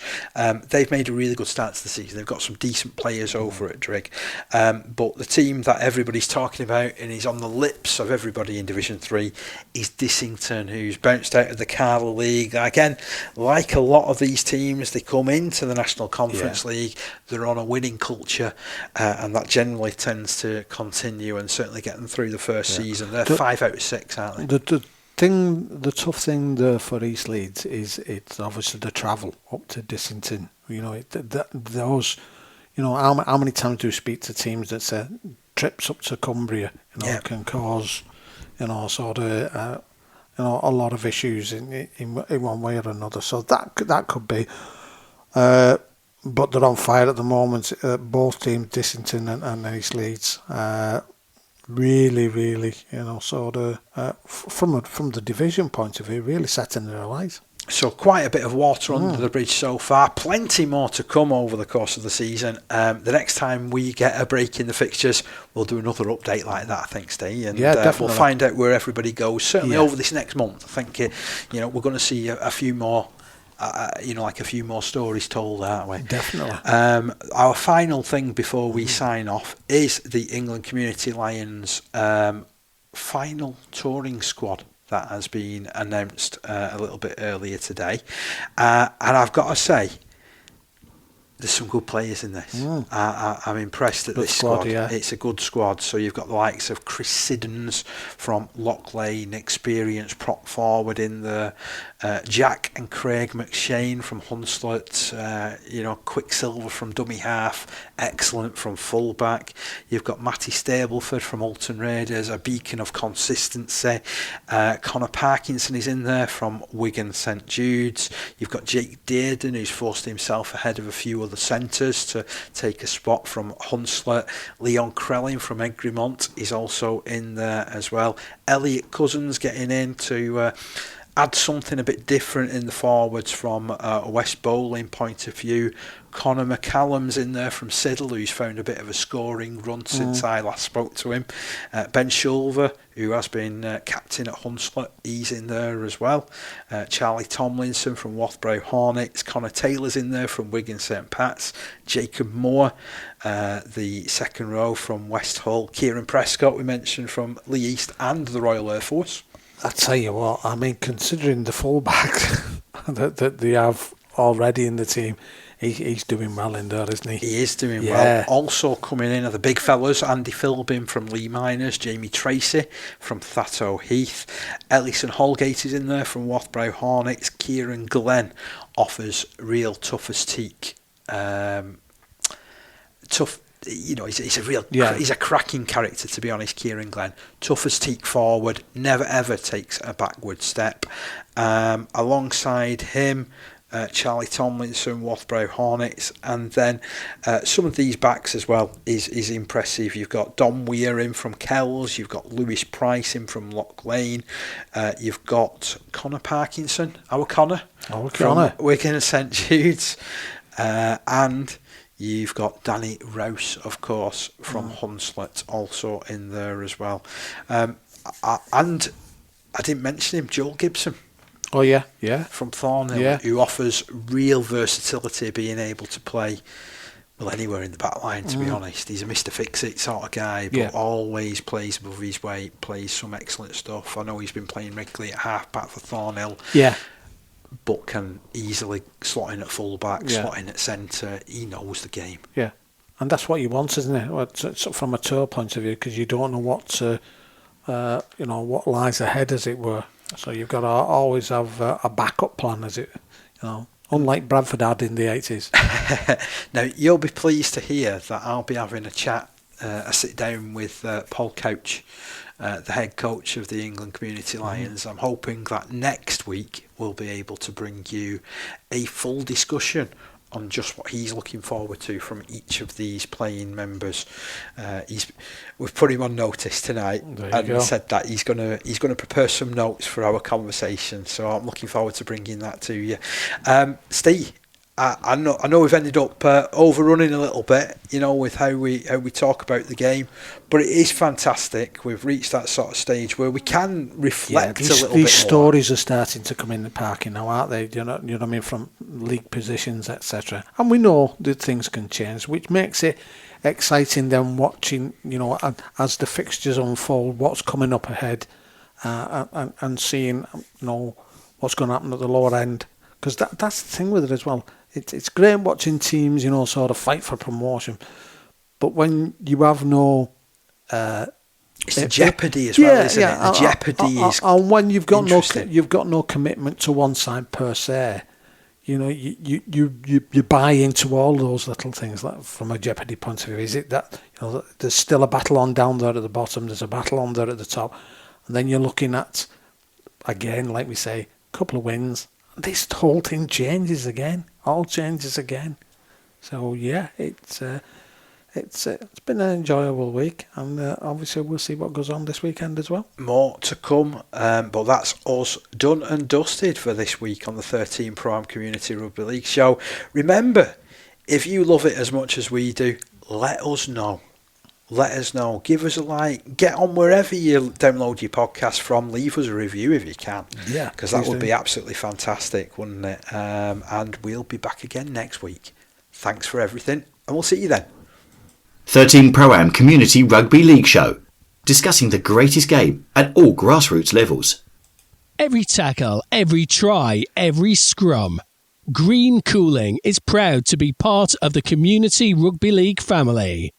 They've made a really good start to the season. They've got some decent players over at Drig. But the team that everybody's talking about and is on the lips of everybody in Division 3 is Dissington, who's bounced out of the Carla League. Again, like a lot of these teams, they come into the National Conference League, they're on a winning culture, and that generally tends to continue and certainly get them through the first season. They're 5 out of 6, aren't they? The tough thing there for East Leeds is it's obviously the travel up to Dissington. How many times do we speak to teams that say trips up to Cumbria can cause a lot of issues in one way or another. So that could be. But they're on fire at the moment. Both teams, Dissington and East Leeds, really, from the division point of view, really setting their light. So quite a bit of water under the bridge so far. Plenty more to come over the course of the season. The next time we get a break in the fixtures, we'll do another update like that, I think, Steve. And definitely. We'll find out where everybody goes. Certainly over this next month, I think we're going to see a few more. A few more stories told, aren't we? Definitely. Our final thing before we sign off is the England Community Lions final touring squad that has been announced a little bit earlier today. And I've got to say, there's some good players in this. I'm impressed at this squad. It's a good squad. So you've got the likes of Chris Siddons from Loch Lane, experienced prop forward in the Jack and Craig McShane from Hunslet, Quicksilver from dummy half, excellent from fullback. You've got Matty Stableford from Alton Raiders, a beacon of consistency. Connor Parkinson is in there from Wigan St Jude's. You've got Jake Dearden, who's forced himself ahead of a few other centres to take a spot from Hunslet. Leon Krellin from Egremont is also in there as well. Elliot Cousins getting in to add something a bit different in the forwards from a West Bowling point of view. Connor McCallum's in there from Siddal, who's found a bit of a scoring run since I last spoke to him. Ben Shulver, who has been captain at Hunslet, he's in there as well. Charlie Tomlinson from Wathbrow Hornets. Connor Taylor's in there from Wigan St Pat's. Jacob Moore, the second row from West Hull. Kieran Prescott, we mentioned, from Lee East and the Royal Air Force. I tell you what, I mean, considering the fullbacks that they have already in the team, he's doing well in there, isn't he? He is doing well. Also coming in are the big fellas: Andy Philbin from Lee Miners, Jamie Tracy from Thatto Heath, Ellison Holgate is in there from Wathbrow Hornets. Kieran Glenn offers real tough as teak. Tough. You know, he's a real, he's a cracking character, to be honest, Kieran Glenn. Tough as teak forward, never ever takes a backward step. Alongside him, Charlie Tomlinson, Wathbrow Hornets, and then some of these backs as well is impressive. You've got Dom Weir in from Kells, you've got Lewis Price in from Loch Lane, you've got Connor Parkinson, our Connor from Wigan and St Jude's, and you've got Danny Rouse, of course, from Hunslet, also in there as well. And I didn't mention him, Joel Gibson. Oh, yeah. From Thornhill, who offers real versatility, being able to play, well, anywhere in the back line, to be honest. He's a Mr. Fix-It sort of guy, but always plays above his weight, plays some excellent stuff. I know he's been playing regularly at half-back for Thornhill. Yeah. But can easily slot in at full-back, slot in at centre. He knows the game. Yeah. And that's what you want, isn't it? From a tour point of view, because you don't know what what lies ahead, as it were. So you've got to always have a backup plan, unlike Bradford had in the 80s. Now, you'll be pleased to hear that I'll be having a sit down with Paul Couch, the head coach of the England Community Lions. I'm hoping that next week we'll be able to bring you a full discussion on just what he's looking forward to from each of these playing members. We've put him on notice tonight and said that he's gonna prepare some notes for our conversation. So I'm looking forward to bringing that to you. Steve, I know we've ended up overrunning a little bit, with how we talk about the game, but it is fantastic. We've reached that sort of stage where we can reflect a little bit more. These stories are starting to come in the parking now, aren't they? You know what I mean, from league positions, etc. And we know that things can change, which makes it exciting. Then watching, as the fixtures unfold, what's coming up ahead, and seeing, what's going to happen at the lower end. Because that's the thing with it as well. It's great watching teams, sort of fight for promotion, but when you have no, it's the jeopardy as well, isn't it? The jeopardy is, and when you've got no commitment to one side per se, you buy into all those little things. Like from a jeopardy point of view, is it that there's still a battle on down there at the bottom, there's a battle on there at the top, and then you're looking at, again, like we say, a couple of wins. This whole thing changes again. All changes again. So yeah, it's been an enjoyable week, and obviously we'll see what goes on this weekend as well. More to come, but that's us done and dusted for this week on the 13 Pro Am Community Rugby League show. Remember, if you love it as much as we do, let us know. Let us know. Give us a like. Get on wherever you download your podcast from. Leave us a review if you can. Yeah. Because that would be absolutely fantastic, wouldn't it? And we'll be back again next week. Thanks for everything, and we'll see you then. 13 Pro Am Community Rugby League show. Discussing the greatest game at all grassroots levels. Every tackle, every try, every scrum. Green Cooling is proud to be part of the Community Rugby League family.